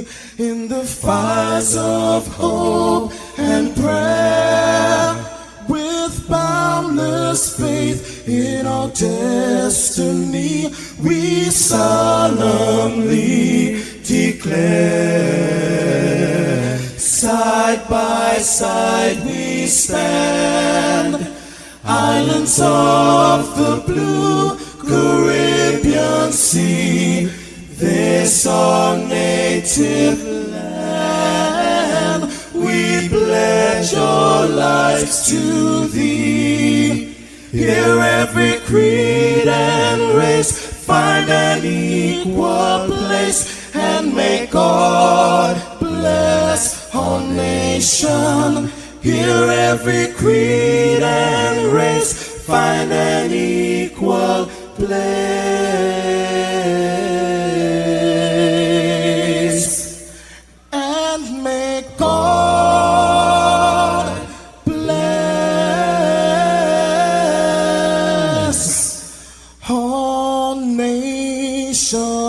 see in the fires of hope and prayer. With boundless faith in our destiny, we solemnly declare. Side by side we stand, islands of the blue Caribbean Sea, this our native land. We pledge our lives to thee. Here every creed and race find an equal place, and may God bless our nation. Here every creed and race find an equal place, and may God bless our nation.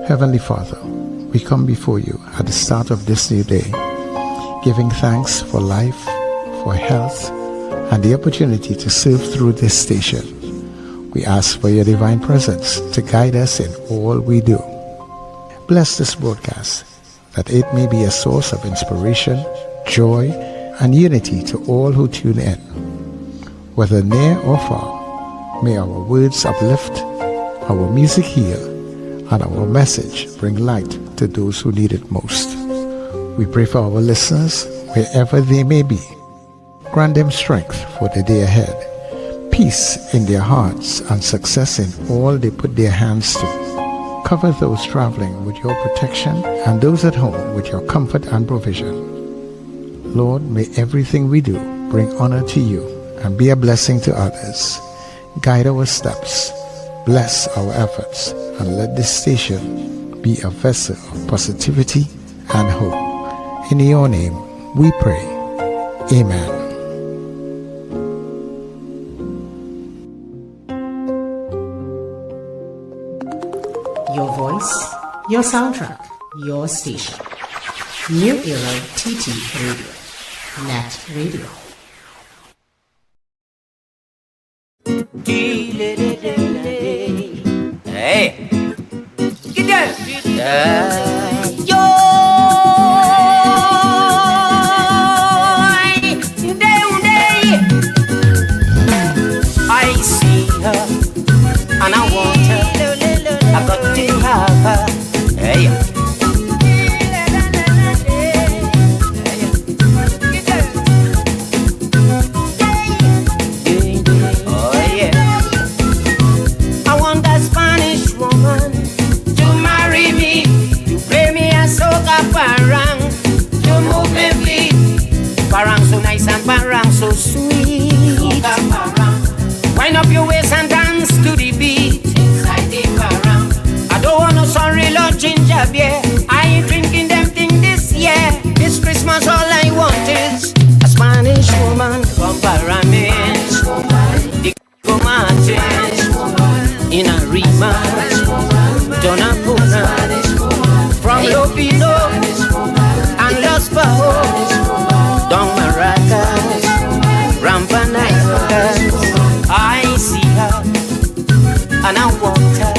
Heavenly Father, we come before you at the start of this new day, giving thanks for life, for health, and the opportunity to serve through this station. We ask for your divine presence to guide us in all we do. Bless this broadcast, that it may be a source of inspiration, joy, and unity to all who tune in. Whether near or far, may our words uplift, our music heal, and our message bring light to those who need it most. We pray for our listeners wherever they may be. Grant them strength for the day ahead, peace in their hearts, and success in all they put their hands to. Cover those traveling with your protection and those at home with your comfort and provision. Lord, may everything we do bring honor to you and be a blessing to others. Guide our steps, bless our efforts, and let this station be a vessel of positivity and hope. In your name we pray. Amen. Your voice, your soundtrack, your station. New Era TT Radio. Net Radio. Hey, get down. Yo, I see her and I want her. I got to have her. Hey. Parang so nice and parang so sweet. Wind up your waist and dance to the beat. Inside the parang. I don't want no sorry Lord ginger beer. I ain't drinking them thing this year. This Christmas all I want is a Spanish woman from Paramis. The Martins in a rematch. Donna Puna from Lopino and Los Pajos. Don Maracas, Rampanaicas. I see her and I want her.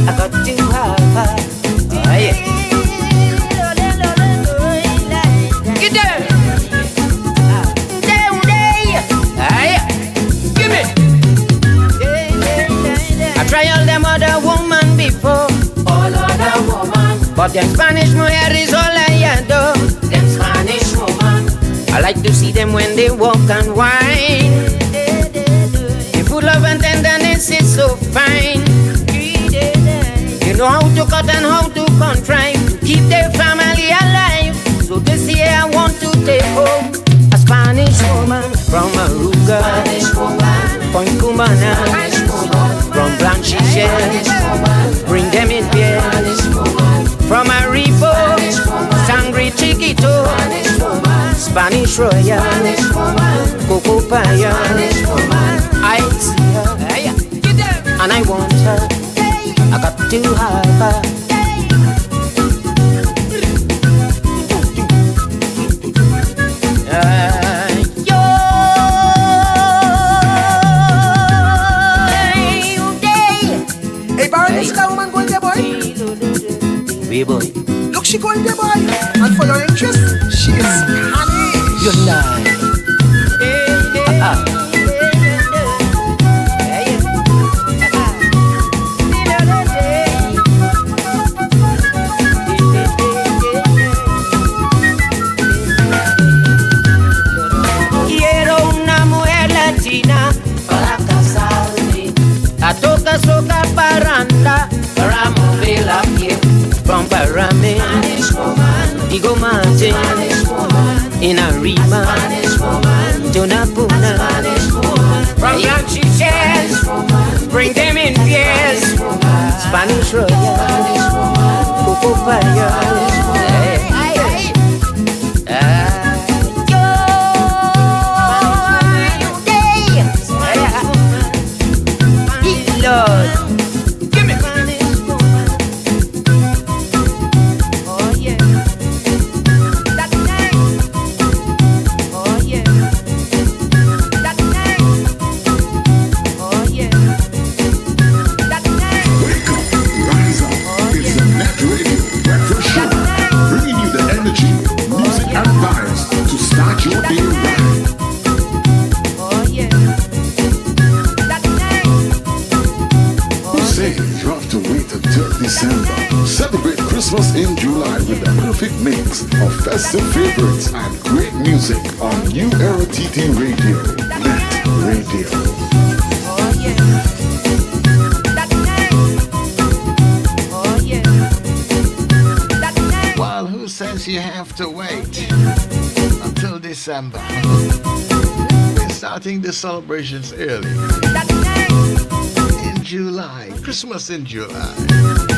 I got to have her. Oh, yeah. Get there. Give me. I try all them other woman before. All other woman. But them Spanish mujer is all I adore. Them Spanish woman. I like to see them when they walk and whine. They're full of and tenderness, it's so fine. You know how to cut and how to contrive to keep their family alive. So this year I want to take home a Spanish woman from Aruga, Point Cumana, from Blanchichet. Bring them in here. Spanish Royal, Spanish woman, Coco Paya. Spanish woman. I see her, and I want her. I got to have her. Hey, Baron, look that woman going there, boy. Hey boy, Look, she going there, boy. And for your interest, she is Spanish. you lie. Quiero una mujer latina Para casarme, a toca soca paranda para mover la piel. from Parame. Spanish woman, Digo Martin Spanish woman, in Arima Spanish woman, Jonapuna. Spanish woman, From Blanchiches, Spanish woman, bring them in pairs. Spanish Royal, Spanish woman, Coco Paya. Lord, give me. oh yeah. That name, oh yeah. That name, oh yeah. That name, Wake up, rise up. It's the Net Radio Breakfast Show. Bringing you the energy, music, and vibes to start your day right. oh yeah. That name, Say you have to wait until December. Celebrate Christmas in July with the perfect mix of festive favorites and great music on New Era TT Radio. Net Radio. oh yeah. That name, oh yeah. That name, Well, who says you have to wait until December? We're starting the celebrations early. that name, In July, Christmas in July.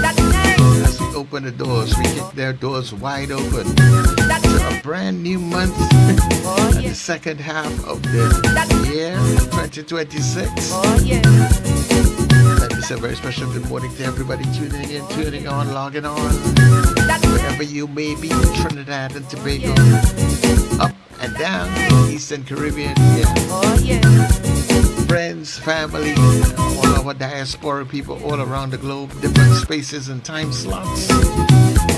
that name, As we open the doors, we kick their doors wide open that to name, a brand new month oh and yeah. the second half of the year 2026. Oh yeah. Let me say a very special good morning to everybody tuning in, tuning on, logging on, That wherever you may be, Trinidad and Tobago, up and down, Eastern Caribbean, yeah. oh yeah. Friends, family, all our diaspora people all around the globe, different spaces and time slots.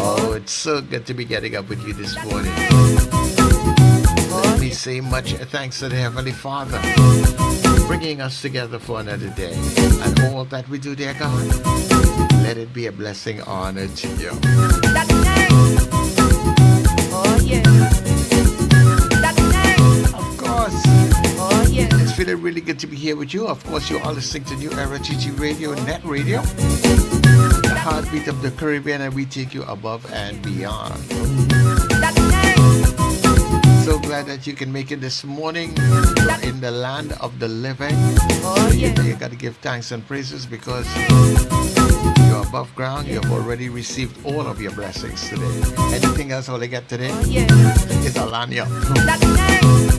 Oh, it's so good to be getting up with you this morning. Let me say much thanks to the Heavenly Father bringing us together for another day. And all that we do, dear God, let it be a blessing, honor to you. That name, oh yeah. That name, Of course, oh yeah. it's feeling really good to be here with you. Of course, you are listening to New Era TT Radio, Net Radio, the heartbeat of the Caribbean, and we take you above and beyond. That name, So glad that you can make it this morning. You're in the land of the living. oh You yeah. know you got to give thanks and praises because you're above ground. You have already received all of your blessings today. Anything else all I get today Oh yeah. is Alanya. That name,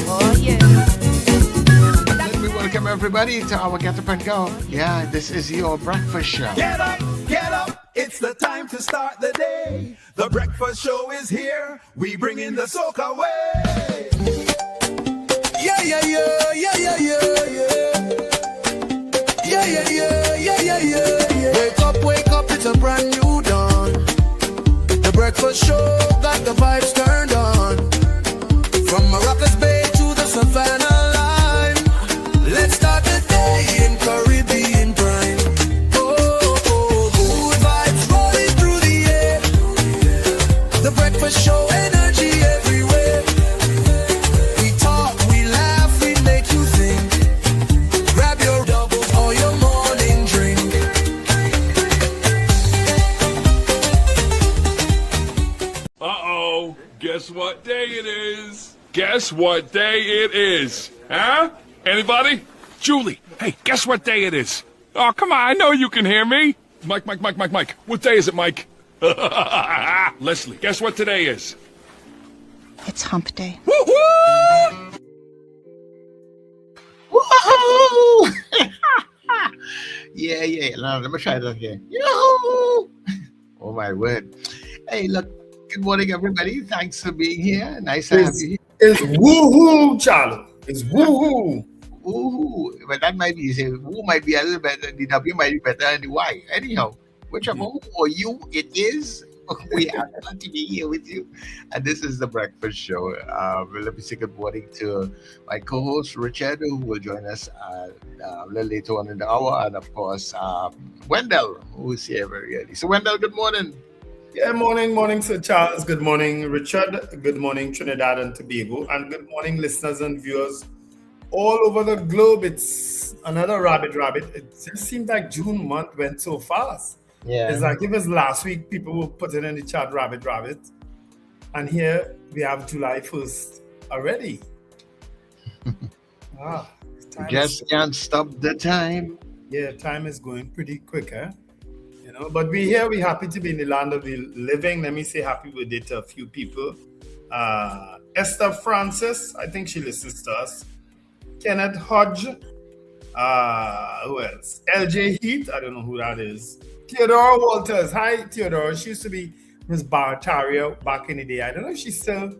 oh yeah. But let me welcome everybody to our Get Up and Go. Yeah, this is your breakfast show. Get up, get up. It's the time to start the day. The breakfast show is here. We bring in the soca way. Yeah, yeah, yeah, yeah, yeah, yeah, yeah. Yeah, yeah, yeah, yeah, yeah, yeah, yeah. Wake up, it's a brand new dawn. The breakfast show got the vibes turned on. From Maracas Bay to the Savannah line. Let's start the day in Caribbean prime. Show energy everywhere. We talk, we laugh, we make you think. Grab your double or your morning drink. Uh-oh. Guess what day it is? Guess what day it is? Huh? Anybody? Julie, hey, guess what day it is? Oh, come on, I know you can hear me. Mike. What day is it, Mike? Leslie, guess what today is? It's hump day. Woohoo! Yeah. Now, let me try that again. Yoo-hoo! Oh, my word. Hey, look. Good morning, everybody. Thanks for being here. Nice to have you here. It's woohoo, Charlie. It's woohoo. Woohoo. But that might be, say, woo might be a little better. The W might be better than the Y. Anyhow, whichever who or you it is, we are glad to be here with you. And this is the breakfast show. Let me say good morning to my co-host, Richard, who will join us a little later on in the hour. And of course, Wendell, who is here very early. So, Wendell, good morning. Yeah, morning, Sir Charles. Good morning, Richard. Good morning, Trinidad and Tobago. And good morning, listeners and viewers all over the globe. It's another rabbit. It just seemed like June month went so fast. Yeah. It's like if it's last week, people were putting in the chat rabbit. And here we have July 1st already. Just can't stop the time. Yeah, time is going pretty quick, eh? But we're happy to be in the land of the living. Let me say happy birthday to a few people. Esther Francis, I think she listens to us. Kenneth Hodge. Who else? LJ Heath, I don't know who that is. Theodore Walters. Hi, Theodore. She used to be Miss Bartaria back in the day. I don't know if she still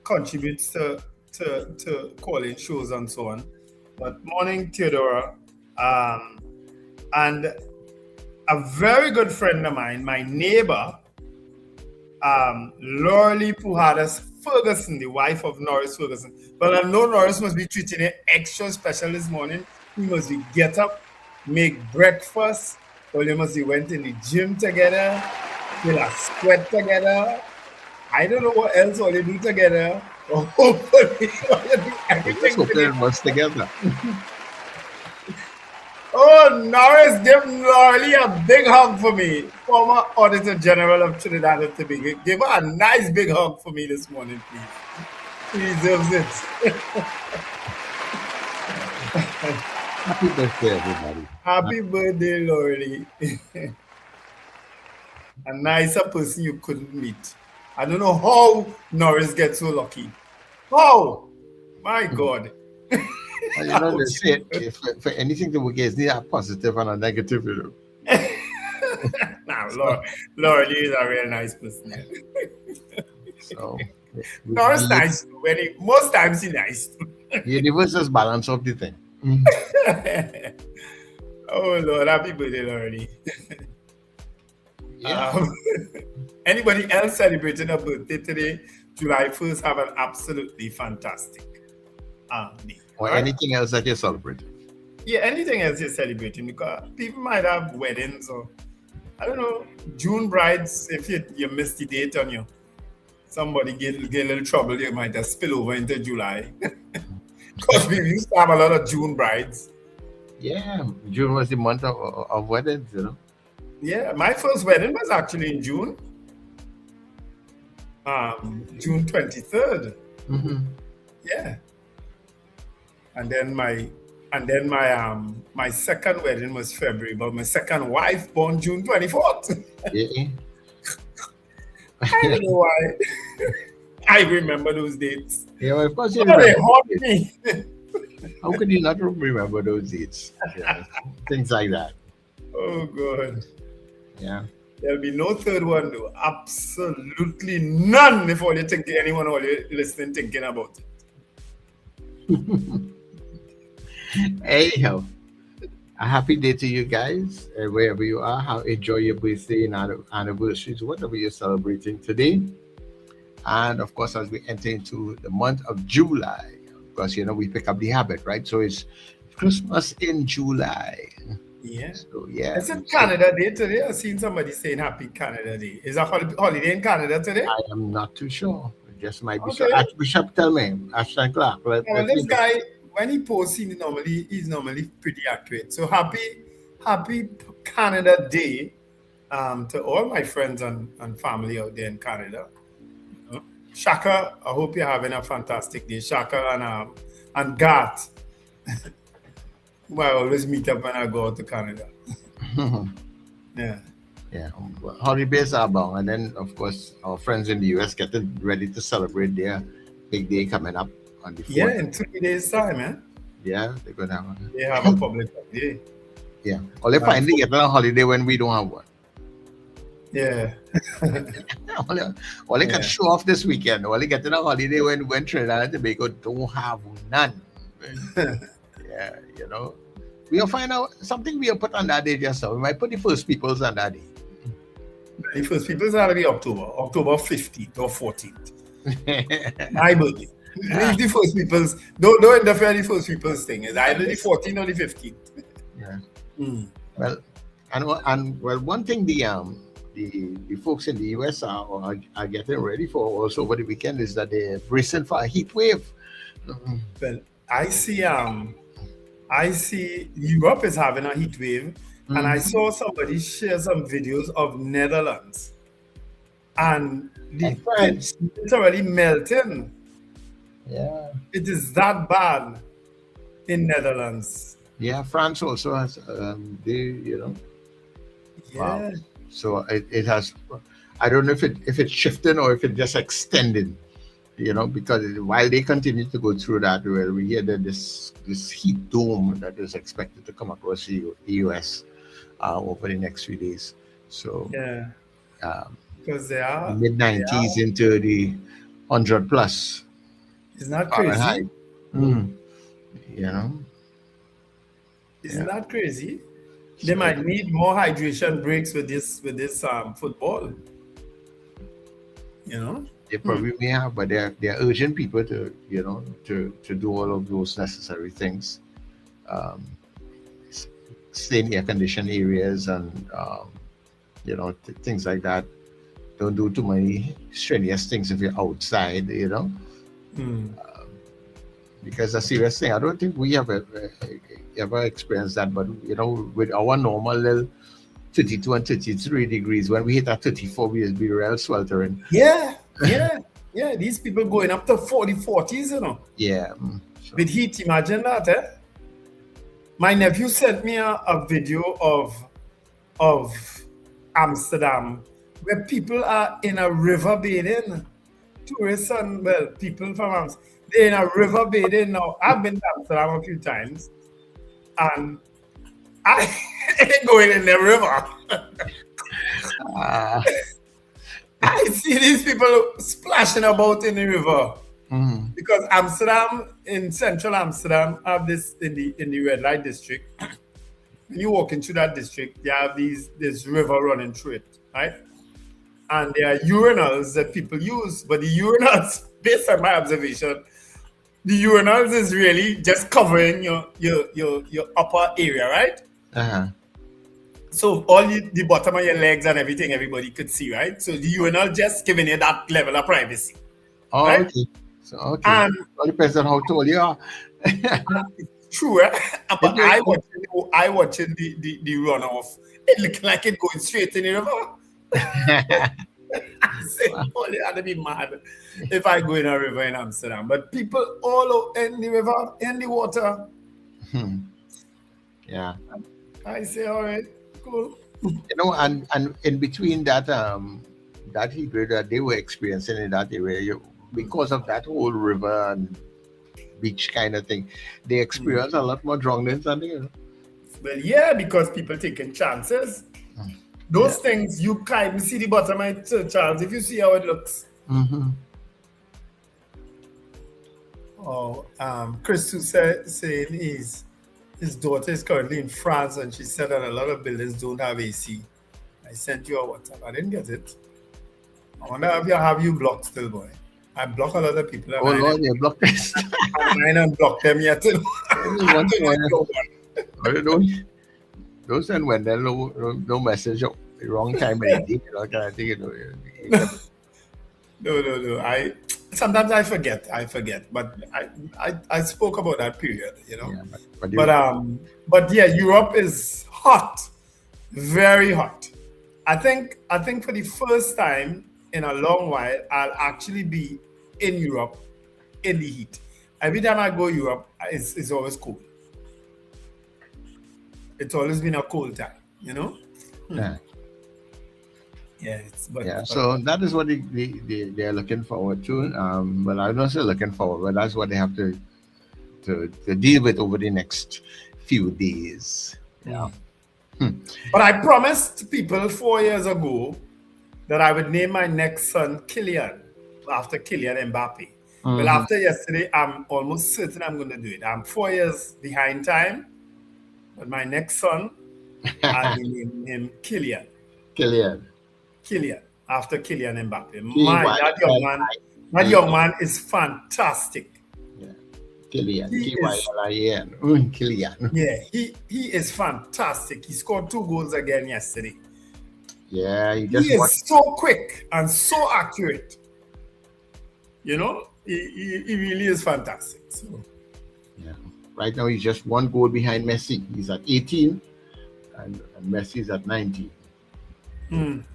contributes to calling shows and so on. But morning, Theodora. And a very good friend of mine, my neighbor, Lorley Pujadas Ferguson, the wife of Norris Ferguson. But I know Norris must be treating it extra special this morning. He must be get up, make breakfast, or they must be went in the gym together, they'll have sweat together. I don't know what else all they do together. Or hopefully all they do everything together. Oh, Norris, give Lorley a big hug for me. Former Auditor General of Trinidad and Tobago. Give her a nice big hug for me this morning, please. He deserves it. Happy birthday, everybody. Happy birthday, Lorley. A nicer person you couldn't meet. I don't know how Norris gets so lucky. How? My God. You know, they say for anything to work, it's neither a positive and a negative, Now, Lorley is a real nice person. So, Norris nice. Most times he's nice. Universe is balance of the thing. Oh, Lord, happy birthday, Lorley. Yeah. Anybody else celebrating a birthday today, July 1st, have an absolutely fantastic day. Or anything else that you're celebrating. Yeah, anything else you're celebrating, because people might have weddings or, I don't know, June brides. If you missed the date on you, somebody get a little trouble, you might have spill over into July. Because we used to have a lot of June brides. Yeah, June was the month of weddings, Yeah, my first wedding was actually in June. June 23rd. Mm-hmm. Yeah. And then my second wedding was February, but my second wife born June 24th. Yeah. I don't know why. I remember those dates. Yeah, well, of course you they haunt me. How could you not remember those dates? Yeah, things like that. Oh, God. Yeah. There'll be no third one, though. Absolutely none if all you think anyone all you listening thinking about it. Anyhow, a happy day to you guys, wherever you are. Enjoy your birthday and anniversaries, whatever you're celebrating today. And of course, as we enter into the month of July, because we pick up the habit, right? So it's Christmas in July. Yeah. So yeah. Is it Canada Day today? I've seen somebody saying Happy Canada Day. Is a holiday in Canada today? I am not too sure. It just might be okay. so. Archbishop, tell me. Ashton Clark. This guy, when he posts, he's normally pretty accurate. So happy Canada Day to all my friends and family out there in Canada. Shaka, I hope you're having a fantastic day. Shaka and Garth, who I always meet up when I go out to Canada. Yeah. Yeah, holidays are bound, and then of course our friends in the US getting ready to celebrate their big day coming up on the 4th. Yeah, in 3 days' time, man. Yeah, they're gonna have They have a public holiday. yeah. Or they finally get on a holiday when we don't have one. Yeah. Or they can show off this weekend. Or they get on a holiday when Trinidad and Tobago don't have none. Yeah, you know. We'll find out something we'll put on that day just now. We might put the first peoples on that day. The first people's are be October 15th or 14th. My birthday. Leave the first people's. Don't interfere the first people's thing. It's either the 14th or the 15th. Yeah. Mm. Well, and well, one thing the folks in the US are getting ready for also over the weekend is that they're bracing for a heat wave. Well, I see Europe is having a heat wave, and I saw somebody share some videos of Netherlands, and it's literally melting. Yeah, it is that bad in Netherlands. Yeah, France also has Yeah. Wow. So it has. I don't know if it's shifting or if it's just extending. Because while they continue to go through that, well, we hear that this heat dome that is expected to come across the US over the next few days. So yeah, because they are mid-90s into the 100 plus. Isn't that crazy? Isn't that crazy? They might need more hydration breaks with this football. They probably may have, but they're urging people to do all of those necessary things. Stay in air-conditioned areas and things like that. Don't do too many strenuous things if you're outside. Because a serious thing. I don't think we have ever experienced that, but with our normal little 32 and 33 degrees, when we hit at 34, we'll be real sweltering. Yeah. These people going up to 40s, Yeah. With heat, imagine that, eh? My nephew sent me a video of Amsterdam where people are in a river bathing. Tourists and, people from Amsterdam, they're in a river bathing now. I've been to Amsterdam a few times, and I ain't going in the river. I see these people splashing about in the river because Amsterdam, in central Amsterdam, have this in the red light district. When you walk into that district, they have this river running through it, right? And there are urinals that people use, but the urinals, based on my observation, the urinals is really just covering your upper area, right? Uh-huh. So all the bottom of your legs and everything, everybody could see, right? So the urinal just giving you that level of privacy. Oh, right? okay. So, okay. And it depends on how tall you are. True, right? But I watching the runoff. It looked like it going straight in the river. I say, holy, I'd be mad if I go in a river in Amsterdam. But people all in the river, in the water. Yeah. I say, all right, cool. And in between that heat wave that they were experiencing in that area, because of that whole river and beach kind of thing, they experience a lot more drowning than they. Well, yeah, because people taking chances. Those things, you can't even see the bottom of it, Charles, if you see how it looks. Oh, Chris saying his daughter is currently in France, and she said that a lot of buildings don't have AC. I sent you a WhatsApp. I didn't get it. I wonder if you have you blocked still, boy. I block a lot of people. Oh, Lord, you blocked this. I haven't blocked them yet. Don't send when there's no message at the wrong time of the day, kind of thing. No. Sometimes I forget. But I spoke about that period, Yeah, but yeah, Europe is hot, very hot. I think for the first time in a long while, I'll actually be in Europe in the heat. Every time I go Europe, it's always cold. It's always been a cold time, Yeah. Yeah, So that is what they're looking forward to. Well, I don't say looking forward, but that's what they have to deal with over the next few days. Yeah. But I promised people 4 years ago that I would name my next son Kylian after Kylian Mbappe. Well, after yesterday, I'm almost certain I'm going to do it. I'm 4 years behind time, but my next son, I'll be naming him Kylian. Kylian, after Kylian Mbappe. That young man is fantastic. Kylian, K-Y-L-I-N. Kylian. Yeah, he is fantastic. He scored 2 goals again yesterday. Yeah, he is so quick and so accurate. You know, he really is fantastic. So. Yeah. Right now, he's just 1 goal behind Messi. He's at 18, and Messi's at 19.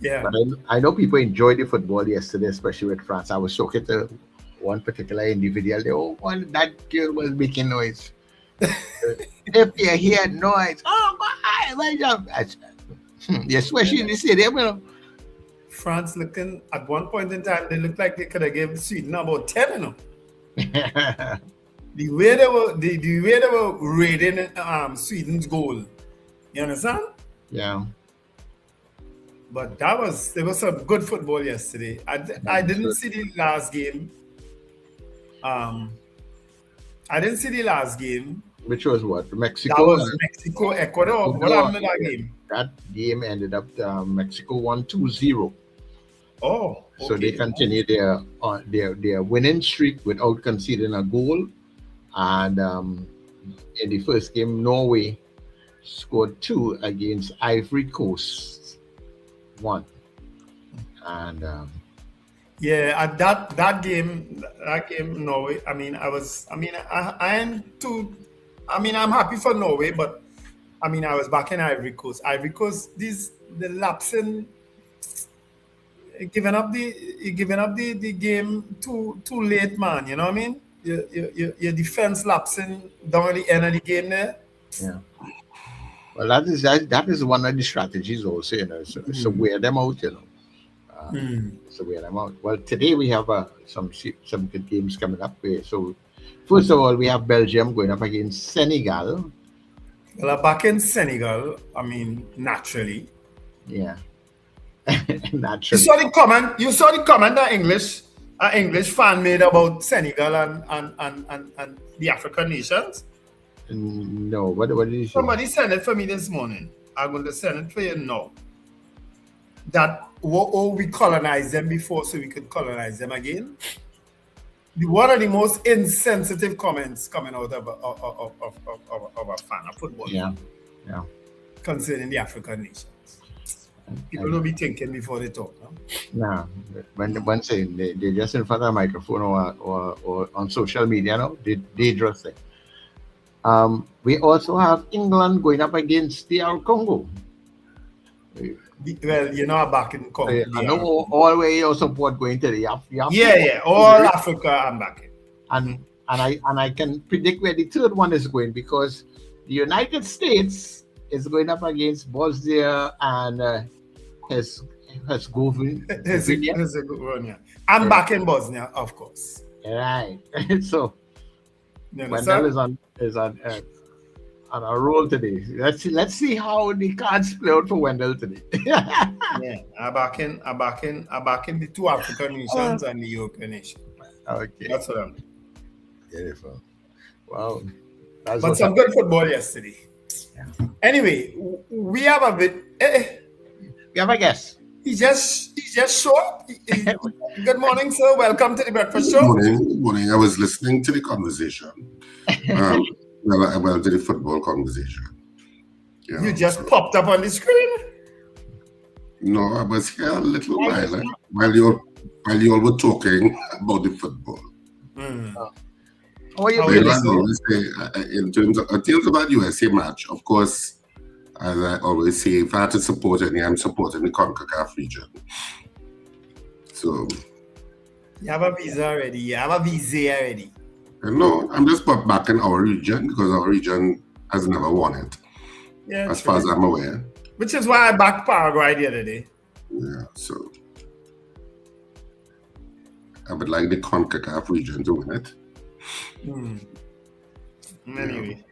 Yeah. But I know people enjoyed the football yesterday, especially with France. I was talking to one particular individual. That girl was making noise. If you hear noise, especially in the stadium, you know. France looking at one point in time, they looked like they could have given Sweden about 10, you know. the way they were raiding Sweden's goal. You understand? Yeah. But there was some good football yesterday. I didn't see the last game. I didn't see the last game. Which was what? Mexico? That was Mexico, Ecuador. What happened in that game? That game ended up Mexico 1-2-0. Oh, okay. So they continue their winning streak without conceding a goal. And in the first game, Norway scored 2 against Ivory Coast 1. And that game, Norway. I'm happy for Norway, but I was back in Ivory Coast. Ivory Coast, the lapsing, giving up the game too late, man. You know what I mean? Your defense lapsing down at the end of the game there. Yeah. Well, that is one of the strategies also, you know, so wear them out, you know. So wear them out. Well, today we have some good games coming up. So first of all, we have Belgium going up against Senegal. Well, back in Senegal, naturally. Yeah. Naturally. You saw the comment that English fan made about Senegal and the African nations? No, what did he say? Somebody sent it for me this morning. I'm going to send it for you now. That we colonized them before so we could colonize them again. One of the most insensitive comments coming out of a fan of football. Yeah. Concerning the African nations. People don't be thinking before they talk. No, when saying they're just in front of a microphone or on social media now, dangerous thing. We also have England going up against DR Congo. Well, you're not back in Congo. I know all way your support going to the all Africa I'm back in. And I can predict where the third one is going, because the United States is going up against Bosnia and Herzegovina. I'm back in Bosnia, of course. Right. So Wendell is on a roll today. Let's see how the cards play out for Wendell today. Yeah, I'm back in the 2 African nations and the European nation. Okay, that's what I'm doing. Beautiful. Wow. But some good football yesterday. Yeah. Anyway, we have a bit. We have a guest. He just showed up. Good morning, sir. Welcome to the breakfast show. Good morning. I was listening to the conversation. Well, to the football conversation. You just popped up on the screen? No, I was here a little while you all were talking about the football. How are you in terms of that USA match, of course, as I always say, if I had to support any, I'm supporting the CONCACAF region. So you have a visa already. No, I'm just back in our region because our region has never won it. Yeah, as far as I'm aware. Which is why I backed Paraguay the other day. Yeah, so I would like the CONCACAF region to win it. Anyway.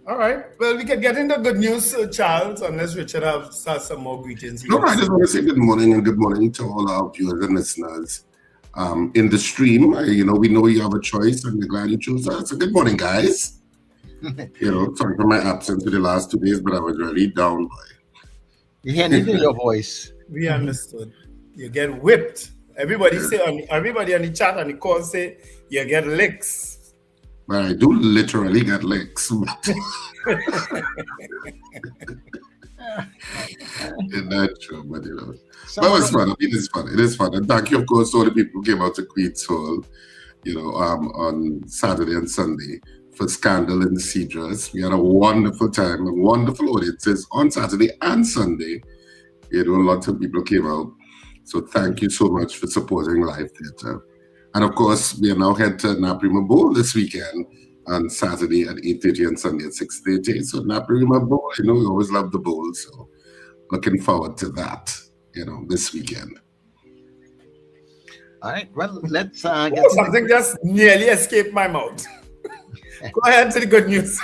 All right. Well, we can get into good news, Charles, unless Richard has some more greetings. No, I just want to say good morning and good morning to all our viewers and listeners in the stream. We know you have a choice and we're glad you chose us. So good morning, guys. Sorry for my absence for the last 2 days, but I was really down by. You hear anything in your voice? We understood. You get whipped. Everybody everybody on the chat and the call say you get licks. But I do literally get licks. Isn't that true? But but it was fun. It is fun. It is fun. And thank you, of course, to all the people who came out to Queen's Hall, on Saturday and Sunday for Scandal in Cedars. We had a wonderful time and wonderful audiences on Saturday and Sunday. Lots of people came out. So thank you so much for supporting live theatre. And of course, we are now headed to Naprima Bowl this weekend on Saturday at 8:30 and Sunday at 6:30. So Naprima Bowl, we always love the bowl. So looking forward to that, this weekend. All right. Well, let's get something just nearly escaped my mouth. Go ahead to the good news.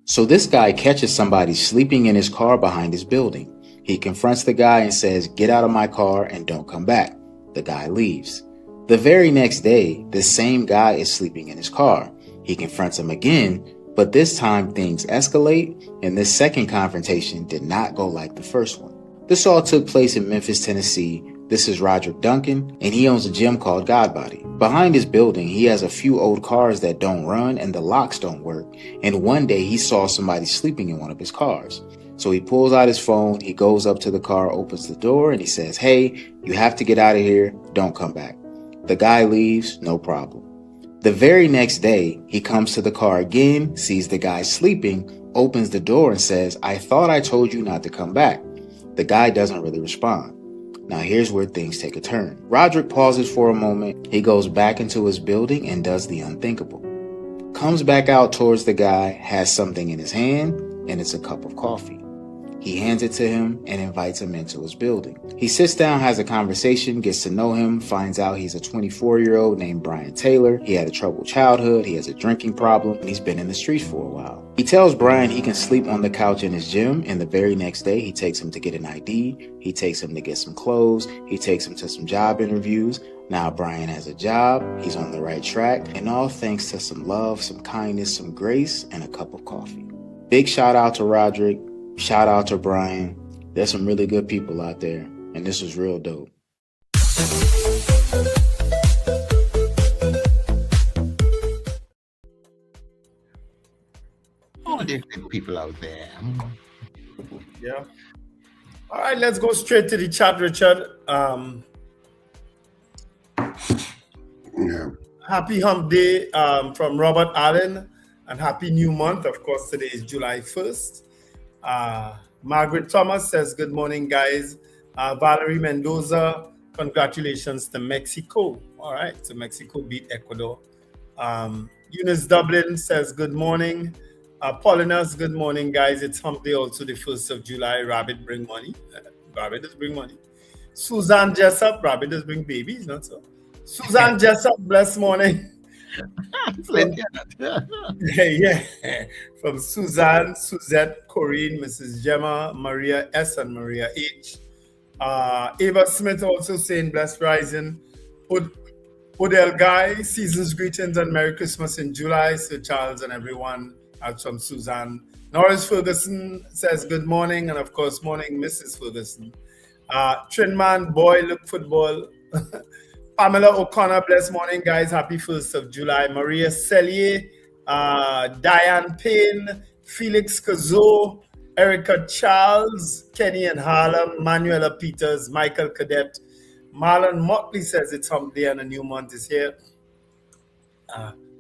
So this guy catches somebody sleeping in his car behind his building. He confronts the guy and says, "Get out of my car and don't come back." The guy leaves. The very next day, the same guy is sleeping in his car. He confronts him again, but this time things escalate, and this second confrontation did not go like the first one. This all took place in Memphis, Tennessee. This is Roderick Duncan, and he owns a gym called Godbody. Behind his building, he has a few old cars that don't run and the locks don't work, and one day he saw somebody sleeping in one of his cars. So he pulls out his phone, he goes up to the car, opens the door, and he says, "Hey, you have to get out of here, don't come back." The guy leaves, no problem. The very next day, he comes to the car again, sees the guy sleeping, opens the door and says, "I thought I told you not to come back." The guy doesn't really respond. Now here's where things take a turn. Roderick pauses for a moment. He goes back into his building and does the unthinkable. Comes back out towards the guy, has something in his hand, and it's a cup of coffee. He hands it to him and invites him into his building. He sits down, has a conversation, gets to know him, finds out he's a 24-year-old named Brian Taylor. He had a troubled childhood, he has a drinking problem, and he's been in the streets for a while. He tells Brian he can sleep on the couch in his gym, and the very next day he takes him to get an ID, he takes him to get some clothes, he takes him to some job interviews. Now Brian has a job, he's on the right track, and all thanks to some love, some kindness, some grace, and a cup of coffee. Big shout out to Roderick. Shout out to Brian. There's some really good people out there, and this was real dope. Oh, there's good people out there. Yeah. All right, let's go straight to the chat, Richard. Happy Hump Day from Robert Allen, and happy new month. Of course, today is July 1st. Margaret Thomas says, "Good morning, guys." Valerie Mendoza, congratulations to Mexico. All right, so Mexico beat Ecuador. Eunice Dublin says, "Good morning." Paulinas, "Good morning, guys. It's Hump Day, also the 1st of July. Rabbit bring money. Rabbit does bring money. Suzanne Jessup, Rabbit does bring babies, not so. Suzanne Jessup, blessed morning. Yeah. From Suzanne, Suzette, Corinne, Mrs. Gemma, Maria S. and Maria H. Ava Smith also saying blessed rising. Odell Guy, season's greetings and Merry Christmas in July. Sir Charles and everyone. That's from Suzanne. Norris Ferguson says good morning, and of course, morning, Mrs. Ferguson. Trinman, boy, look football. Pamela O'Connor, blessed morning, guys. Happy 1st of July. Maria Cellier, Diane Payne, Felix Cazo, Erica Charles, Kenny and Harlem, Manuela Peters, Michael Cadet. Marlon Motley says it's Hump Day and a new month is here.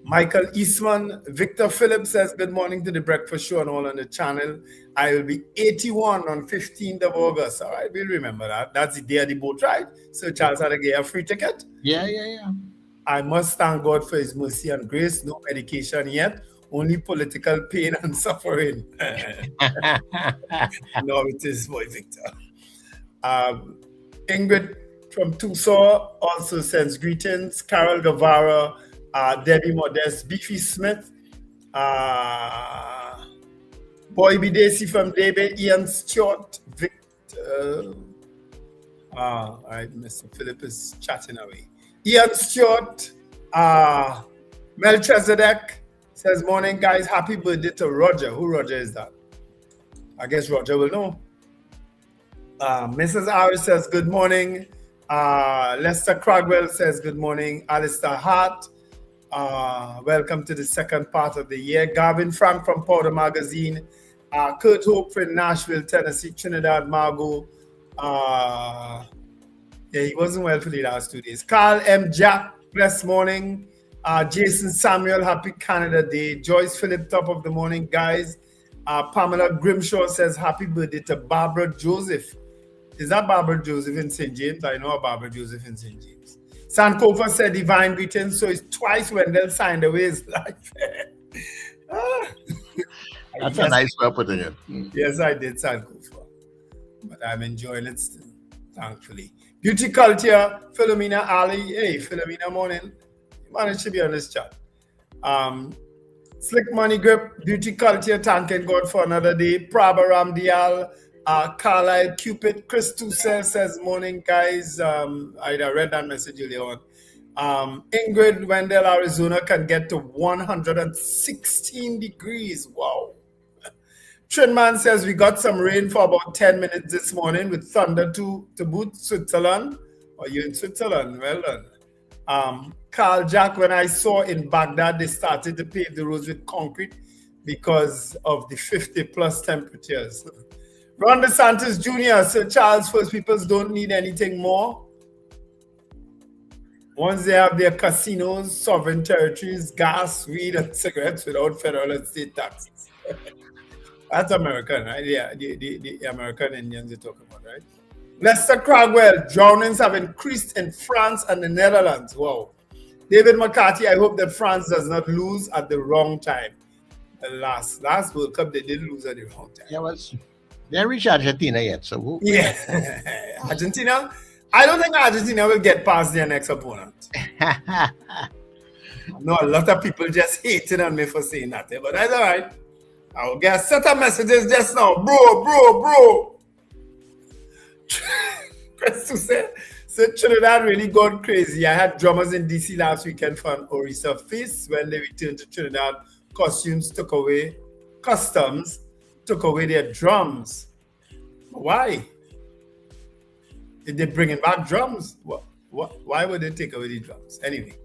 Michael Eastman, Victor Phillips says good morning to the breakfast show and all on the channel. I will be 81 on 15th of August. All right, we'll remember that. That's the day of the boat ride. So Charles had to get a free ticket. Yeah. I must thank God for his mercy and grace. No medication yet. only political pain and suffering. No, it is, boy, Victor. Ingrid from Tucson also sends greetings. Carol Guevara, Debbie Modest, Beefy Smith, Boy Bidesi from David, Ian Stewart, Victor. All right, Mr. Philip is chatting away. Ian Stewart, Melchizedek says, morning, guys. Happy birthday to Roger. Who Roger is that? I guess Roger will know. Mrs. Harris says, good morning. Lester Cragwell says, good morning. Alistair Hart, welcome to the second part of the year. Gavin Frank from Powder Magazine. Kurt Hope from Nashville, Tennessee. Trinidad Margot. Yeah, he wasn't well for the last 2 days. Carl M. Jack, blessed morning. Jason Samuel, happy Canada Day. Joyce Phillip, top of the morning, guys. Pamela Grimshaw says, happy birthday to Barbara Joseph. Is that Barbara Joseph in St. James? I know a Barbara Joseph in St. James. Sankofa said, divine greetings. So it's twice Wendell signed away his life. That's a nice way of putting it. Yes, I did, Sankofa. But I'm enjoying it still, thankfully. Beauty Culture, Philomena Ali. Hey, Philomena, morning. You managed to be on this chat. Slick Money Grip, Beauty Culture, thanking God for another day. Prabha Ramdial, Carlisle Cupid, Chris Tussell says, morning, guys. I read that message earlier on. Ingrid, Wendell, Arizona can get to 116 degrees. Wow. Trinman says we got some rain for about 10 minutes this morning with thunder to boot. Switzerland. Are you in Switzerland? Well done. Carl Jack, when I saw in Baghdad, they started to pave the roads with concrete because of the 50+ temperatures. Ron DeSantis Jr., Sir Charles First Peoples don't need anything more. Once they have their casinos, sovereign territories, gas, weed, and cigarettes without federal and state taxes. That's American, right? Yeah, the American Indians you're talking about, right? Lester Cragwell, drownings have increased in France and the Netherlands. Wow. David McCarthy, I hope that France does not lose at the wrong time. The last World Cup, they did lose at the wrong time. Yeah, they haven't reached Argentina yet, so yeah. Argentina? I don't think Argentina will get past their next opponent. No, a lot of people just hating on me for saying that, but that's all right. I will get a set of messages just now. Bro. Chris said, Trinidad really gone crazy. I had drummers in DC last weekend for an Orisa feast. When they returned to Trinidad, customs took away their drums. Why? Did they bring back drums? Why would they take away the drums? Anyway,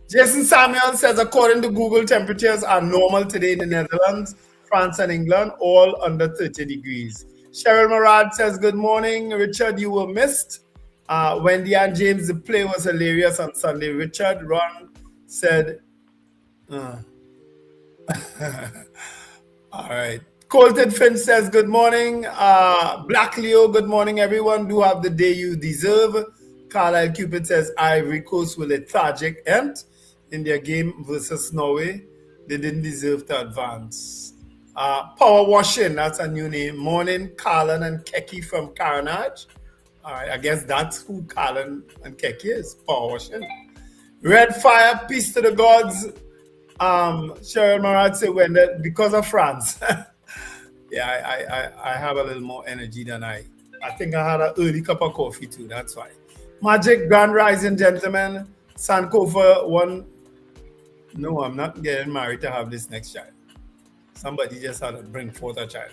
Jason Samuel says, according to Google, temperatures are normal today in the Netherlands, France, and England, all under 30 degrees. Cheryl Marad says, good morning. Richard, you were missed. Wendy and James, the play was hilarious on Sunday. Richard, Ron said, all right. Colton Finch says, good morning. Black Leo, good morning, everyone. Do have the day you deserve. Carlisle Cupid says, Ivory Coast will lethargic end in their game versus Norway. They didn't deserve to advance. Power Washing, that's a new name. Morning, Carlin and Keki from Carnage. All right, I guess that's who Carlin and Keki is. Power Washing. Red Fire, peace to the gods. Cheryl Marad said, because of France. Yeah, I have a little more energy than I think I had an early cup of coffee too, that's why. Magic, Grand Rising, gentlemen. Sankofa, one. No, I'm not getting married to have this next child. Somebody just had to bring forth a child.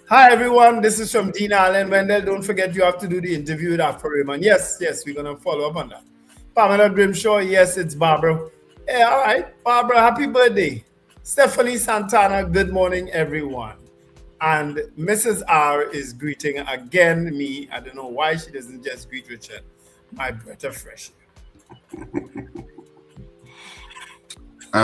Hi, everyone. This is from Dean Allen. Wendell, don't forget you have to do the interview with Afro Raymond. Yes, we're going to follow up on that. Pamela Grimshaw, yes, it's Barbara. Hey, all right. Barbara, happy birthday. Stephanie Santana, good morning, everyone. And Mrs. R is greeting again me. I don't know why she doesn't just greet Richard. My breath of fresh air.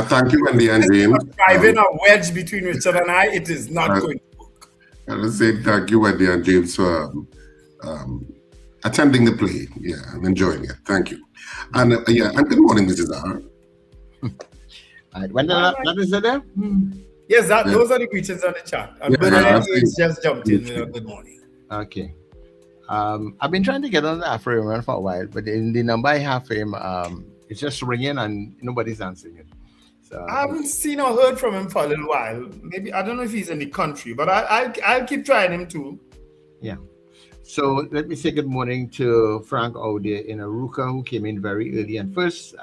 Thank you, Wendy and James. Driving a wedge between Richard and I, it is not going to work. I will say thank you, Wendy and James, for attending the play. Yeah, I'm enjoying it. Thank you. And and good morning, Mrs. R. All right. When that is it there? Yes, those are the greetings on the chat. And just jumped in with a good morning. Okay. I've been trying to get on the Afro for a while, but in the number I have for him, it's just ringing and nobody's answering it. So I haven't seen or heard from him for a little while. Maybe I don't know if he's in the country, but I'll keep trying him too. Yeah. So let me say good morning to Frank out there in Aruka, who came in very early. And first,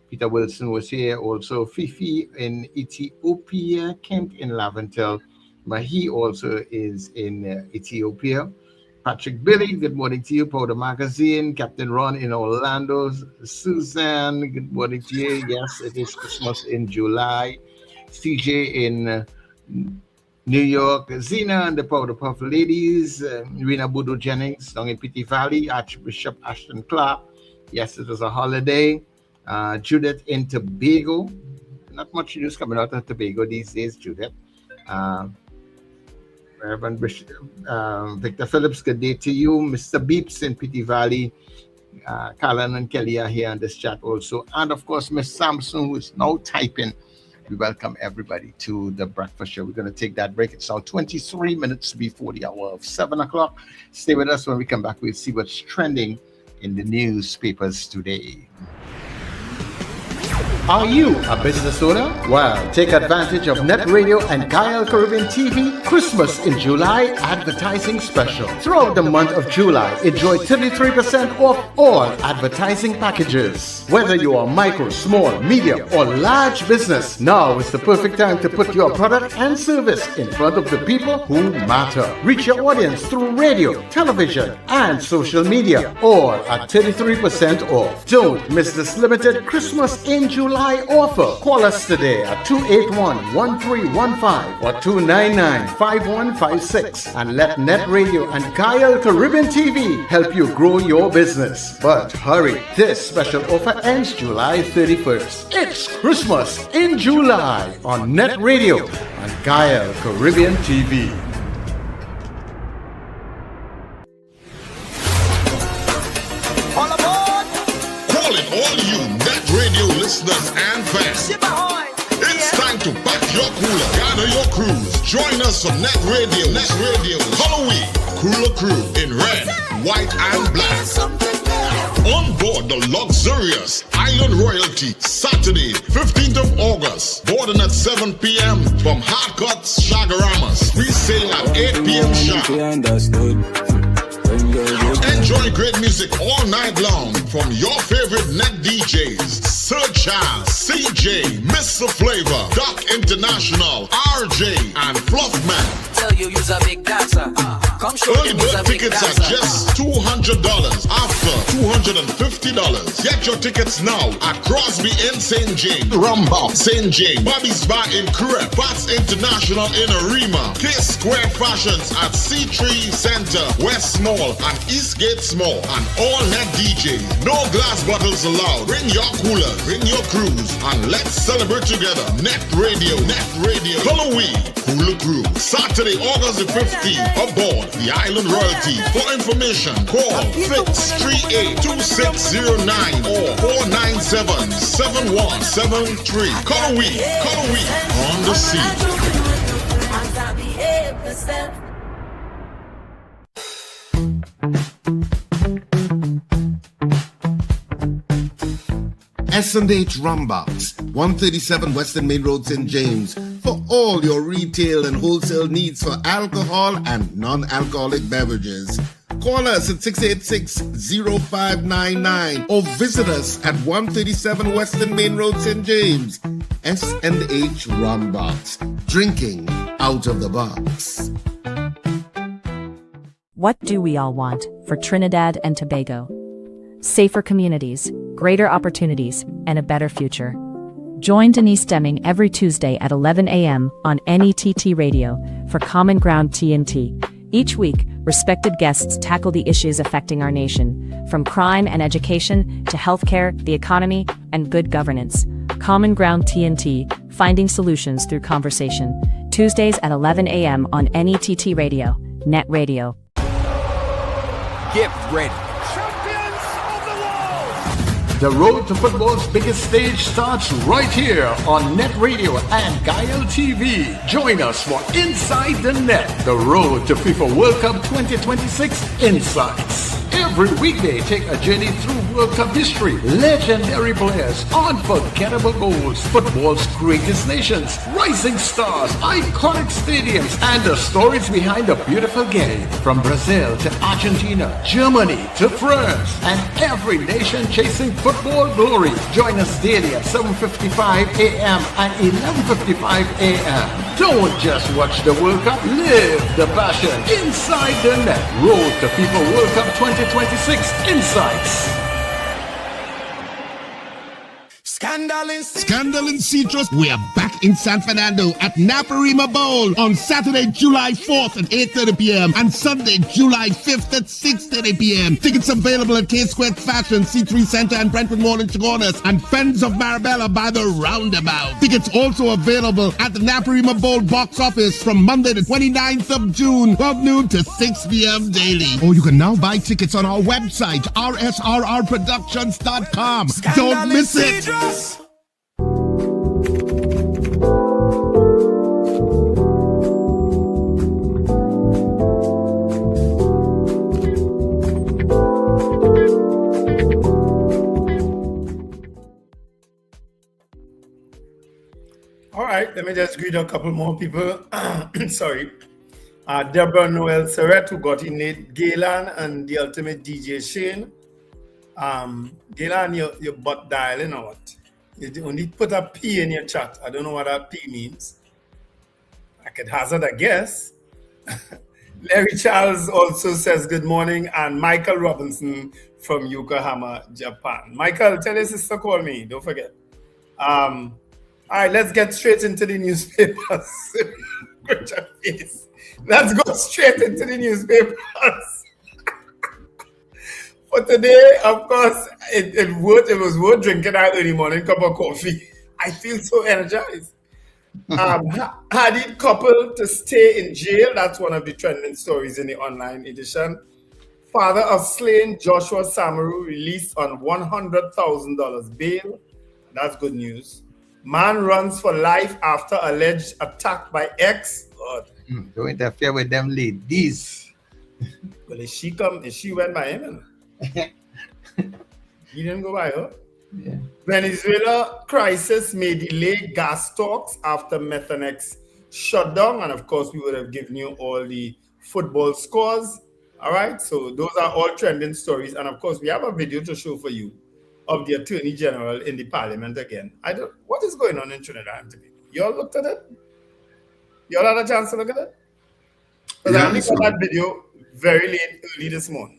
Peter Wilson was here. Also, Fifi in Ethiopia, Kent in Laventel. Mahi also is in Ethiopia. Patrick Billy, good morning to you. Powder Magazine. Captain Ron in Orlando. Suzanne, good morning to you. Yes, it is Christmas in July. CJ in New York. Zena and the Powder Puff Ladies. Rena Budo Jennings down in Pity Valley. Archbishop Ashton Clark. Yes, it was a holiday. Judith in Tobago. Not much news coming out of Tobago these days, Judith. Reverend Bishop, Victor Phillips, good day to you. Mr. Beeps in Pity Valley. Callan and Kelly are here on this chat also. And of course, Miss Sampson, who is now typing. We welcome everybody to the breakfast show. We're going to take that break. It's now 23 minutes before the hour of 7 o'clock. Stay with us. When we come back, we'll see what's trending in the newspapers today. Are you a business owner? Well, take advantage of Net Radio and Gael Caribbean TV Christmas in July advertising special. Throughout the month of July, enjoy 33% off all advertising packages. Whether you are micro, small, medium, or large business, now is the perfect time to put your product and service in front of the people who matter. Reach your audience through radio, television, and social media, all at 33% off. Don't miss this limited Christmas in July offer. Call us today at 281-1315 or 299-5156 and let Net Radio and Gael Caribbean TV help you grow your business. But hurry, this special offer ends July 31st. It's Christmas in July on Net Radio and Gael Caribbean TV. Calling all you Net Radio listeners and fans. It's time to pack your cooler, gather your crews. Join us on Net Radio. Net Radio Halloween Cooler Crew in red, white, and black. On board the luxurious Island Royalty, Saturday, 15th of August. Boarding at 7 p.m. from Hardcuts, Shagaramas. We sail at 8 p.m. sharp. Enjoy great music all night long from your favorite net DJs: Sir Charles, CJ, Mr. Flavor, Doc International, RJ, and Fluffman. Tell you you's a big dancer. Come show Early bird tickets are just $200 after $250. Get your tickets now at Crosby in St. James, Rumba, St. James, Bobby's Bar in Crep, Pats International in Arima, K Square Fashions at C3 Center, West Mall, and Eastgate Small, and all net DJs. No glass bottles allowed. Bring your coolers, bring your crews, and let's celebrate together. Net Radio, Halloween Cooler Crew, Saturday, August the 15th, aboard the Island Royalty. For information, call 638-2609 or 497-7173. Halloween on the sea. S&H Rumbox, 137 Western Main Road, St. James, for all your retail and wholesale needs for alcohol and non-alcoholic beverages. Call us at 686-0599 or visit us at 137 Western Main Road, St. James. S&H Rumbox, drinking out of the box. What do we all want for Trinidad and Tobago? Safer communities, greater opportunities, and a better future. Join Denise Deming every Tuesday at 11 a.m. on NETT Radio for Common Ground TNT. Each week, respected guests tackle the issues affecting our nation, from crime and education to healthcare, the economy, and good governance. Common Ground TNT, finding solutions through conversation. Tuesdays at 11 a.m. on NETT Radio, Net Radio. Get ready. The road to football's biggest stage starts right here on Net Radio and Gael TV. Join us for Inside the Net, the road to FIFA World Cup 2026 Insights. Every weekday, take a journey through World Cup history, legendary players, unforgettable goals, football's greatest nations, rising stars, iconic stadiums, and the stories behind the beautiful game. From Brazil to Argentina, Germany to France, and every nation chasing football glory. Join us daily at 7:55 a.m. and 11:55 a.m. Don't just watch the World Cup, live the passion. Inside the Net, road to FIFA World Cup 2026 Insights. Scandal in Citrus. We are back in San Fernando at Naparima Bowl on Saturday, July 4th at 8:30 p.m. and Sunday, July 5th at 6:30 p.m. Tickets available at K-Square Fashion, C3 Center and Brentwood Mall in Chagonas and Friends of Marabella by the Roundabout. Tickets also available at the Naparima Bowl box office from Monday the 29th of June, 12 noon to 6 p.m. daily. Or you can now buy tickets on our website, rsrrproductions.com. Don't miss it. All right, let me just greet a couple more people. Sorry. Deborah Noel Surrett, who got in it, Galen and the ultimate DJ Shane. Galen, your butt dialing or what? You only put a P in your chat. I don't know what that P means. I could hazard a guess. Larry Charles also says good morning, and Michael Robinson from Yokohama, Japan. Michael, tell your sister call me. Don't forget. All right, let's get straight into the newspapers. Let's go straight into the newspapers. For today, of course, it was worth drinking that early morning cup of coffee. I feel so energized. Hadid couple to stay in jail. That's one of the trending stories in the online edition. Father of slain Joshua Samaru released on $100,000 bail. That's good news. Man runs for life after alleged attack by ex. God. Don't interfere with them ladies. Well, if she went by him. He didn't go by her. Yeah. Venezuela crisis may delay gas talks after Methanex shutdown. And of course, we would have given you all the football scores. All right. So those are all trending stories. And of course, we have a video to show for you of the Attorney General in the Parliament again. What is going on in Trinidad and Tobago? You all looked at it? You all had a chance to look at it? Because I only got that video very late, early this morning.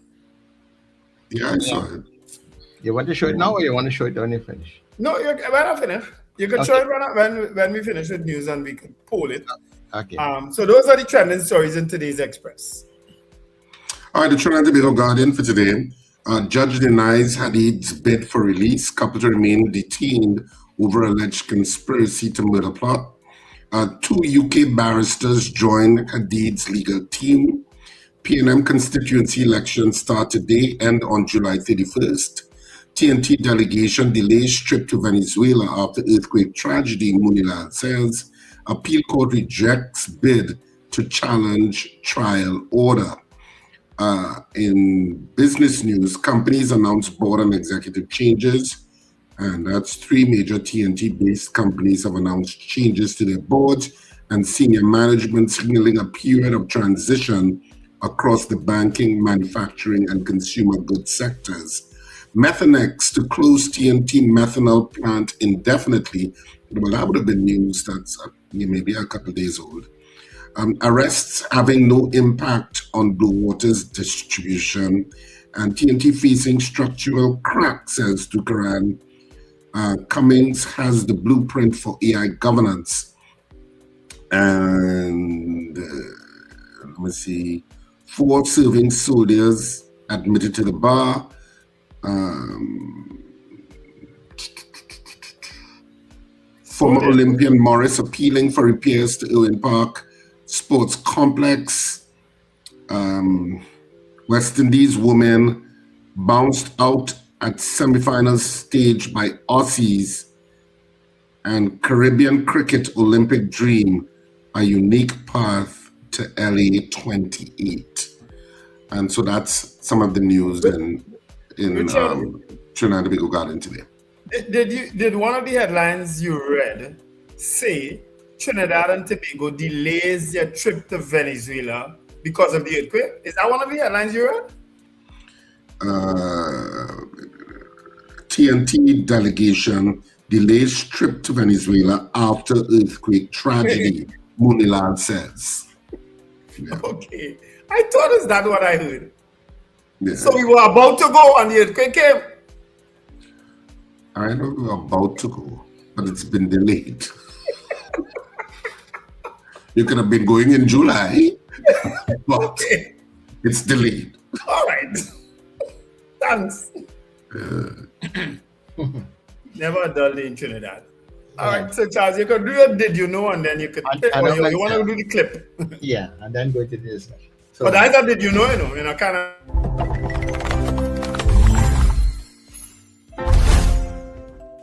Yeah, I saw it. You want to show it now or you want to show it when you finish? No, when I finish. You can show it when we finish with news and we can poll it. Okay. So those are the trending stories in today's Express. All right, the Trinidad and Tobago Guardian for today. Judge denies Hadid's bid for release. Couple to remain detained over alleged conspiracy to murder plot. 2 UK barristers join Hadid's legal team. PNM constituency elections start today, end on July 31st. TNT delegation delays trip to Venezuela after earthquake tragedy, Munilal says. Appeal court rejects bid to challenge trial order. In business news, companies announce board and executive changes. And that's 3 major TNT-based companies have announced changes to their boards and senior management, signaling a period of transition across the banking, manufacturing, and consumer goods sectors. Methanex to close TNT methanol plant indefinitely. Well, that would have been news that's maybe a couple of days old. Arrests having no impact on Blue Water's distribution. And TNT facing structural cracks, says Tukaran. Cummings has the blueprint for AI governance. And let me see. 4 serving soldiers admitted to the bar. Former Olympian Morris appealing for repairs to Irwin Park Sports Complex. West Indies woman bounced out at semifinals staged by Aussies and Caribbean Cricket Olympic Dream, a unique path to LA 28. And so that's some of the news in Trinidad and Tobago Garden today. Did one of the headlines you read say Trinidad and Tobago delays their trip to Venezuela because of the earthquake? Is that one of the headlines you read? TNT delegation delays trip to Venezuela after earthquake tragedy, Munilal says. Yeah. Okay. I thought is that what I heard. Yeah. So we were about to go and the earthquake came. I know we were about to go, but it's been delayed. You could have been going in July, but it's delayed. All right. Thanks. Never a dull day in Trinidad. All right, so Charles, you could do your did you know, and then you could. You want to do the clip? Yeah, and then go to this. So, but I thought did you know, kind of.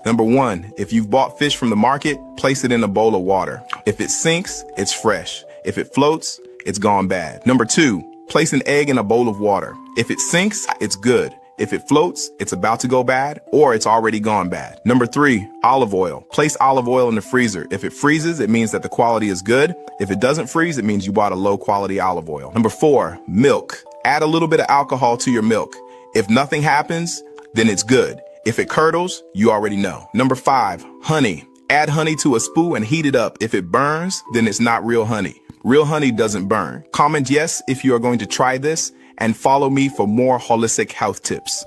Number 1, if you've bought fish from the market, place it in a bowl of water. If it sinks, it's fresh. If it floats, it's gone bad. Number 2, place an egg in a bowl of water. If it sinks, it's good. If it floats, it's about to go bad, or it's already gone bad. Number 3, olive oil. Place olive oil in the freezer. If it freezes, it means that the quality is good. If it doesn't freeze, it means you bought a low quality olive oil. Number 4, milk. Add a little bit of alcohol to your milk. If nothing happens, then it's good. If it curdles, you already know. Number 5, honey. Add honey to a spoon and heat it up. If it burns, then it's not real honey. Real honey doesn't burn. Comment yes if you are going to try this, and follow me for more holistic health tips.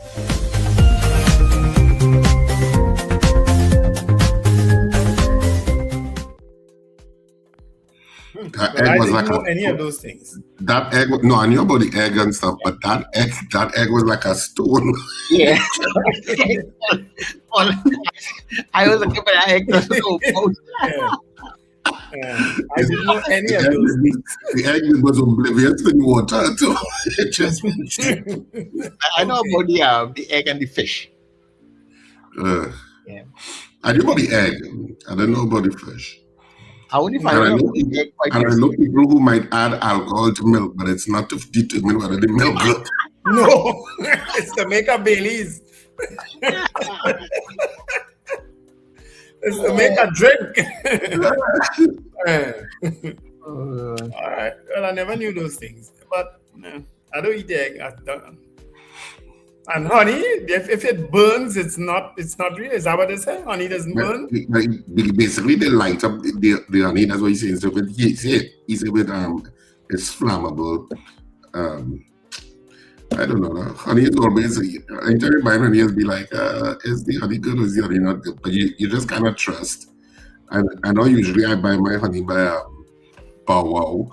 That I egg was didn't like know any of those things. That egg, no, I knew about the egg and stuff, but that egg was like a stone. Yeah. I was looking for that egg. I didn't know any of those things. The egg was oblivious to the water too. I know about the egg and the fish. Yeah. I knew about the egg. I don't know about the fish. I only find out about the egg quite I know people who might add alcohol to milk, but it's not to determine whether the milk good. No, it's to make a Baileys. It's to make a drink. All right. Well, I never knew those things, but no, I don't eat egg. And honey, if it burns, it's not real. Is that what they say? Honey doesn't burn. Basically, they light up the honey. That's what he's saying. So he said it's flammable. I don't know. Honey is always, anytime you buy honey, you'll be like, is the honey good or is the honey not good? But you just cannot trust. And I know usually I buy my honey by Wow,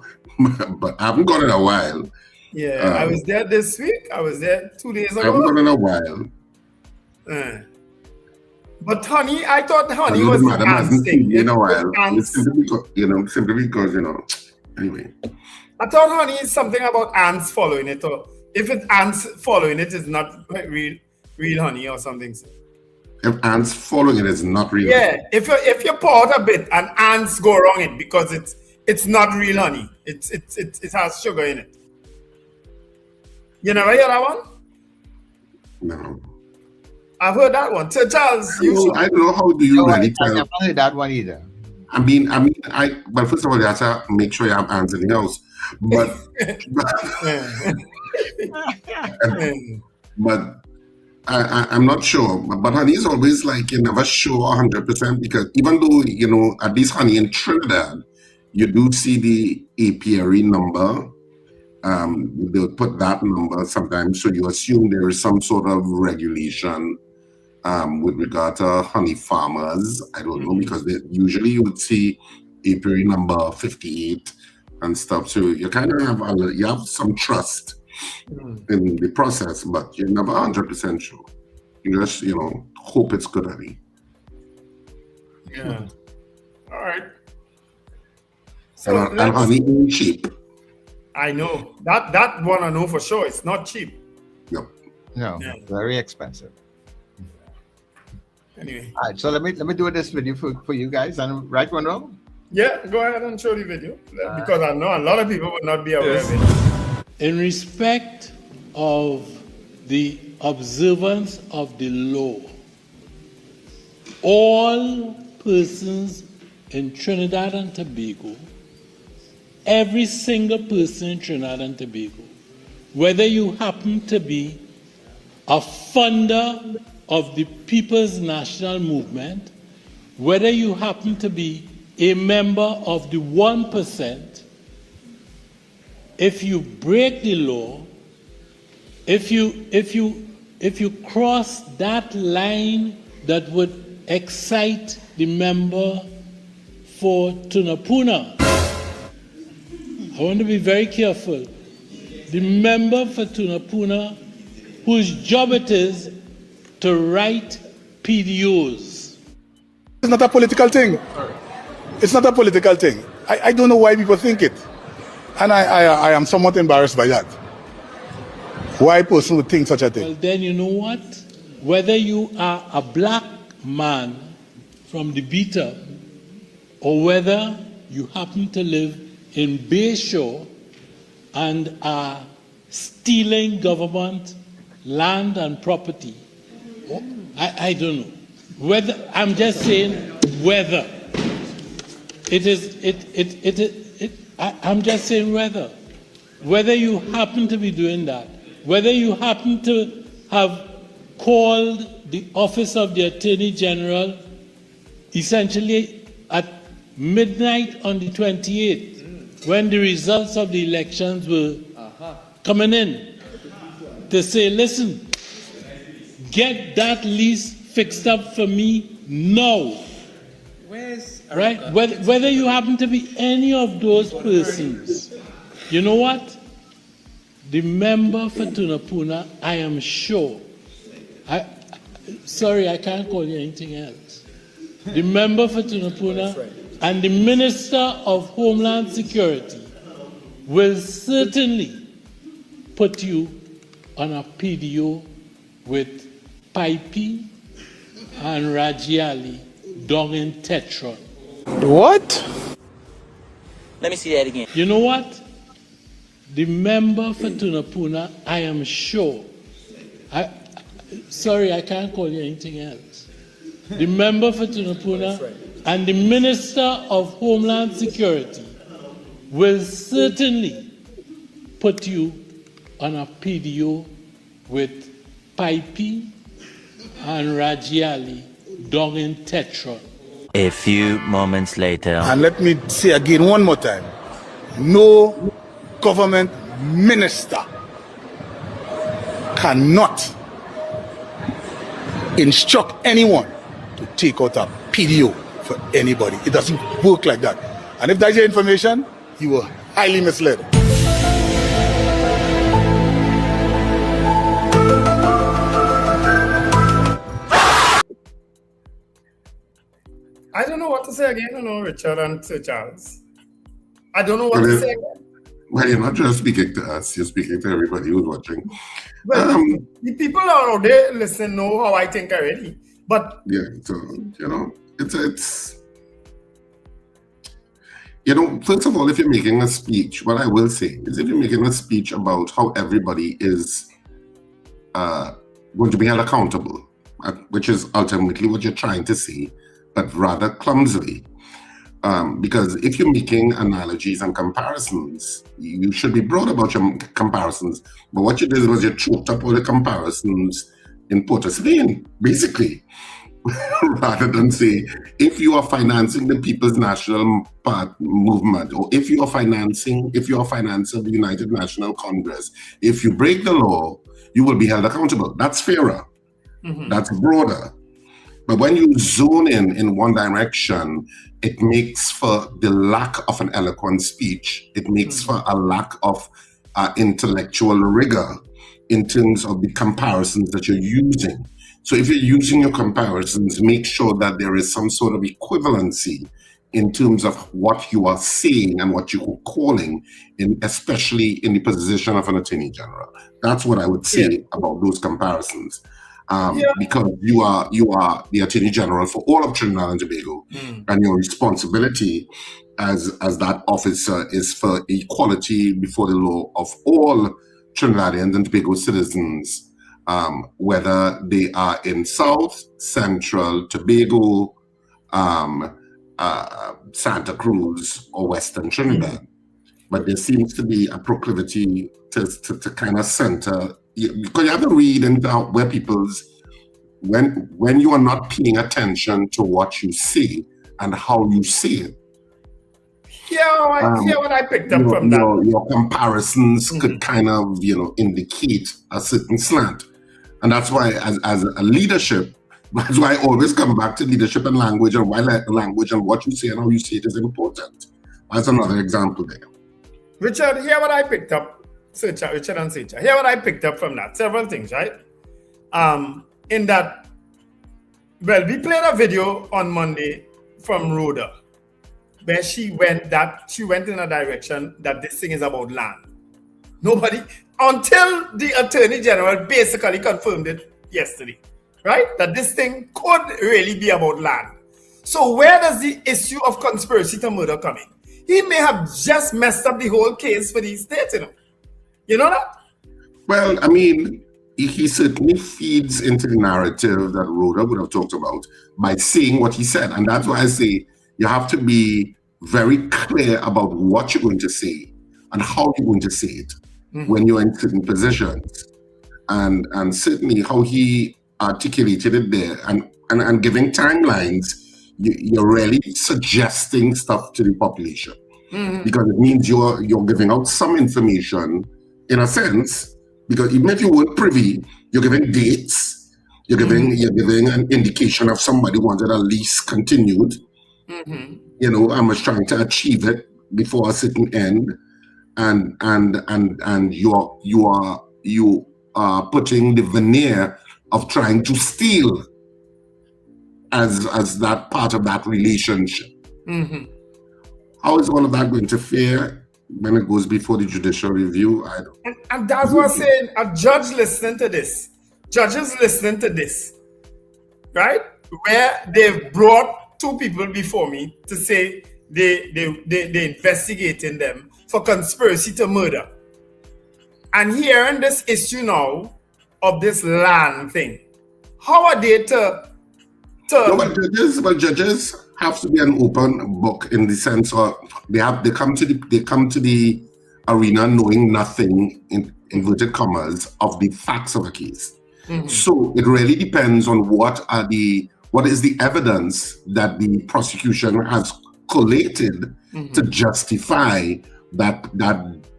but I haven't gone in a while. Yeah, I was there this week. I was there 2 days ago. I haven't gone in a while. But honey, I thought honey was an ants thing. In a while. Simply because, anyway. I thought honey is something about ants following it, or if it's ants following it, it's not real honey or something. If ants following it, it's not real. Yeah, if you pour out a bit and ants go wrong it because it's not real honey. It has sugar in it. You never hear that one? No. I've heard that one. So Charles, I don't know how do you really tell. I never heard that one either. But first of all, you have to make sure you have ants in the house. But I'm not sure. But honey is always like you're never sure 100% because even though, at least honey in Trinidad, you do see the apiary number. They'll put that number sometimes. So you assume there is some sort of regulation with regard to honey farmers. I don't know because usually you would see apiary number 58 and stuff. So you kind of have some trust in the process, but you're never 100% sure. You just, hope it's good honey. Yeah. All right. So and honey ain't cheap. I know. That one I know for sure. It's not cheap. Yep. No, very expensive. Anyway. All right, so let me do this video for you guys, and right, Monroe? Yeah, go ahead and show the video because I know a lot of people would not be aware of it. In respect of the observance of the law, all persons in Trinidad and Tobago, every single person in Trinidad and Tobago, whether you happen to be a funder of the People's National Movement, whether you happen to be a member of the 1%, if you break the law, if you cross that line that would excite the member for Tunapuna, I want to be very careful. The member for Tunapuna, whose job it is to write PDOs. It's not a political thing. It's not a political thing. I don't know why people think it. And I am somewhat embarrassed by that. Why a person would think such a thing? Well, then you know what? Whether you are a black man from the Beta or whether you happen to live in Bayshore and are stealing government land and property, I don't know. Whether I'm just saying whether I'm just saying whether you happen to be doing that, whether you happen to have called the office of the Attorney General essentially at midnight on the 28th, when the results of the elections were coming in, to say, listen, get that lease fixed up for me now. Right? Whether you happen to be any of those persons, you know what? The member for Tunapuna, I am sure, sorry, I can't call you anything else. The member for Tunapuna and the Minister of Homeland Security will certainly put you on a PDO with Pipey and Rajiali down in Tetron. What? Let me see that again. You know what? The member for Tunapuna, I am sure, sorry, I can't call you anything else. The member for Tunapuna and the Minister of Homeland Security will certainly put you on a PDO with Pipey and Rajiali down in Tetron. A few moments later. And let me say again one more time. No government minister cannot instruct anyone to take out a PDO for anybody. It doesn't work like that. And if that's your information, you were highly misled. I don't know what to say again, Richard and Sir Charles. I don't know what to say again. Well, you're not just speaking to us, you're speaking to everybody who's watching. Well, the people out there listen know how I think already. But yeah, so it's first of all, if you're making a speech, what I will say is if you're making a speech about how everybody is going to be held accountable, which is ultimately what you're trying to say, but rather clumsily. Because if you're making analogies and comparisons, you should be broad about your comparisons. But what you did was you choked up all the comparisons in Port of Spain, basically, rather than say, if you are financing the People's National Movement, or if you are financing the United National Congress, if you break the law, you will be held accountable. That's fairer. Mm-hmm. That's broader. But when you zone in one direction, it makes for the lack of an eloquent speech. It makes for a lack of intellectual rigor in terms of the comparisons that you're using. So if you're using your comparisons, make sure that there is some sort of equivalency in terms of what you are saying and what you are calling, especially in the position of an Attorney General. That's what I would say about those comparisons. because you are the Attorney General for all of Trinidad and Tobago, and your responsibility as that officer is for equality before the law of all Trinidadians and Tobago citizens, whether they are in South, Central, Tobago, Santa Cruz, or Western Trinidad. But there seems to be a proclivity to kind of center, because you have to read into where people's, when you are not paying attention to what you see and how you see it. Yeah, what I picked up from that. Your comparisons could kind of, indicate a certain slant. And that's why as a leadership, that's why I always come back to leadership and language, and why language and what you say and how you say it is important. That's another example there. Richard, here what I picked up, Richard and Secha, here what I picked up from that. Several things, right? In that, well, we played a video on Monday from Rhoda, where she went in a direction that this thing is about land. Nobody, until the Attorney General basically confirmed it yesterday, right? That this thing could really be about land. So where does the issue of conspiracy to murder come in? He may have just messed up the whole case for these states, You know that? Well, I mean, he certainly feeds into the narrative that Rhoda would have talked about by saying what he said. And that's why I say you have to be very clear about what you're going to say and how you're going to say it when you're in certain positions. And certainly how he articulated it there and giving timelines, you're really suggesting stuff to the population, because it means you're giving out some information in a sense, because even if you weren't privy, you're giving dates, you're giving an indication of somebody wanted a lease continued, and was trying to achieve it before a certain end, and you are putting the veneer of trying to steal as that part of that relationship. How is all of that going to fare when it goes before the judicial review? I don't. And that's what I'm saying. A judge listening to this, judges listening to this, right? Where they've brought two people before me to say they investigating them for conspiracy to murder, and hearing this issue now of this land thing. How are they to? No, but judges have to be an open book in the sense of they come to the arena knowing nothing, in inverted commas, of the facts of a case. So it really depends on what is the evidence that the prosecution has collated to justify that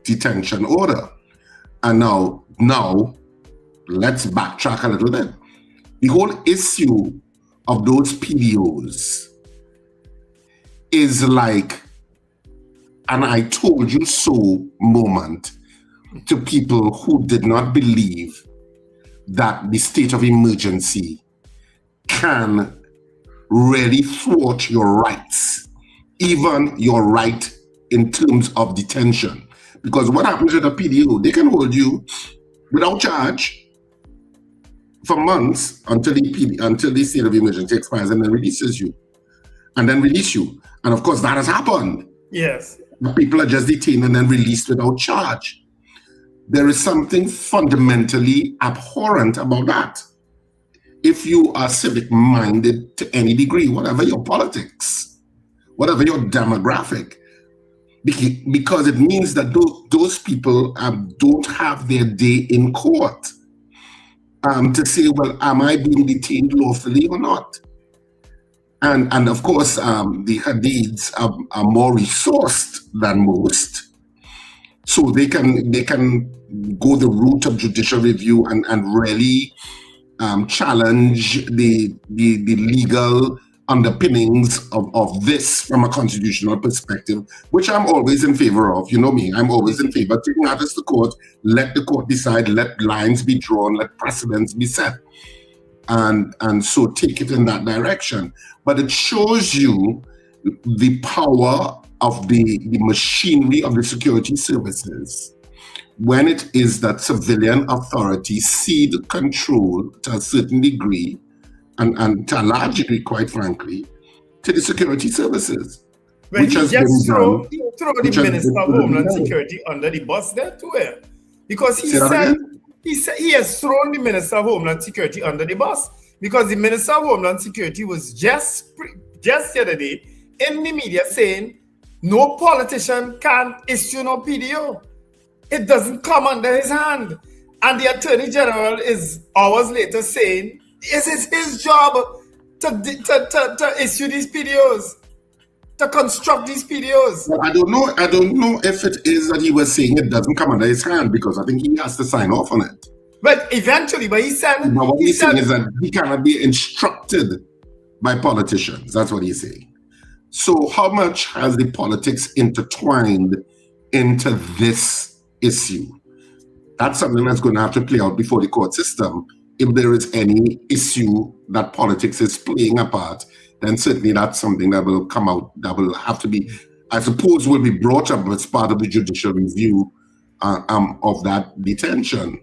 detention order. And now let's backtrack a little bit. The whole issue of those PDOs is like an I told you so moment to people who did not believe that the state of emergency can really thwart your rights, even your right in terms of detention. Because what happens with a PDO, they can hold you without charge for months until the state of emergency expires, and then release you. And of course, that has happened. Yes. People are just detained and then released without charge. There is something fundamentally abhorrent about that. If you are civic-minded to any degree, whatever your politics, whatever your demographic, because it means that those people don't have their day in court. To say, well, am I being detained lawfully or not? And of course, the Hadids are more resourced than most, so they can go the route of judicial review and really challenge the legal underpinnings of this from a constitutional perspective, which I'm always in favor of. You know me, I'm always in favor of taking matters to court, let the court decide, let lines be drawn, let precedents be set, and so take it in that direction. But it shows you the power of the machinery of the security services when it is that civilian authorities cede control to a certain degree, and to a large degree, quite frankly, to the security services. Well, which he has just been throw done. the Minister of Homeland Security under the bus there too, because he Say that said again? he has thrown the Minister of Homeland Security under the bus because the Minister of Homeland Security was just yesterday in the media saying no politician can issue no PDO. It doesn't come under his hand, and the Attorney General is hours later saying it is his job to issue these PDOs. To construct these PDOs. Well, I don't know if it is that he was saying it doesn't come under his hand, because I think he has to sign off on it. But eventually, but he said... But what he's saying is that he cannot be instructed by politicians. That's what he's saying. So how much has the politics intertwined into this issue? That's something that's going to have to play out before the court system. If there is any issue that politics is playing a part, then certainly that's something that will come out, that will have to be, I suppose, will be brought up as part of the judicial review of that detention.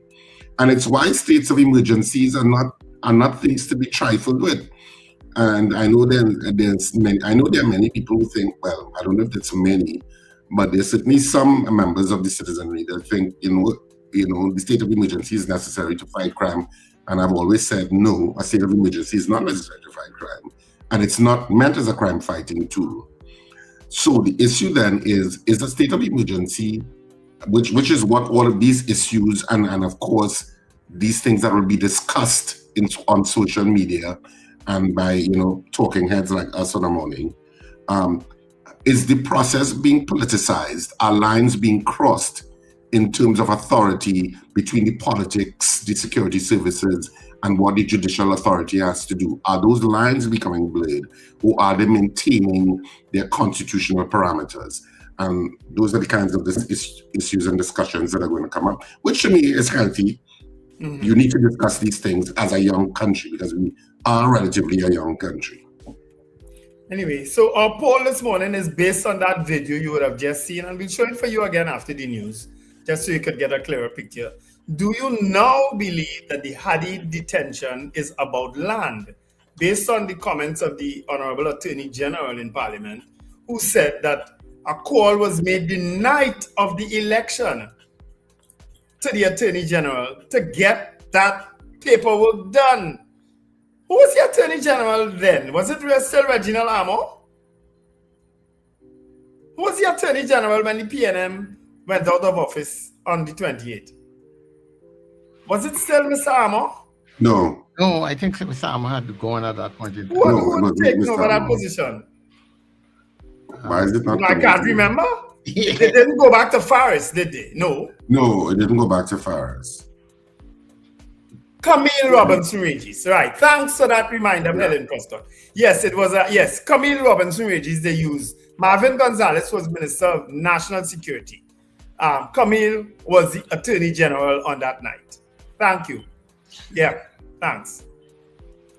And it's why states of emergencies are not things to be trifled with. And I know there are many people who think, well, I don't know if it's many, but there's certainly some members of the citizenry that think, the state of emergency is necessary to fight crime. And I've always said, no, a state of emergency is not necessary to fight crime. And it's not meant as a crime fighting tool. So the issue then is a state of emergency, which is what all of these issues and of course these things that will be discussed on social media and by talking heads like us on the morning, is the process being politicized? Are lines being crossed in terms of authority between the politics, the security services, and what the judicial authority has to do? Are those lines becoming blurred, or are they maintaining their constitutional parameters? And those are the kinds of issues and discussions that are going to come up, which to me is healthy. Mm-hmm. You need to discuss these things as a young country, because we are relatively a young country. Anyway, so our poll this morning is based on that video you would have just seen, and we'll show it for you again after the news, just so you could get a clearer picture. Do you now believe that the Hadid detention is about land, based on the comments of the Honorable Attorney General in Parliament, who said that a call was made the night of the election to the Attorney General to get that paperwork done? Who was the Attorney General then? Was it still Reginald Amo? Who was the Attorney General when the PNM went out of office on the 28th? Was it still Mr. Amo? No. No, I think Mr. Amo had gone at that point in time. Who would take over that position? Why is it not? I can't remember. Yeah. They didn't go back to Faris, did they? No. No, it didn't go back to Faris. Camille Robinson Regis, right? Thanks for that reminder, Helen Costa. Yes, it was Camille Robinson Regis. They used Marvin Gonzalez was Minister of National Security. Camille was the Attorney General on that night. Thank you. Yeah, thanks.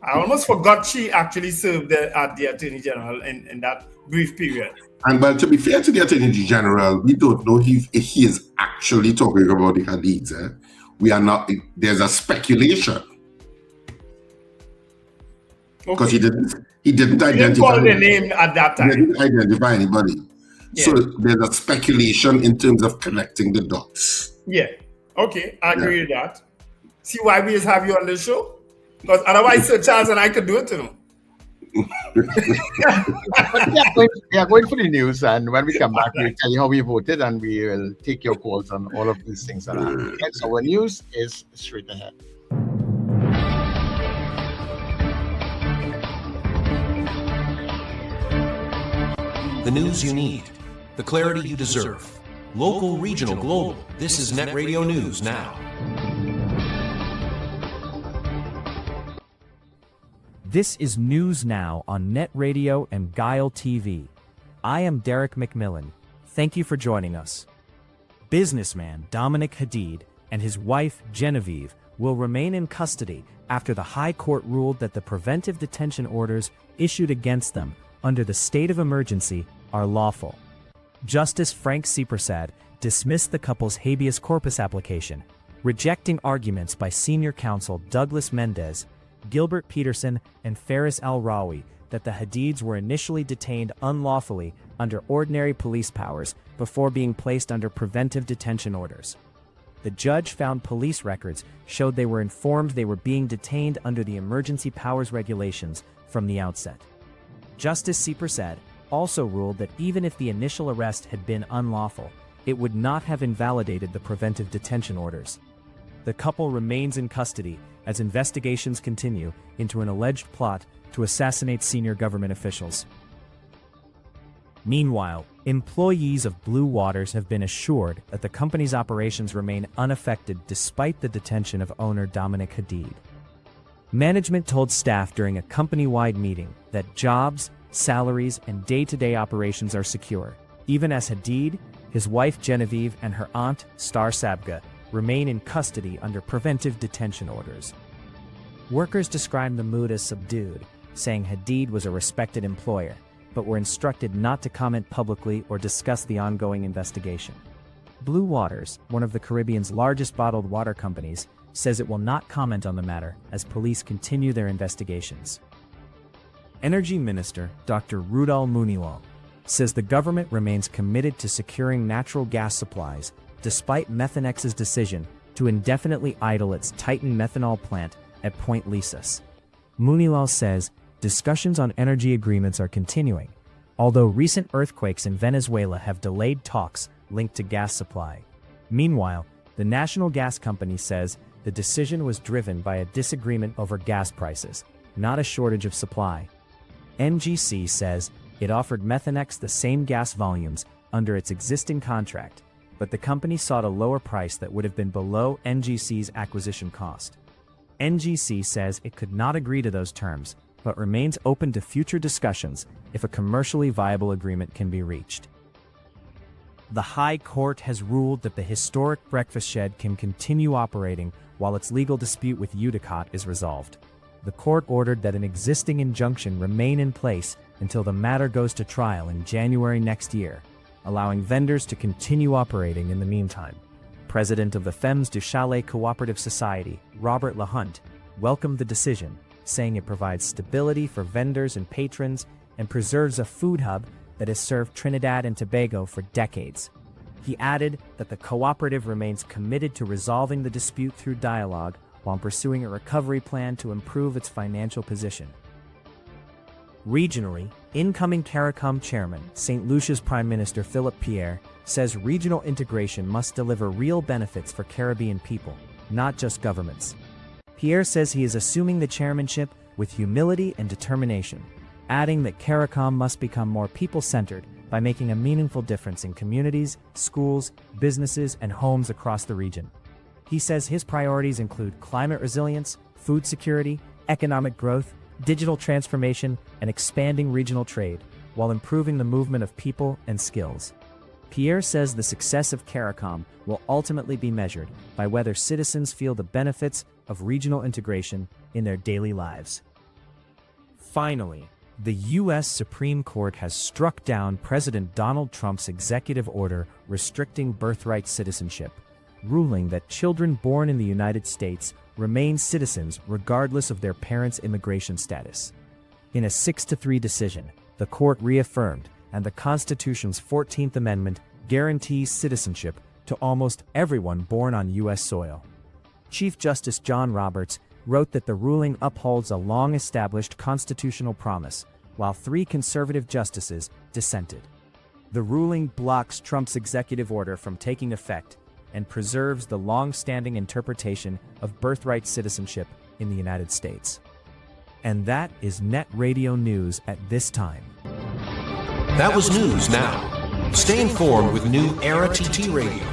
I almost forgot she actually served at the Attorney General in that brief period. And but to be fair to the Attorney General, we don't know if he is actually talking about the Hadids. We are not. There's a speculation because he didn't identify. Call the name at that time. He didn't identify anybody. Yeah. So there's a speculation in terms of connecting the dots. Yeah. Okay, I agree with that. See why we just have you on the show? Because otherwise, Sir Charles and I could do it to them. We are going for the news, and when we come back, we'll tell you how we voted, and we will take your calls on all of these things that are happening. So our news is straight ahead. The news you need, the clarity you deserve. Local, regional, global. This is Net Radio News Now. This is News Now on Net Radio and Guile TV. I am Derek McMillan. Thank you for joining us. Businessman Dominic Hadid and his wife Genevieve will remain in custody after the High Court ruled that the preventive detention orders issued against them under the state of emergency are lawful. Justice Frank Sepersad dismissed the couple's habeas corpus application, rejecting arguments by senior counsel Douglas Mendez, Gilbert Peterson, and Faris Al-Rawi that the Hadids were initially detained unlawfully under ordinary police powers before being placed under preventive detention orders. The judge found police records showed they were informed they were being detained under the emergency powers regulations from the outset. Justice Sepersad also ruled that even if the initial arrest had been unlawful, it would not have invalidated the preventive detention orders. The couple remains in custody as investigations continue into an alleged plot to assassinate senior government officials. Meanwhile, employees of Blue Waters have been assured that the company's operations remain unaffected despite the detention of owner Dominic Hadid. Management told staff during a company-wide meeting that jobs, salaries, and day-to-day operations are secure, even as Hadid, his wife Genevieve, and her aunt, Star Sabga, remain in custody under preventive detention orders. Workers described the mood as subdued, saying Hadid was a respected employer, but were instructed not to comment publicly or discuss the ongoing investigation. Blue Waters, one of the Caribbean's largest bottled water companies, says it will not comment on the matter as police continue their investigations. Energy Minister Dr. Rudal Munilal says the government remains committed to securing natural gas supplies despite Methanex's decision to indefinitely idle its Titan methanol plant at Point Lisas. Munilal says discussions on energy agreements are continuing, although recent earthquakes in Venezuela have delayed talks linked to gas supply. Meanwhile, the national gas company says the decision was driven by a disagreement over gas prices, not a shortage of supply. NGC says it offered Methanex the same gas volumes under its existing contract, but the company sought a lower price that would have been below NGC's acquisition cost. NGC says it could not agree to those terms, but remains open to future discussions if a commercially viable agreement can be reached. The High Court has ruled that the historic breakfast shed can continue operating while its legal dispute with Udicott is resolved. The court ordered that an existing injunction remain in place until the matter goes to trial in January next year, allowing vendors to continue operating in the meantime. President of the Femmes du Chalet Cooperative Society, Robert LaHunt, welcomed the decision, saying it provides stability for vendors and patrons and preserves a food hub that has served Trinidad and Tobago for decades. He added that the cooperative remains committed to resolving the dispute through dialogue while pursuing a recovery plan to improve its financial position. Regionally, incoming CARICOM chairman, St. Lucia's Prime Minister Philip Pierre, says regional integration must deliver real benefits for Caribbean people, not just governments. Pierre says he is assuming the chairmanship with humility and determination, adding that CARICOM must become more people-centered by making a meaningful difference in communities, schools, businesses, and homes across the region. He says his priorities include climate resilience, food security, economic growth, digital transformation, and expanding regional trade, while improving the movement of people and skills. Pierre says the success of CARICOM will ultimately be measured by whether citizens feel the benefits of regional integration in their daily lives. Finally, the U.S. Supreme Court has struck down President Donald Trump's executive order restricting birthright citizenship, ruling that children born in the United States remain citizens regardless of their parents' immigration status. In a 6-3 decision, the court reaffirmed, and the Constitution's 14th Amendment guarantees citizenship to almost everyone born on U.S. soil. Chief Justice John Roberts wrote that the ruling upholds a long-established constitutional promise, while 3 conservative justices dissented. The ruling blocks Trump's executive order from taking effect and preserves the long-standing interpretation of birthright citizenship in the United States. And that is Net Radio News at this time. That was News Now. Stay informed with new Era TT Radio.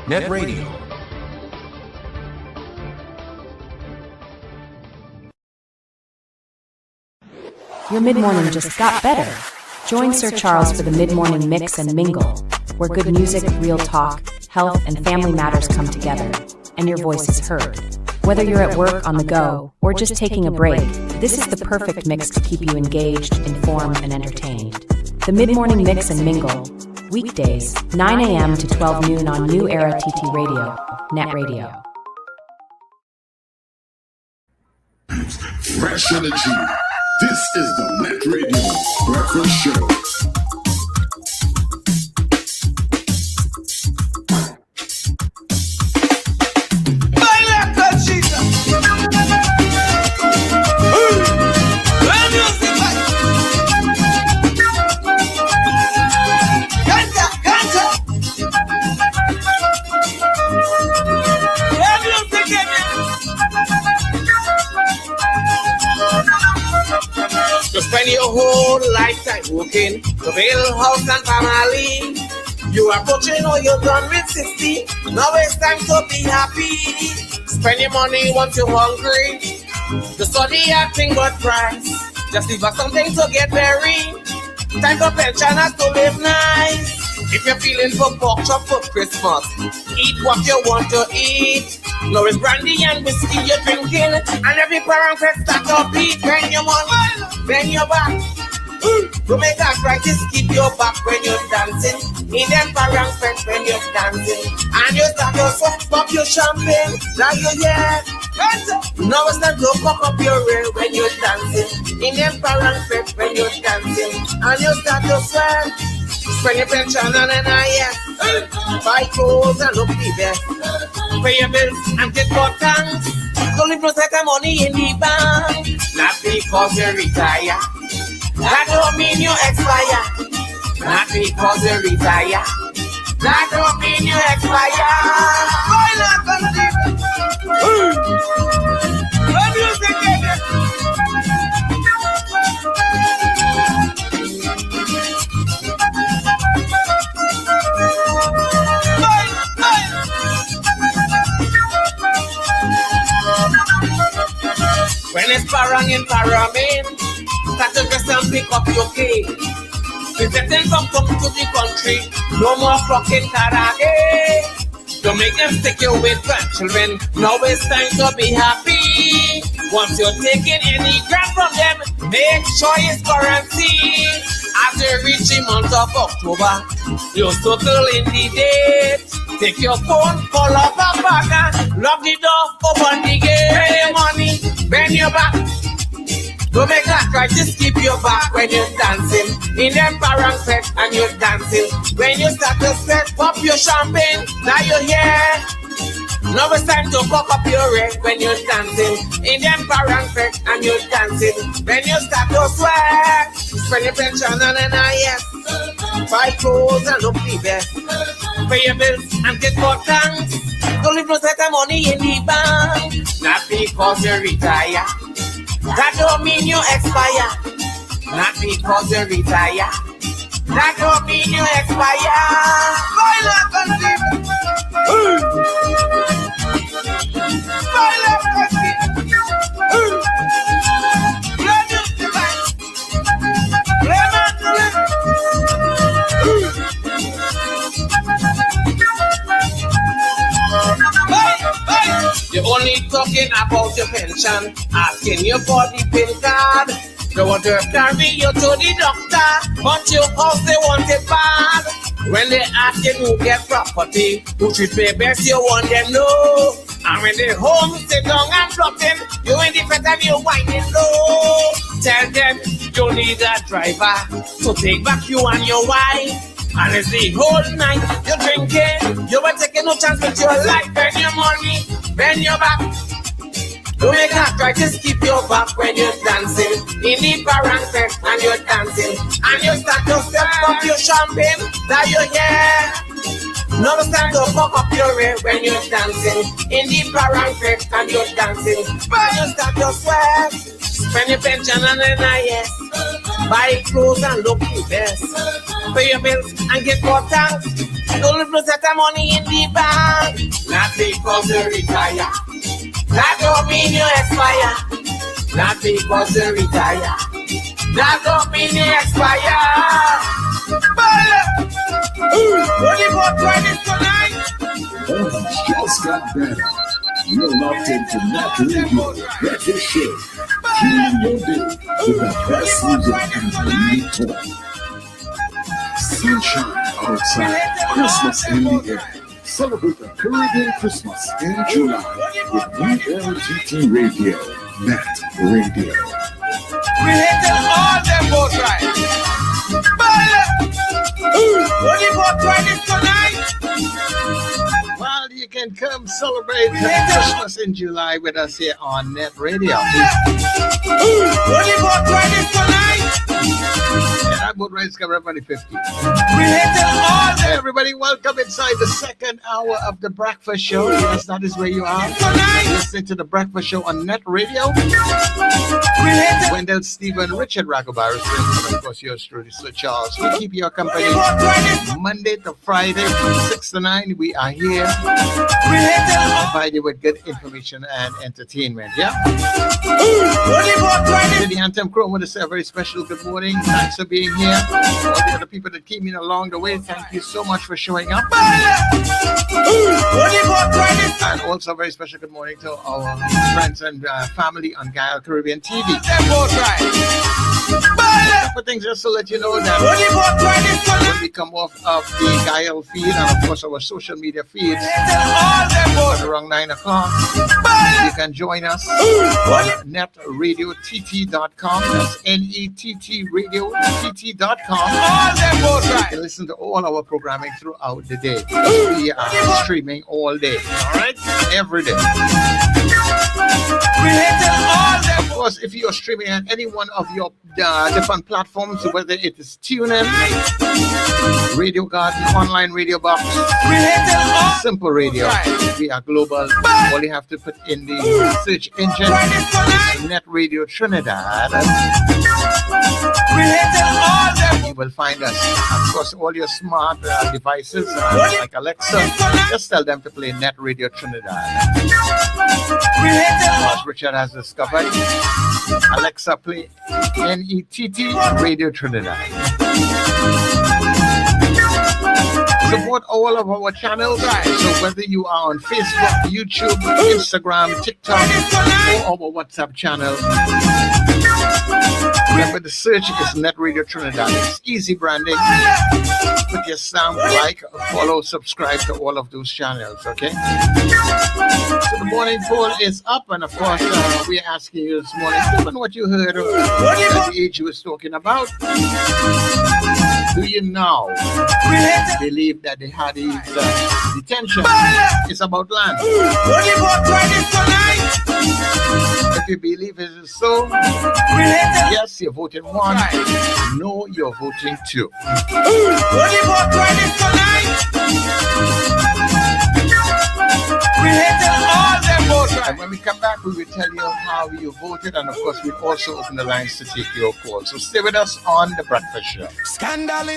Net Radio. Your mid-morning just got better. Join Sir Charles for the mid-morning mix and mingle, where good music, real talk, health, and family matters come together, and your voice is heard. Whether you're at work, on the go, or just taking a break, this is the perfect mix to keep you engaged, informed, and entertained. The mid-morning mix and mingle, Weekdays, 9 a.m. to 12 noon on New Era TT Radio, Net Radio. Fresh energy. This is the Net Radio Breakfast Show. You spend your whole lifetime working to build house and family. You are approaching or you're done with 60. Now it's time to be happy. Spend your money once you're hungry. The study acting but price. Just leave us something to get buried. Time for pensioners to live nice. If you're feeling for pork chop for Christmas, eat what you want to eat. Now it's brandy and whiskey you're drinking, and every parent can start to beat. Bend your money, bend your back. To make that practice, keep your back when you're dancing. In them parents friends when you're dancing, and you start to sweat, pop your champagne. Now you yeah. Now it's time to pop up your rear when you're dancing. In them parents friends when you're dancing, and you start to sweat. Spend your pension on an IS. Buy clothes and look the best. Pay your bills and get more thanks. Only protect the money in the bank. Not because you retire. That don't mean you expire. Not because you retire. That don't mean you expire. Why not continue? What do you think? When it's parang in Paramin, start to dress and pick up your cake. Visiting come to the country, no more fucking karage. Don't make them stick you with grandchildren, now it's time to be happy. Once you're taking any grant from them, make sure it's currency. As you reach the month of October, you circle in the date. Take your phone, call up a bag and lock the door, open the gate. Bend your money, bend your back. Don't make that cry, just keep your back when you're dancing. In them parang fest and you're dancing. When you start to sweat, pop your champagne, now you're here. Now it's time to cock up your head when you're dancing. In them parang fest and you're dancing. When you start to sweat, spend your pension on an IS. Buy clothes and look the best. Pay your bills and get more thanks. Don't leave no set of money in the bank. Not because you retire. That don't mean you expire. Not because you retire. That don't mean you expire. Violent conceived. Violent conceived. You're only talking about your pension, asking you for the PIN card. They want to carry you to the doctor, but your house they want it bad. When they ask you who get property, who should pay best, you want them know. And when they home sit down and plotting, you in the bed and you whining low. Tell them you need a driver to take back you and your wife. And it's the whole night you're drinking. You were taking no chance with your life. Bend your money, bend your back. Don't make that try, just keep your back when you're dancing. In the parang fest and you're dancing. And you start to step up your champagne. Now you're here. Now it's time to fuck up your head when you're dancing. In the parang fest and you're dancing. When you start to sweat, spend your pension on an IS. Buy clothes and look the best. Pay your bills and get more thanks. Don't leave no set of money in the bank. Not because you retire. That don't mean you expire. Not because you retire. That don't mean you expire. Only for 20 tonight. Oh, just got better. You're locked into Net Radio Breakfast Show. Fueling your day with the best music and leading talk. Sunshine outside, Christmas in the air. Celebrate the Caribbean Christmas in July with ULTT Radio, Net Radio. We hit all them boat rides. Only boat ride is tonight. Well, you can come celebrate Christmas in July with us here on Net Radio. Only boat ride is tonight. Yeah, that boat ride is coming up on the 15th. Hey, everybody, welcome inside the second hour of the Breakfast Show. Yes, that is where you are. Listening to the Breakfast Show on Net Radio. Wendell, Stephen, Richard Ragobaris, and of course yours truly, Sir Charles. We keep your company Monday to Friday from 6 to 9. We are here to provide you with good information and entertainment. Yeah? To the Anthem crew, I want to say a very special good morning. Thanks for being here. All the other people that came in along the way, thank you so much for showing up. And also a very special good morning to our friends and family on Gael Caribbean TV. A couple things just to let you know that when we come off of the Gael feed and of course our social media feeds at around 9 o'clock, you can join us on netradiott.com. That's NETTRadiott.com. You can listen to all our programming throughout the day. We are streaming all day, all right? Every day. Of course, if you are streaming on any one of your different platforms, whether it is TuneIn, Radio Garden, Online Radio Box, Simple Radio, we are global. All you have to put in the search engine is Net Radio Trinidad. You will find us. Of course, all your smart devices like Alexa, just tell them to play Net Radio Trinidad. As Richard has discovered, Alexa, play NETT Radio Trinidad. Support all of our channels. So whether you are on Facebook, YouTube, Instagram, TikTok, or our WhatsApp channel, remember the search is Net Radio Trinidad. It's easy branding. Put your stamp, like, follow, subscribe to all of those channels, okay? So the morning poll is up, and of course, we're asking you this morning, given what you heard at the age you was talking about, do you now believe that the Hadid's detention is about land? If you believe it is so, yes, you're voting 1. No, you're voting 2. And when we come back, we will tell you how you voted, and of course, we'll also open the lines to take your calls. So stay with us on The Breakfast Show. Scandal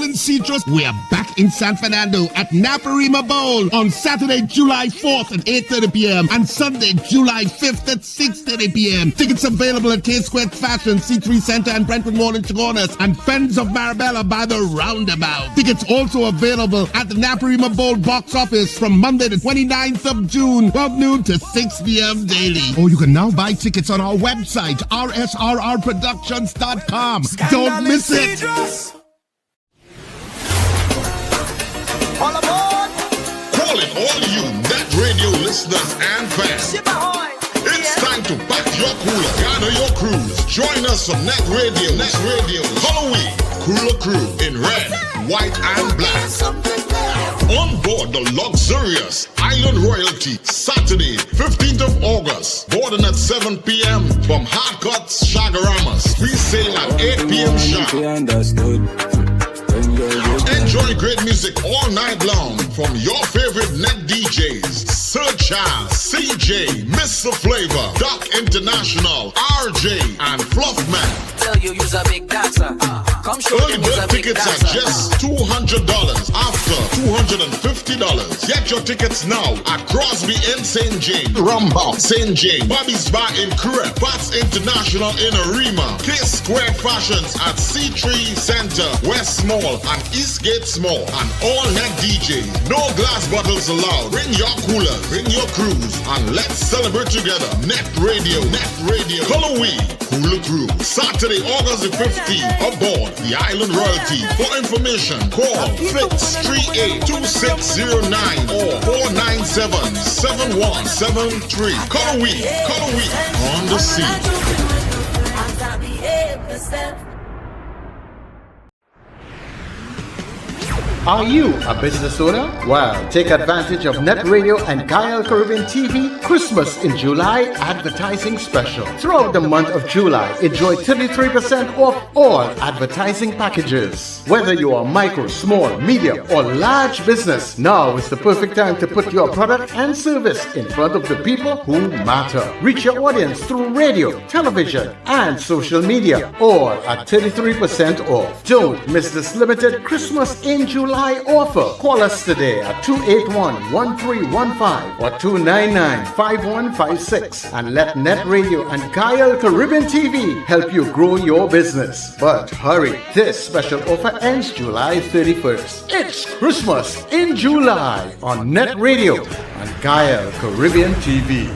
in Citrus. We are back in San Fernando at Naparima Bowl on Saturday, July 4th at 8:30 p.m. and Sunday, July 5th at 6:30 p.m. Tickets available at K-Square Fashion, C3 Center, and Brentwood Mall in Chagonas, and Friends of Marabella by the Roundabout. Tickets also available at the Naparima Bowl box office from Monday the 29th of June, 12 noon to 6 p.m. daily. Or you can now buy tickets on our website, rsrrproductions.com. Don't miss it. All aboard! Calling all you Net Radio listeners and fans. It's time to pack your cooler, gather your cruise. Join us on Net Radio Halloween Cooler Crew in red, white, and black. On board the luxurious Island Royalty, Saturday, 15th of August. Boarding at 7 p.m. from Hardcuts, Shagaramas. We sail at 8 p.m. sharp. Enjoy great music all night long from your favorite net DJs. Sir Charles, CJ, Mr. Flavor, Doc International, RJ, and Fluffman. Tell you you's a big dancer. Come show Early bird tickets are just $200 after $250. Get your tickets now at Crosby in St. James, Rumba, St. James, Bobby's Bar in Kure, Bats International in Arima, K-Square Fashions at C3 Center, West Mall, and Eastgate Small, and all net DJs. No glass bottles allowed. Bring your coolers, bring your crews, and let's celebrate together. Net Radio, Halloween Cooler Crew, Saturday, Saturday, August the 15th, aboard the Island Royalty. For information, call 638-2609 or 497-7173. Color Week on the sea. Are you a business owner? Well, take advantage of Net Radio and Gael Caribbean TV Christmas in July advertising special. Throughout the month of July, enjoy 33% off all advertising packages. Whether you are micro, small, medium, or large business, now is the perfect time to put your product and service in front of the people who matter. Reach your audience through radio, television, and social media, all at 33% off. Don't miss this limited Christmas in July offer. Call us today at 281-1315 or 299-5156 and let Net Radio and Gael Caribbean TV help you grow your business. But hurry, this special offer ends July 31st. It's Christmas in July on Net Radio and Gael Caribbean TV.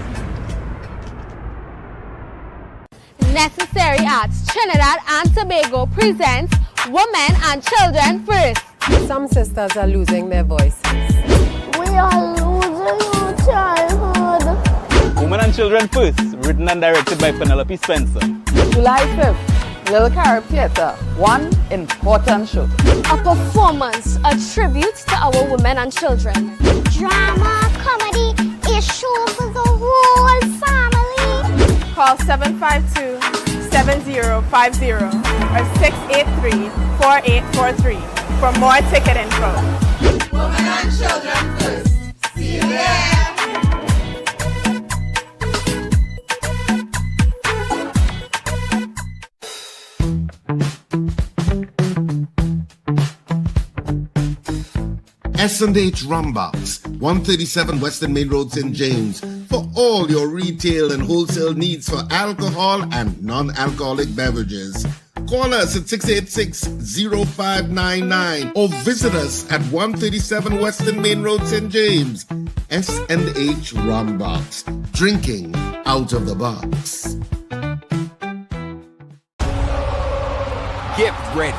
Necessary Arts Trinidad and Tobago presents Women and Children First. Some sisters are losing their voices. We are losing our childhood. Women and Children First, written and directed by Penelope Spencer. July 5th, Little Carib Theatre, one important show. A performance, a tribute to our women and children. Drama, comedy, a show for the whole family. Call 752-7050 or 683-4843 for more ticket info. Women and Children First. See you there. S&H Rumbox, 137 Western Main Road, St. James, for all your retail and wholesale needs for alcohol and non-alcoholic beverages. Call us at 686-0599 or visit us at 137 Western Main Road, St. James. S&H Rumbox, drinking out of the box. Get ready.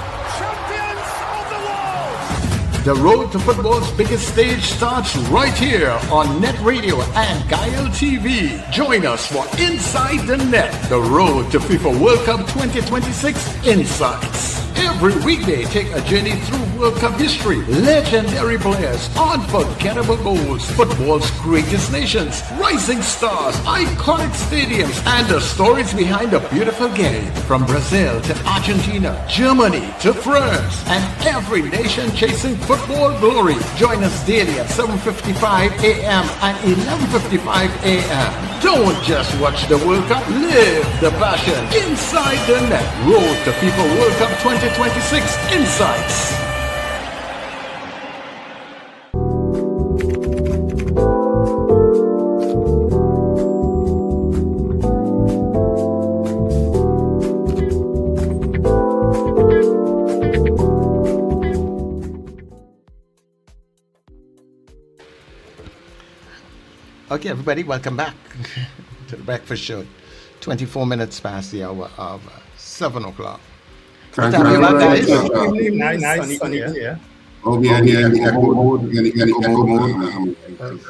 The road to football's biggest stage starts right here on Net Radio and Gael TV. Join us for Inside the Net, the road to FIFA World Cup 2026 Insights. Every weekday, take a journey through World Cup history, legendary players, unforgettable goals, football's greatest nations, rising stars, iconic stadiums, and the stories behind the beautiful game. From Brazil to Argentina, Germany to France, and every nation chasing football glory. Join us daily at 7:55 a.m. and 11:55 a.m. Don't just watch the World Cup, live the passion. Inside the Net, road to FIFA World Cup 2026 Insights. Okay, everybody, welcome back to the breakfast show. 24 minutes past the hour of 7 o'clock. Thank you, guys. Nice, sunny here. Oh, we are here in the echo mode. We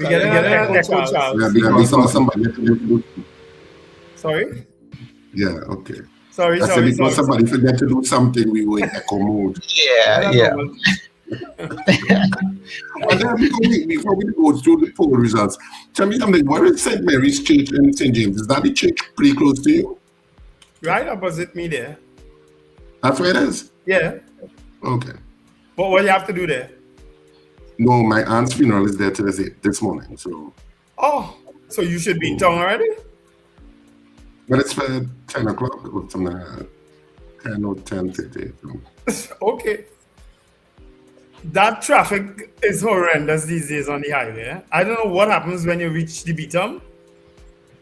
get an echo, Charles. We saw somebody. Sorry? Yeah, okay. Sorry. Because somebody forget to do something, we were in echo mode. Yeah. Before we go through the poll results, tell me something. Where is St. Mary's Church in St. James? Is that the church pretty close to you? Right opposite me there. That's where it is? Yeah. Okay. But what do you have to do there? No, my aunt's funeral is there this morning. So. Oh, so you should be in town already? But it's for 10 o'clock or something like that. 10 or 10:30. So. Okay. That traffic is horrendous these days on the highway. I don't know what happens when you reach the Beatum.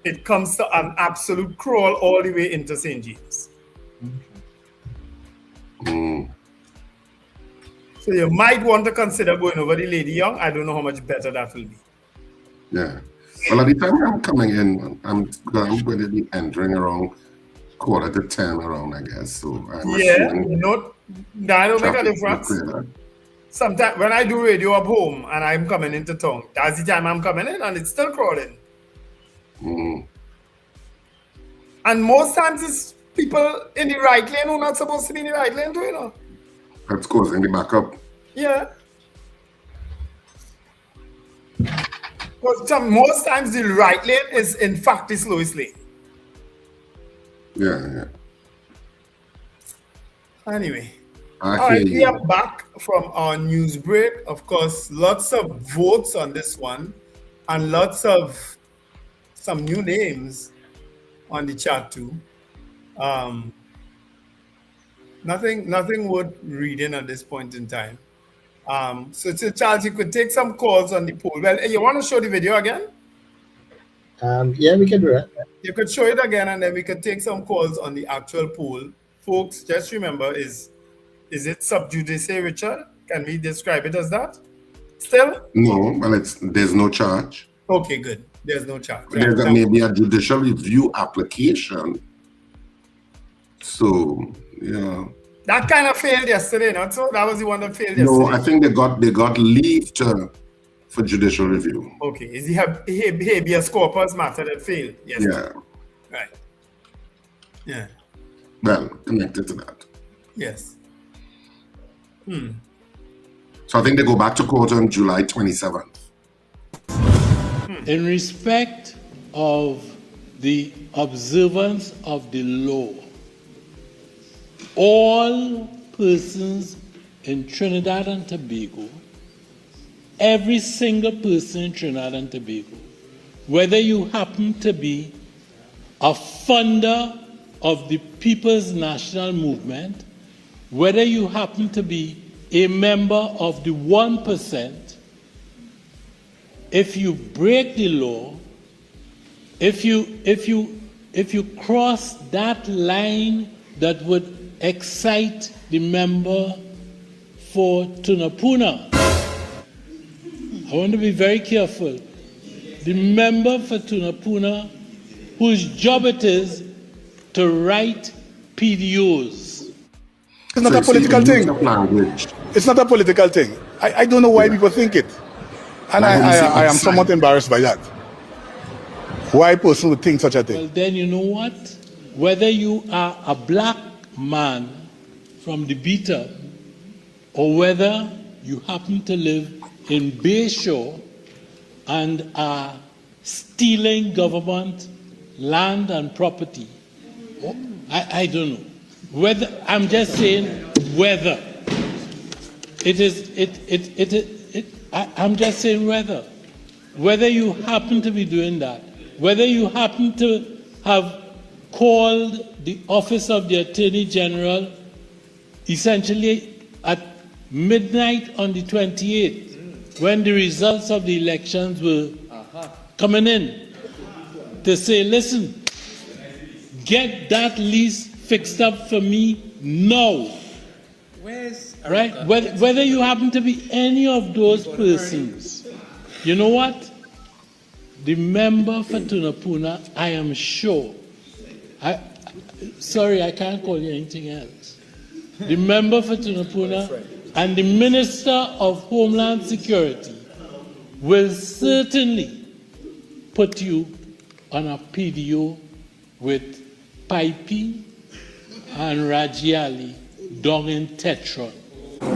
It comes to an absolute crawl all the way into St. James. So you might want to consider going over the Lady Young. I don't know how much better that will be. Yeah. Well, at the time I'm coming in, I'm going to be entering around 10:15 around, I guess. So I'm Yeah, assuming that don't make a traffic will difference. clear that. Sometimes when I do radio up home and I'm coming into town, that's the time I'm coming in and it's still crowding. And most times it's people in the right lane who are not supposed to be in the right lane too, you know. That's causing the backup. Yeah. Because most times the right lane is in fact the slowest lane. Yeah. Anyway. I All right, hear we you. are back from our news break. Of course, lots of votes on this one and lots of some new names on the chat too. Nothing worth reading at this point in time. So Charles, you could take some calls on the poll. Well, you want to show the video again? Yeah, we can do that. You could show it again and then we could take some calls on the actual poll. Folks, just remember, is it sub judice, Richard? Can we describe it as that? Still? No, well, there's no charge. Okay, good. There's no charge. There's maybe a judicial review application. So, yeah. That kind of failed yesterday, not so? That was the one that failed yesterday. No, I think they got leave for judicial review. Okay, is the habeas corpus matter that failed? Yes. Yeah. Right. Yeah. Well, connected to that. Yes. So I think they go back to court on July 27th. In respect of the observance of the law, all persons in Trinidad and Tobago, every single person in Trinidad and Tobago, whether you happen to be a funder of the People's National Movement, whether you happen to be a member of the 1%, if you break the law, if you cross that line that would excite the member for Tunapuna, I want to be very careful. The member for Tunapuna, whose job it is to write PDOs. It's not a political thing. It's not a political thing. I don't know why people think it. And I am somewhat embarrassed by that. Why a person would think such a thing? Well, then you know what? Whether you are a black man from the Beta or whether you happen to live in Bayshore and are stealing government land and property, I don't know. Whether I'm just saying whether I'm just saying whether you happen to be doing that, whether you happen to have called the office of the Attorney General essentially at midnight on the 28th, when the results of the elections were coming in, to say, listen, get that lease fixed up for me now. Right? Whether you happen to be any of those persons, you know what? The member for Tunapuna, I am sure, sorry, I can't call you anything else. The member for Tunapuna and the Minister of Homeland Security will certainly put you on a PDO with Pipey and Rajiali down in Tetron.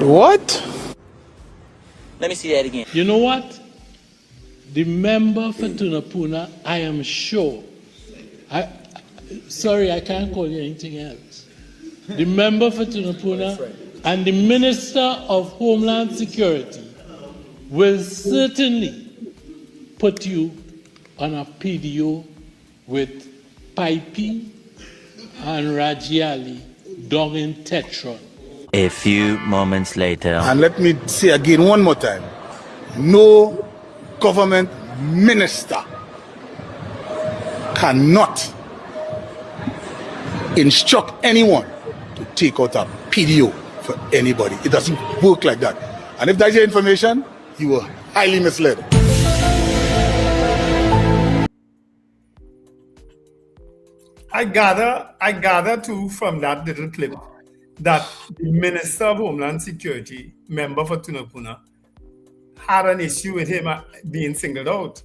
What? Let me see that again. You know what? The member for Tunapuna, I am sure, sorry, I can't call you anything else. The member for Tunapuna and the Minister of Homeland Security will certainly put you on a PDO with Pipey and Rajiali down in Tetron. A few moments later. And let me say again one more time, no government minister cannot instruct anyone to take out a PDO for anybody. It doesn't work like that. And if that's your information, you were highly misled. I gather too from that little clip that the Minister of Homeland Security, member for Tunapuna, had an issue with him being singled out.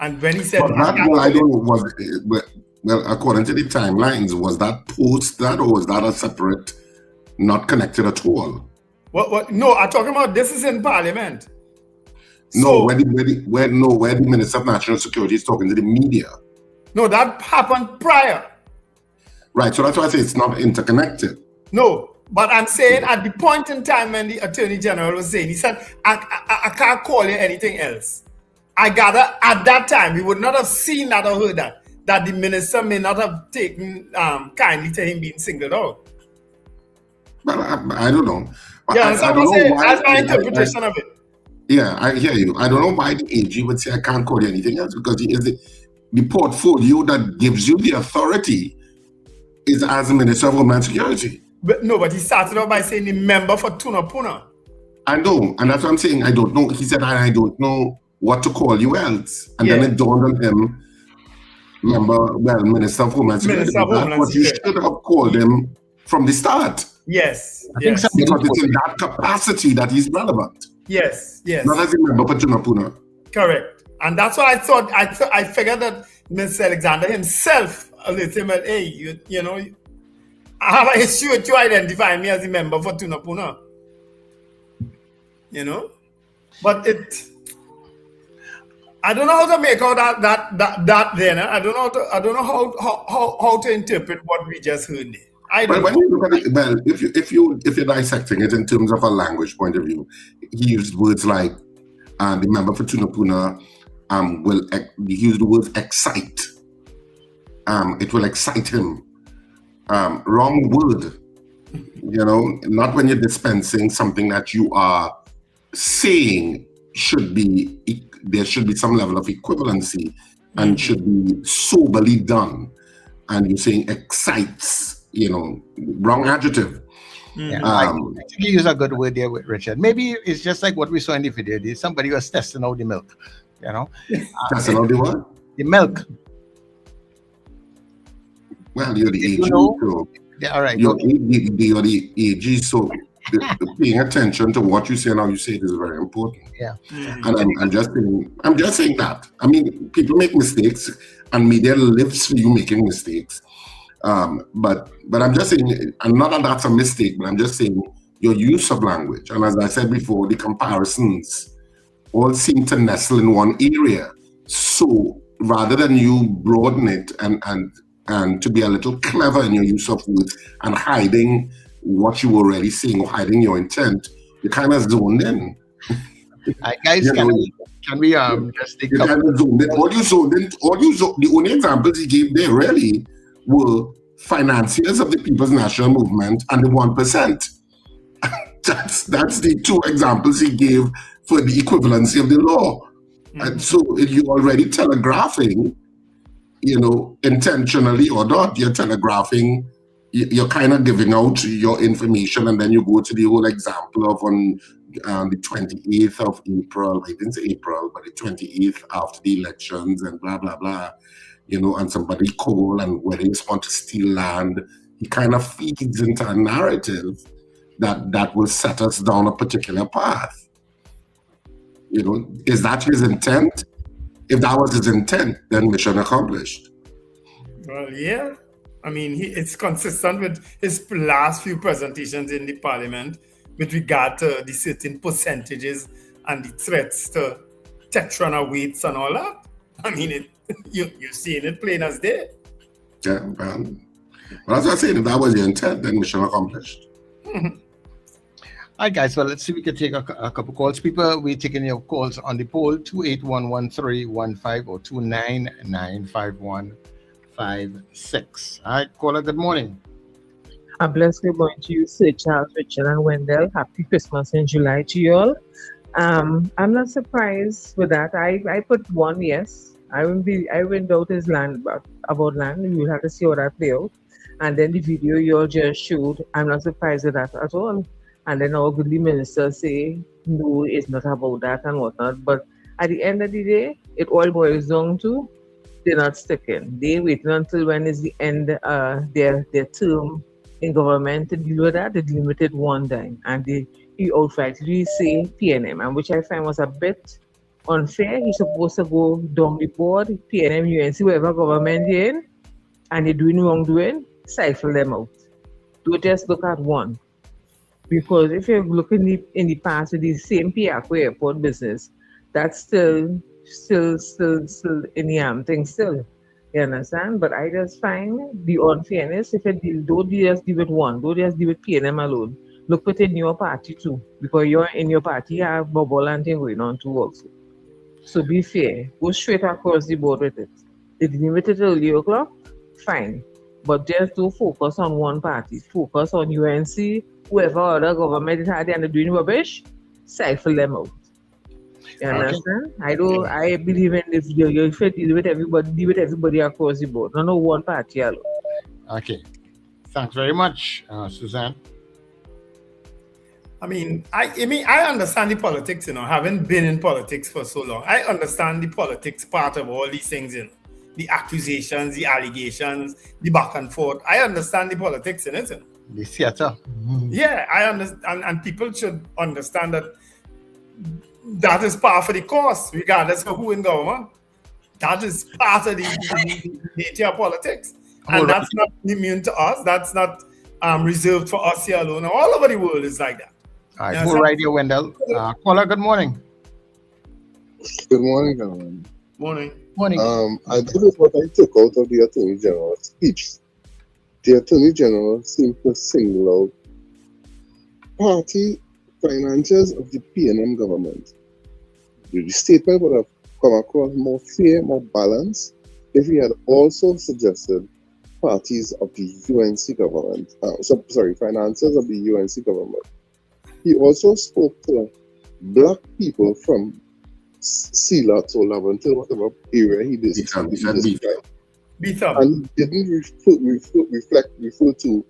And when he said, I don't know, well, according to the timelines, was that post that, or was that a separate, not connected at all? What? No, I'm talking about this is in Parliament. No, where the Minister of National Security is talking to the media. No, that happened prior. Right, so that's why I say it's not interconnected. No, but I'm saying at the point in time when the Attorney General was saying, he said, I can't call you anything else. I gather at that time, we would not have seen that or heard that the minister may not have taken kindly to him being singled out. But I don't know. Yeah, I don't know why, that's my interpretation of it. Yeah, I hear you. I don't know why the AG would say I can't call you anything else, because he is the portfolio that gives you the authority is as a Minister of Homeland Security. But he started off by saying the member for Tunapuna. I know, and that's what I'm saying. I don't know. He said, I don't know what to call you else. And then it dawned on him, Minister of Homeland Security. That's what you should have called him from the start. Yes. I think because it's in that capacity that he's relevant. Yes. Not as a member for Tunapuna. Correct. And that's why I figured that Mr. Alexander himself alerted him that, hey, you know, I have an issue with you identifying me as a member for Tunapuna. You know? But I don't know how to make out that then. I don't know how to interpret what we just heard there. When you look at it, well, if you're dissecting it in terms of a language point of view, he used words like the member for Tunapuna he used the word excite. It will excite him. Wrong word. You know, not when you're dispensing something that you are saying there should be some level of equivalency and should be soberly done. And you're saying excites, you know, wrong adjective. Yeah, I think you use a good word there with Richard. Maybe it's just like what we saw in the video. Somebody was testing out the milk, you know. Testing out the what? The milk. Well, you're the AG, so yeah, all right. You're the AG, so paying attention to what you say and how you say it is very important. Yeah. And I'm just saying that. I mean, people make mistakes, and media lives for you making mistakes. But I'm just saying, and not that that's a mistake, but I'm just saying your use of language. And as I said before, the comparisons all seem to nestle in one area. So rather than you broaden it and to be a little clever in your use of words and hiding what you were already saying or hiding your intent, you kind of zoned in. Guys, can we just take kind of zoned in. The only examples he gave there really were financiers of the People's National Movement and the 1%. That's the two examples he gave for the equivalency of the law. And so you're already telegraphing, you know, intentionally or not, you're telegraphing, you're kind of giving out your information, and then you go to the whole example of on the 28th of April, I didn't say April, but the 28th after the elections and blah, blah, blah. You know, and somebody call and whether you want to steal land, he kind of feeds into a narrative that will set us down a particular path. You know, is that his intent? If that was his intent, then mission accomplished. Well, yeah. I mean, it's consistent with his last few presentations in the parliament with regard to the certain percentages and the threats to Tetrana weights and all that. I mean, you're seeing it plain as day. Yeah, well, as I said, if that was your intent, then mission accomplished. All right, guys, well, let's see if we can take a couple calls. People, we're taking your calls on the poll, 2811315 or 2995156. All right, caller, good morning. A blessed good morning to you, Sir Charles, Richard, and Wendell. Happy Christmas in July to you all. I'm not surprised with that. I put one yes. I went out his land about land. We will have to see how that play out. And then the video you all just showed, I'm not surprised with that at all. And then our goodly minister say, no, it's not about that and whatnot. But at the end of the day, it all boils down to they're not sticking. They waiting until when is the end their term in government to deal with that. They deal with it one time, and he outrightly say PNM, and which I find was a bit unfair. He's supposed to go down the board, PNM, UNC, whatever government they're in, and they're doing wrongdoing, stifle them out. Don't just look at one. Because if you're looking in the past with the same Piaco airport business, that's still in the thing still. You understand? But I just find the unfairness, if you deal, don't just deal with one, don't just deal with PNM alone. Look within your party too. Because you're in your party, you have bubble and thing going on too also. So be fair. Go straight across the board with it. If you deal with it early o'clock, fine. But just don't focus on one party. Focus on UNC, whoever other government had and they're doing rubbish, stifle them out. You understand? Okay. I believe in if you deal with everybody across the board. No one party alone. Okay. Thanks very much, Suzanne. I mean, I understand the politics, having been in politics for so long. I understand the politics part of all these things, the accusations, the allegations, the back and forth. I understand the politics in it. The theater. Yeah, I understand, and people should understand that is part of the course, regardless of who in government. That is part of the nature of politics, and that's not immune to us. That's not reserved for us here alone. All over the world is like that. All right, full radio, Wendell. Caller, good morning. Good morning, gentlemen. Morning. I this is what I took out of the Attorney General's speech. The Attorney General seemed to single out party financiers of the PNM government. The statement would have come across more fair, more balanced if he had also suggested parties of the UNC government. Financiers of the UNC government. He also spoke to black people from Sila to Laventil, whatever area he did. And he didn't refer to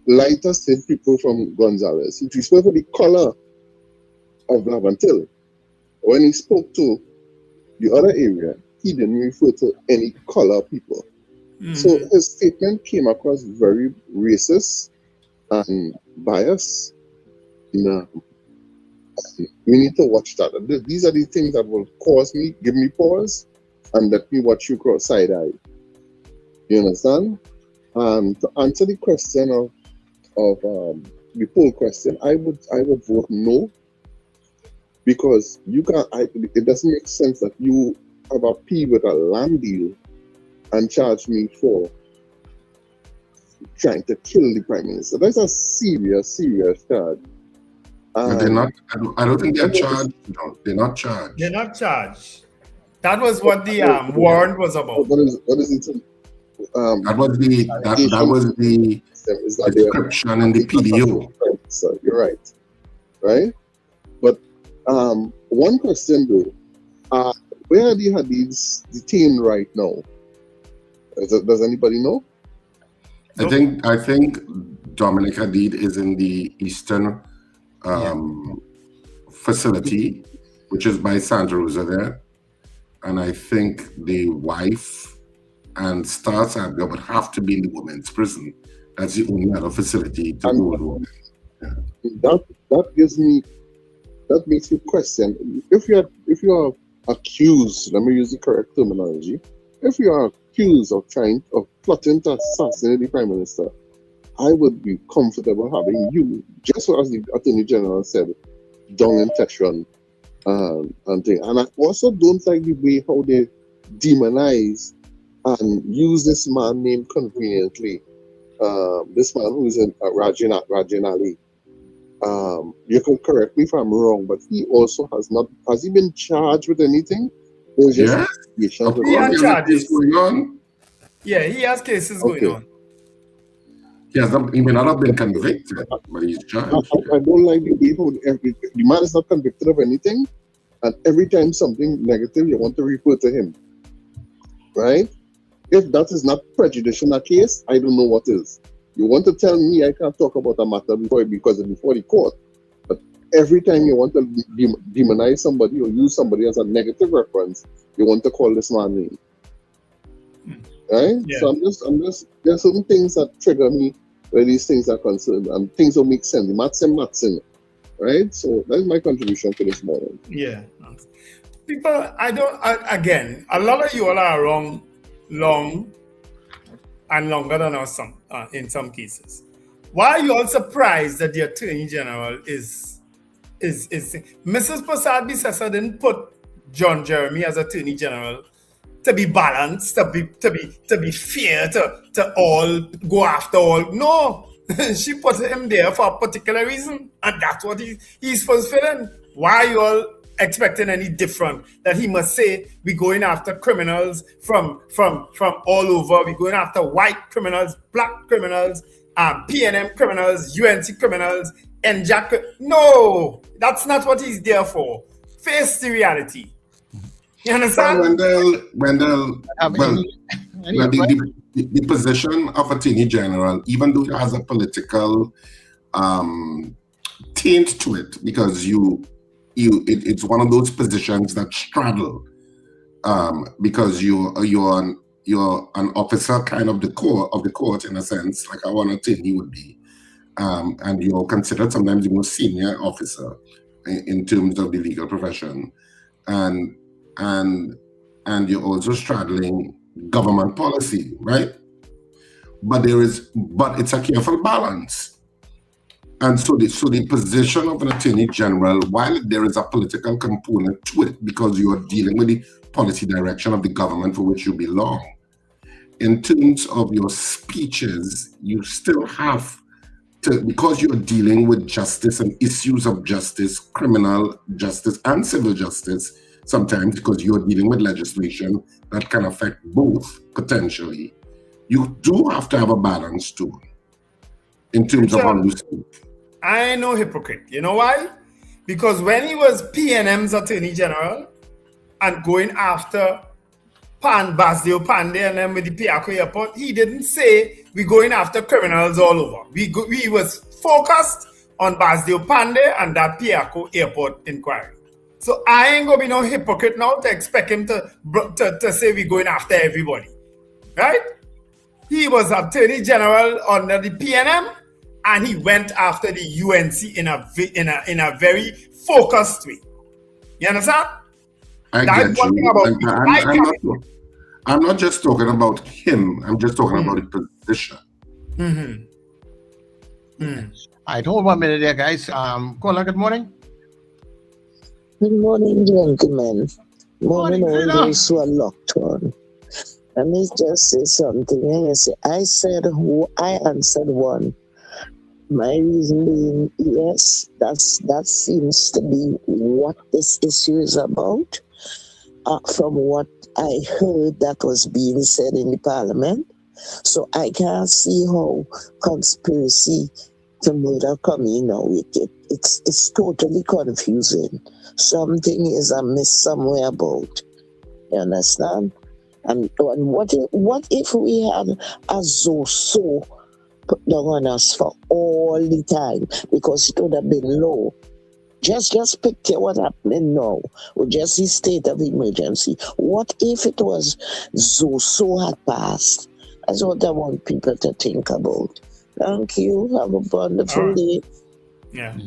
lighter skinned people from Gonzales. He referred to the color of Laventil. When he spoke to the other area, he didn't refer to any color people. Mm-hmm. So his statement came across very racist and biased. We need to watch that. These are the things that will give me pause and let me watch you cross side eye. You understand? To answer the question of the poll question, I would vote no, because it doesn't make sense that you have a P with a land deal and charge me for trying to kill the Prime Minister. That's a serious charge. They're not. I don't think they're charged. No, they're not charged. They're not charged. That was what the warrant was about. What is it? That was the description in the PDO. So you're right? But one question though, where are the Hadids detained right now? Does anybody know? I think Dominic Hadid is in the Eastern facility, which is by Santa Rosa there, and I think the wife and Star Saga would have to be in the women's prison. That's the only other facility to go to. Yeah. That makes me question, if you are accused, let me use the correct terminology, if you are accused of plotting to assassinate the Prime Minister, I would be comfortable having you, just as the Attorney General said, down in Tetuan and thing. And I also don't like the way how they demonize and use this man named conveniently. This man who is in Rajan Ali. You can correct me if I'm wrong, but he also has he been charged with anything? Or just he has charges going on. Yeah, he has cases going on. He may not have been convicted, but he's charged. I don't like the way how the man is not convicted of anything, and every time something negative, you want to refer to him. Right? If that is not prejudicial in a case, I don't know what is. You want to tell me I can't talk about a matter before the court, but every time you want to demonize somebody or use somebody as a negative reference, you want to call this man name. right? Yeah. So I'm just there are certain things that trigger me where these things are concerned, and things don't make sense. Matson, right? So that's my contribution to this morning. Yeah. People, again, a lot of you all are wrong, long and longer than us in some cases. Why are you all surprised that the Attorney General is Mrs. Prasad Bissessa didn't put John Jeremy as Attorney General to be balanced, to be fair, to all go after all. No, she put him there for a particular reason, and that's what he's fulfilling. Why are you all expecting any different? That he must say we're going after criminals from all over. We're going after white criminals, black criminals, PNM criminals, UNC criminals, NJAC. No, that's not what he's there for. Face the reality. You understand? Wendell, the position of Attorney General, even though it has a political taint to it, because it's one of those positions that straddle, because you're an officer kind of the court in a sense, like one attorney would be, and you're considered sometimes the most senior officer in terms of the legal profession, and you're also straddling government policy, right? But it's a careful balance. And so the position of an Attorney General, while there is a political component to it, because you are dealing with the policy direction of the government for which you belong, in terms of your speeches, you still have to, because you're dealing with justice and issues of justice, criminal justice and civil justice, sometimes because you're dealing with legislation that can affect both potentially, you do have to have a balance too, in terms of how you speak. I ain't no hypocrite. You know why? Because when he was PNM's Attorney General and going after Basdeo Pandey and then with the Piako Airport, he didn't say we're going after criminals all over. We was focused on Basdeo Pandey and that Piako Airport inquiry. So I ain't gonna be no hypocrite now to expect him to say we're going after everybody, right? He was Attorney General under the PNM, and he went after the UNC in a very focused way. You understand? I That's get one you. thing about I'm not just talking about him. I'm just talking about the position. All right, hold 1 minute there, guys. Kola, good morning. Good morning, gentlemen. Morning, all those who are locked on. Let me just say something. I answered one. My reason being, yes, that seems to be what this issue is about. From what I heard that was being said in the parliament. So I can't see how conspiracy to murder coming out with it. It's totally confusing. Something is amiss somewhere about. You understand? And what if we had a Zoso put down on us for all the time, because it would have been low. Just picture what happening now with just the state of emergency. What if it was Zoso had passed? That's what I want people to think about. Thank you. Have a wonderful day. Yeah.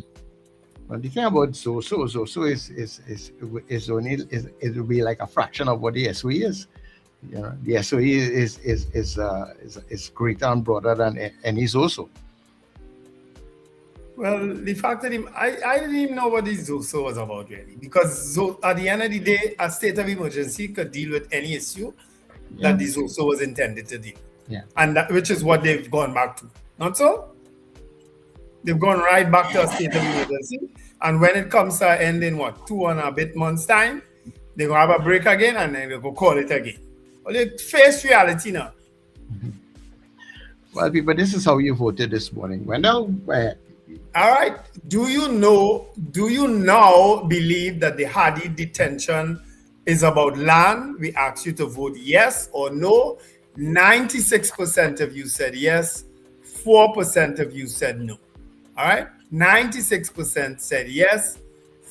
Well, the thing about Zoso is only it will be like a fraction of what the SOE is. You know, the SOE is greater and broader than any Zoso. Well, the fact that I didn't even know what this Zoso was about really, because at the end of the day, a state of emergency could deal with any issue that the Zoso was intended to deal. Yeah. And which is what they've gone back to. Not so? They've gone right back to a state of emergency. And when it comes to end in 2 and a bit months' time, they're going to have a break again and then they're going to call it again. Well, they face reality now. Well, people, this is how you voted this morning. Wendell, all right. Do you now believe that the Hardy detention is about land? We asked you to vote yes or no. 96% of you said yes. 4% of you said no. All right. 96% said yes.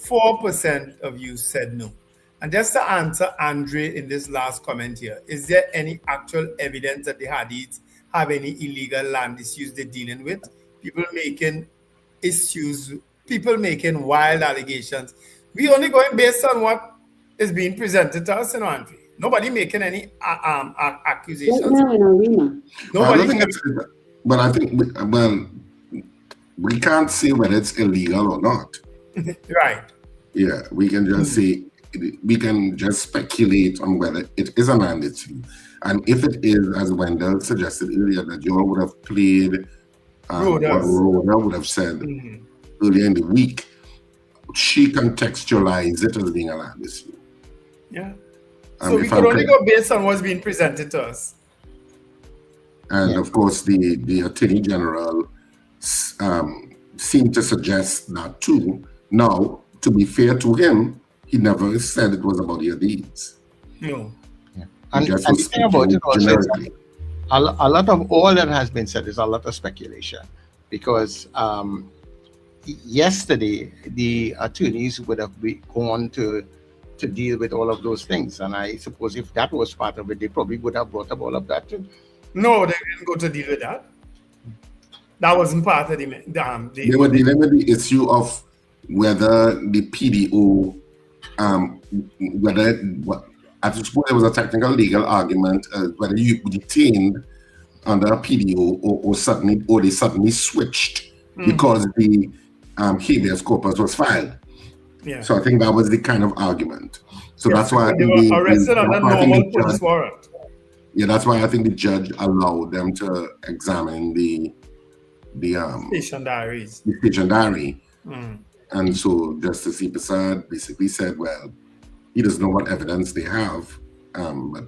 4% of you said no. And just to answer Andre in this last comment here, is there any actual evidence that the Hadiths have any illegal land issues they're dealing with? People making wild allegations. We only going based on what is being presented to us, Andre. Nobody making any accusations. I think but I think, we can't say whether it's illegal or not. Right. Yeah, we can just say, we can just speculate on whether it is a land issue. And if it is, as Wendell suggested earlier, that you all would have played what Rhoda would have said earlier in the week, she contextualized it as being a land issue. Yeah. So we could only go based on what's being presented to us. And of course, the Attorney General seemed to suggest that too. Now, to be fair to him, he never said it was about your deeds. No. Yeah. And the thing about it also is a lot of all that has been said is a lot of speculation, because yesterday the attorneys would have gone to deal with all of those things, and I suppose if that was part of it, they probably would have brought up all of that too. No, they didn't go to deal with that. That wasn't part of the they were dealing with the issue of whether the PDO, I suppose there was a technical legal argument, whether you detained under a PDO or they suddenly switched because the habeas corpus was filed. Yeah. So I think that was the kind of argument. So that's why they were arrested under normal police warrant. Yeah, that's why I think the judge allowed them to examine the station diaries. The station diary. And so Justice Prasad basically said, well, he doesn't know what evidence they have, but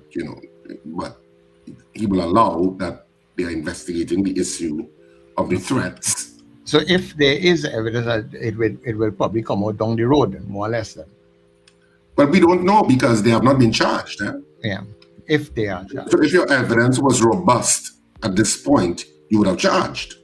he will allow that they are investigating the issue of the threats. So if there is evidence, it will probably come out down the road, more or less then. But we don't know because they have not been charged. Yeah, if they are charged. So if your evidence was robust at this point, you would have charged.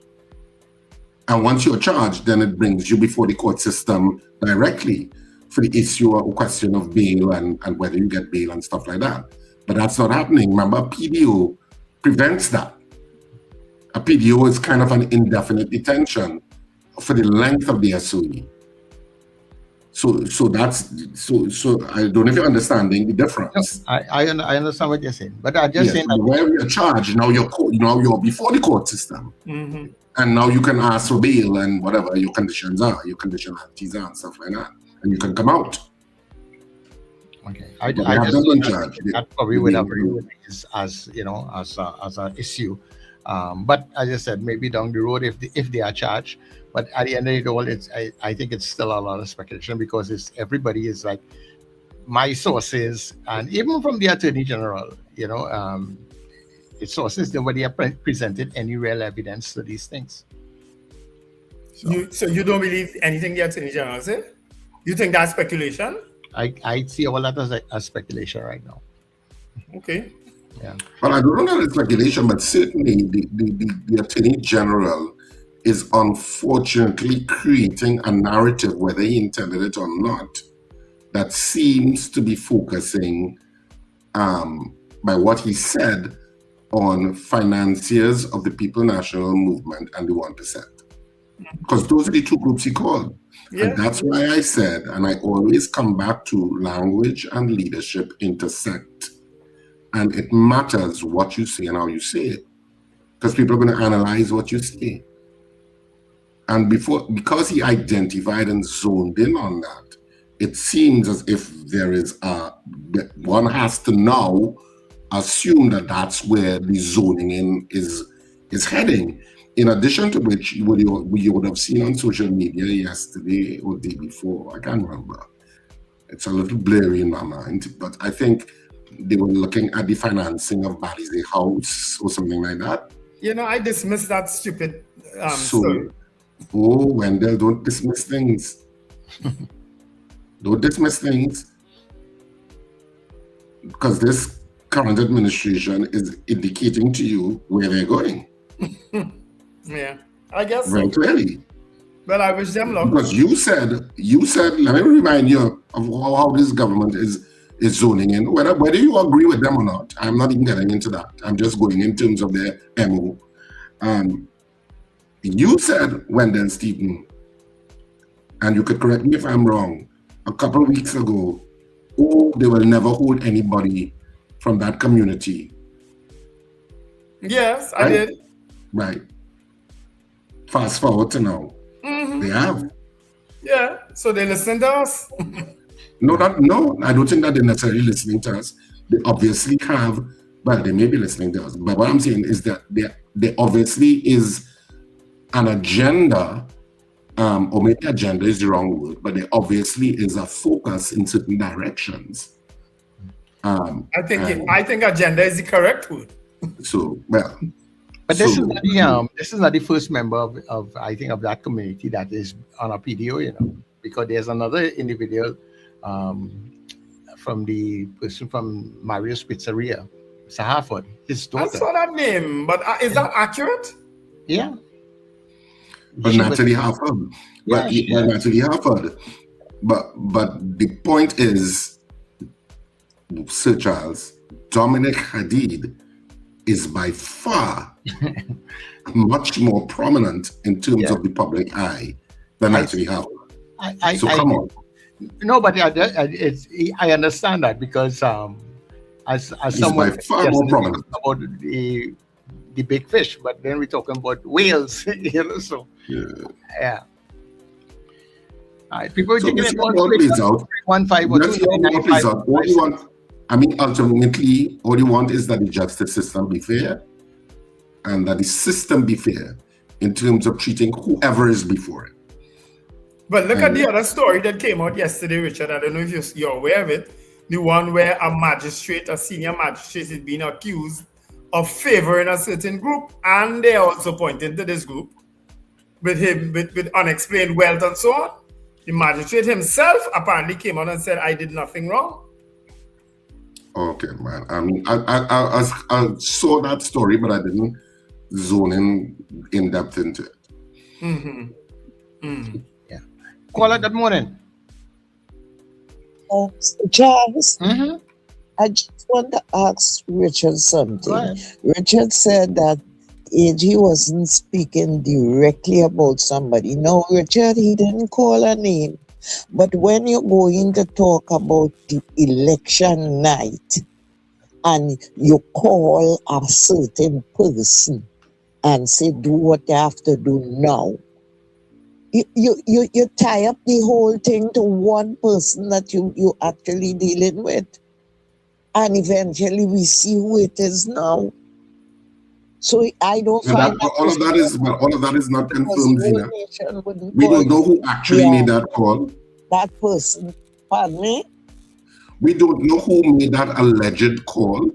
And once you're charged, then it brings you before the court system directly for the issue or question of bail and whether you get bail and stuff like that. But that's not happening. Remember, PDO prevents that. A PDO is kind of an indefinite detention for the length of the SOE. So I don't know if you're understanding the difference. No, I understand what you're saying, but I just saying that where you're charged, now you're before the court system. And now you can ask for bail and whatever your conditions are, your conditionalities are and stuff like that. And you can come out. Okay. I just think that probably would agree with this as an issue. But as I said, maybe down the road if they are charged. But at the end of it all, I think it's still a lot of speculation because everybody is like my sources, and even from the Attorney General, its sources, nobody have presented any real evidence to these things. So you don't believe anything the Attorney General said? You think that's speculation? I see all that as speculation right now. Okay. Yeah. Well, I don't know that it's speculation, but certainly the Attorney General is unfortunately creating a narrative, whether he intended it or not, that seems to be focusing, by what he said, on financiers of the People National Movement and the 1%. Because those are the two groups he called. Yeah. And that's why I said, and I always come back to language and leadership intersect. And it matters what you say and how you say it. Because people are going to analyze what you say. And because he identified and zoned in on that, it seems as if one has to now assume that that's where the zoning in is heading. In addition to which, you would have seen on social media yesterday or the day before, I can't remember. It's a little blurry in my mind, but I think they were looking at the financing of Balize House or something like that. I dismissed that stupid story. Oh, Wendell, don't dismiss things. Don't dismiss things. Because this current administration is indicating to you where they're going. Yeah, I guess very clearly. But I wish them luck. Because you said, let me remind you of how this government is is zoning in, whether you agree with them or not. I'm not even getting into that. I'm just going in terms of their MO. You said, Wendell Stephen, and you could correct me if I'm wrong, a couple of weeks ago, they will never hold anybody from that community. Yes, right? I did. Right. Fast forward to now. They have. Yeah, so they listen to us. No, I don't think that they're necessarily listening to us. They obviously have, well, they may be listening to us, but what I'm saying is that there obviously is an agenda, or maybe agenda is the wrong word, but there obviously is a focus in certain directions. I think agenda is the correct word. So, well. But this is not the first member of I think of that community that is on a PDO, you know, because there's another individual from the person from Mario's Pizzeria, Sahaford, his daughter. I saw that name, but is that accurate? Yeah. But Natalie Harford. Natalie Harford. But the point is, Sir Charles, Dominic Hadid is by far much more prominent in terms of the public eye than Natalie Harford. Come on. No, but I understand that because as someone by far more prominent about the big fish, but then we're talking about whales, you know. So yeah. All right, people so let's see how it plays out. 1-5 or 2-9-5. I mean, ultimately, all you want is that the justice system be fair and that the system be fair in terms of treating whoever is before it. But look at the other story that came out yesterday, Richard. I don't know if you're aware of it. The one where a senior magistrate is being accused of favoring a certain group. And they also pointed to this group with unexplained wealth and so on. The magistrate himself apparently came out and said, I did nothing wrong. Okay, man. I mean, I saw that story, but I didn't zone in depth into it. Yeah. Caller, good morning. Charles, I just want to ask Richard something. Richard said that he wasn't speaking directly about somebody. No, Richard, he didn't call a name. But when you're going to talk about the election night and you call a certain person and say, do what you have to do now, you tie up the whole thing to one person that you actually dealing with. And eventually we see who it is now. So I don't find all of that is not confirmed, Zina. We don't know who actually made that call. That person, pardon me? We don't know who made that alleged call.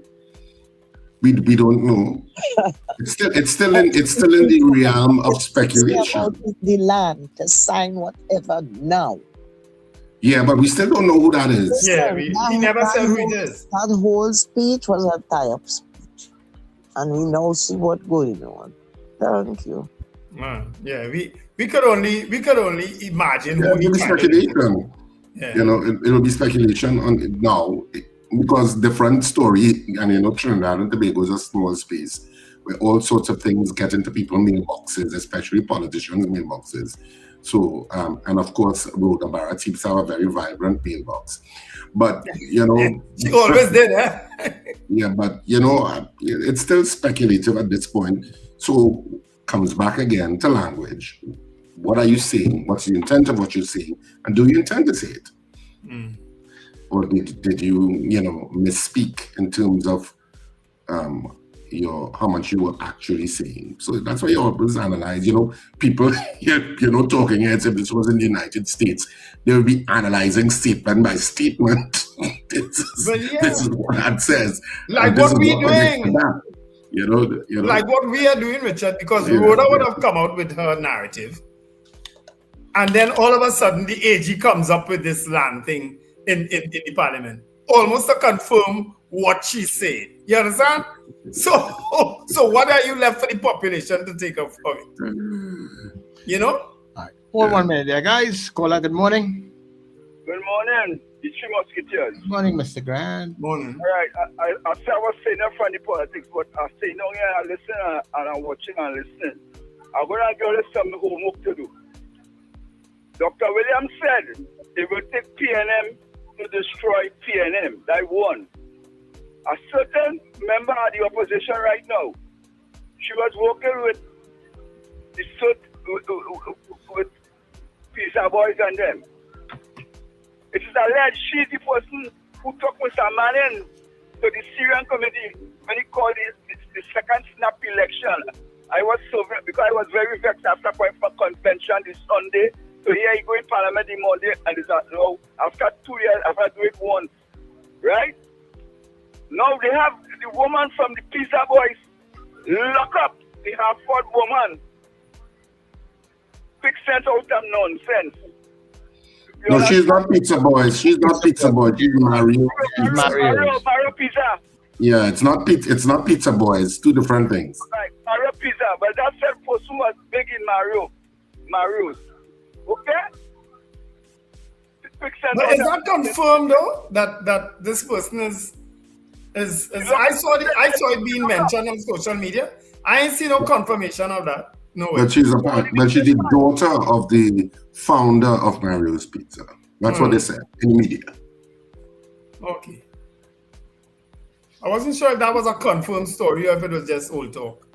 We don't know. It's still in the realm of speculation. About the land to sign whatever now. Yeah, but we still don't know who that is. Yeah, he never said who it is. That whole speech was a tie-up speech. And we now see what's going on. Thank you. Yeah, we could only imagine who it'll be speculation. Yeah. You know, it'll be speculation on it now because different story, and you know, Trinidad and Tobago is a small space where all sorts of things get into people's mailboxes, especially politicians' mailboxes. So, and of course, Rhoda Barrett keeps have a very vibrant mailbox. But, you know... She always did, huh? Yeah, but, you know, it's still speculative at this point. So, comes back again to language. What are you saying? What's the intent of what you're saying? And do you intend to say it? Or did you, you know, misspeak in terms of how much you were actually saying? So that's why you always analyze, you know, people, you know, talking heads, if this was in the United States, they would be analyzing statement by statement. This is what that says. Like what we're doing. You know, like what we are doing, Richard, because Rhoda would have come out with her narrative. And then all of a sudden, the AG comes up with this land thing in the parliament, almost to confirm what she said. You understand? So what are you left for the population to take up of it? You know? All right. Hold 1 minute there, guys. Caller, good morning. Good morning. The Three Musketeers. Morning, Mr. Grant. Morning. All right, I was saying that from the politics, but I say no, yeah, I listen and I'm watching and listening. I'm going to give you some homework to do. Dr. Williams said it will take PNM to destroy PNM. That one. A certain member of the opposition right now, she was working with with Pizza Boys and them. It is alleged she's the person who took Mr. Manning to the Syrian committee when he called the second snap election. I was so because I was very vexed after going for convention this Sunday. So here he go in Parliament the Monday and it's now after 2 years after doing it once. Right? Now they have the woman from the Pizza Boys lock up the Hartford woman. Big sense out of nonsense. No, she's not Pizza Boys. She's not Pizza Boys. She's Mario. Mario Pizza. Yeah, it's not Pizza Boys. Two different things. Right, Mario Pizza. But that said person was big in Mario's. Okay? But is that confirmed though? That this person is I saw it being mentioned on social media. I ain't seen no confirmation of that. No way. But she's the daughter of the founder of Mario's Pizza. That's what they said in the media. Okay. I wasn't sure if that was a confirmed story or if it was just old talk.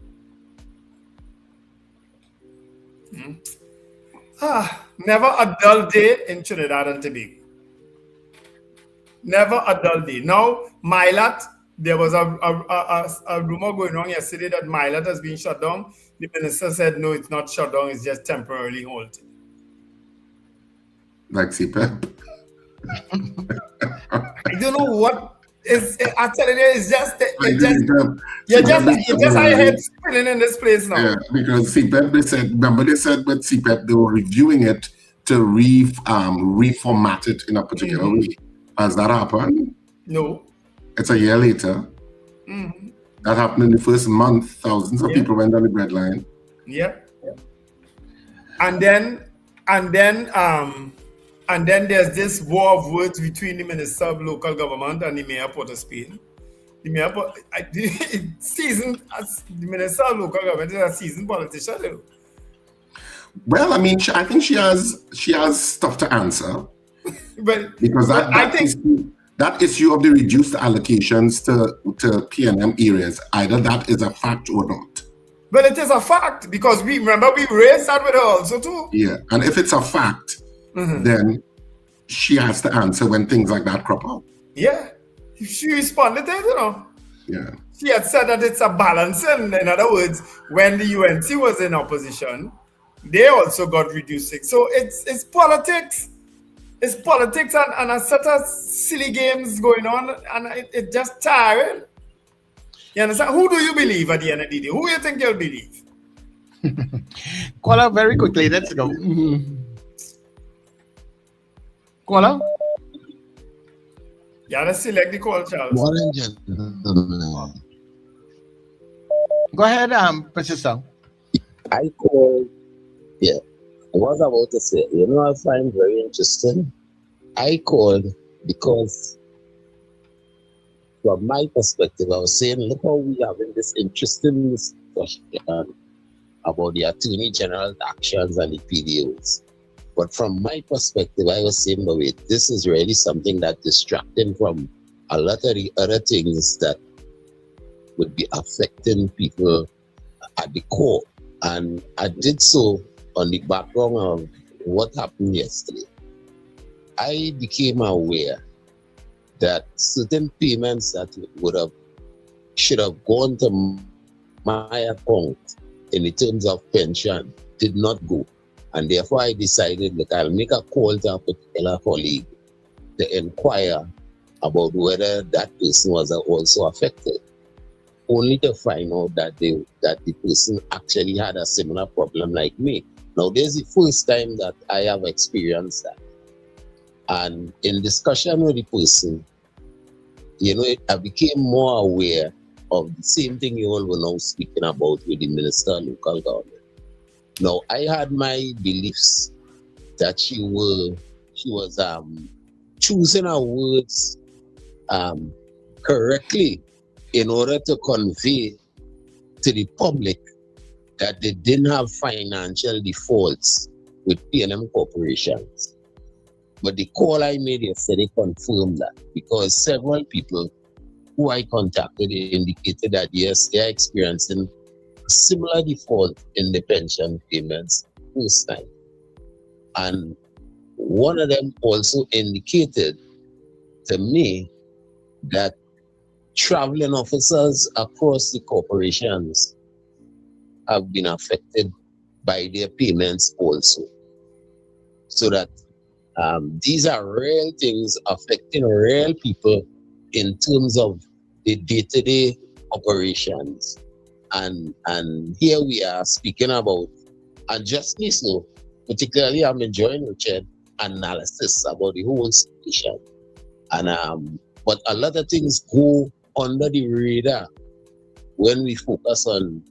Never a dull day in Trinidad and Tobago. Never a dull day. Now, Milat, there was a rumor going on yesterday that Milat has been shut down. The minister said, no, it's not shut down, it's just temporarily halted. Like CPAP? I don't know what is. I tell you, it's just your head spinning in this place now. Yeah, because CPAP, they said with CPAP they were reviewing it to reformat it in a particular way. Has that happened? No. It's a year later. That happened in the first month. Thousands of people went on the breadline. Yeah. And then there's this war of words between the Minister of Local Government and the Mayor of Port of Spain. The Mayor of the Minister of Local Government is a seasoned politician. Well, I mean, I think she has stuff to answer. Because that issue of the reduced allocations to PNM areas, either that is a fact or not. But it is a fact because we raised that with her also too. Yeah, and if it's a fact, then she has to answer when things like that crop up. Yeah, she responded to it, Yeah. She had said that it's a balance, and in other words, when the UNC was in opposition, they also got reducing. So it's politics. It's politics and a set of silly games going on, and it's just tiring. You understand? Who do you believe at the end of the day? Who do you think you'll believe? Caller, very quickly, let's go. Caller? Yeah, let's select the call, Charles. Morning, gentlemen. Go ahead, Professor. I called, I was about to say, I find very interesting. I called because from my perspective, I was saying, look how we having this interesting discussion about the Attorney General's actions and the PDOs. But from my perspective, I was saying, but wait, this is really something that distracting from a lot of the other things that would be affecting people at the core. And I did so on the background of what happened yesterday. I became aware that certain payments that should have gone to my account in terms of pension did not go. And therefore I decided that I'll make a call to a particular colleague to inquire about whether that person was also affected, only to find out that the person actually had a similar problem like me. Now, this is the first time that I have experienced that. And in discussion with the person, I became more aware of the same thing you all were now speaking about with the Minister of Local Government. Now, I had my beliefs that she was choosing our words correctly in order to convey to the public that they didn't have financial defaults with P&M corporations. But the call I made yesterday confirmed that, because several people who I contacted indicated that yes, they are experiencing a similar default in the pension payments first time. And one of them also indicated to me that traveling officers across the corporations have been affected by their payments also. So that these are real things affecting real people in terms of the day-to-day operations. And here we are speaking about, and justly so, particularly I'm enjoying Richard analysis about the whole situation. And but a lot of things go under the radar when we focus on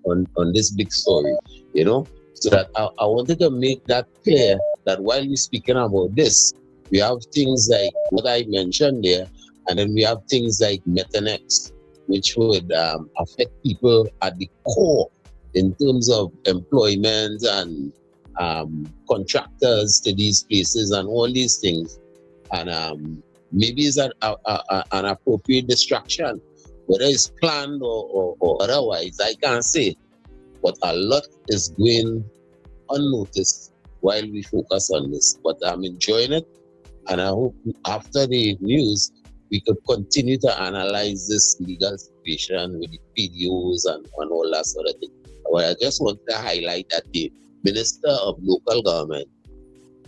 this big story, you know. So that I wanted to make that clear that while we're speaking about this, we have things like what I mentioned there, and then we have things like Methanex, which would affect people at the core in terms of employment and contractors to these places and all these things. And maybe it's an appropriate distraction, whether it's planned or otherwise, I can't say. But a lot is going unnoticed while we focus on this. But I'm enjoying it, and I hope after the news, we could continue to analyze this legal situation with the PDOs and all that sort of thing. But I just want to highlight that the Minister of Local Government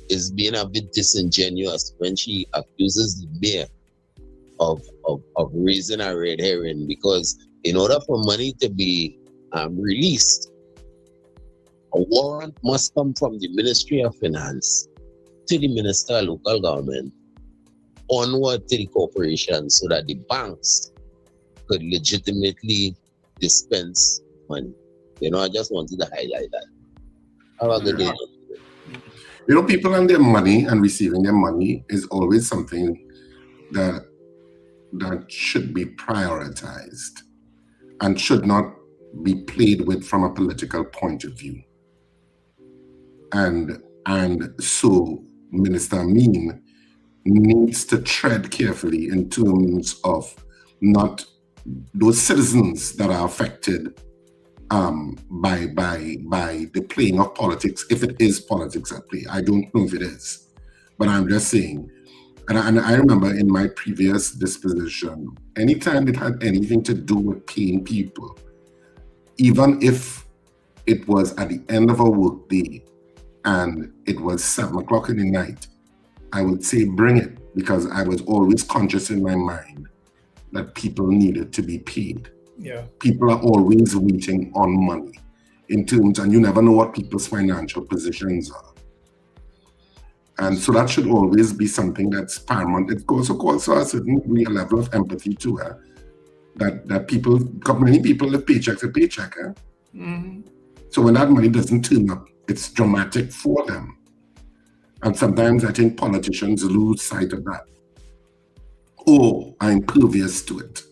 is being a bit disingenuous when she accuses the mayor of raising a red herring, because in order for money to be released, a warrant must come from the Ministry of Finance to the Minister of Local Government onward to the corporation, so that the banks could legitimately dispense money. You know, I just wanted to highlight that. Have a good day. You know, people and their money and receiving their money is always something that should be prioritized and should not be played with from a political point of view. And so Minister Amin needs to tread carefully in terms of not those citizens that are affected by the playing of politics, if it is politics at play. I don't know if it is, but I'm just saying. And I remember in my previous disposition, anytime it had anything to do with paying people, even if it was at the end of a work day and it was 7 o'clock in the night, I would say bring it, because I was always conscious in my mind that people needed to be paid. Yeah. People are always waiting on money in terms, and you never know what people's financial positions are. And so that should always be something that's paramount. It also calls for a certain degree, a level of empathy to her, that people, many people live paycheck to paycheck. Mm-hmm. So when that money doesn't turn up, it's dramatic for them. And sometimes I think politicians lose sight of that, or are impervious to it.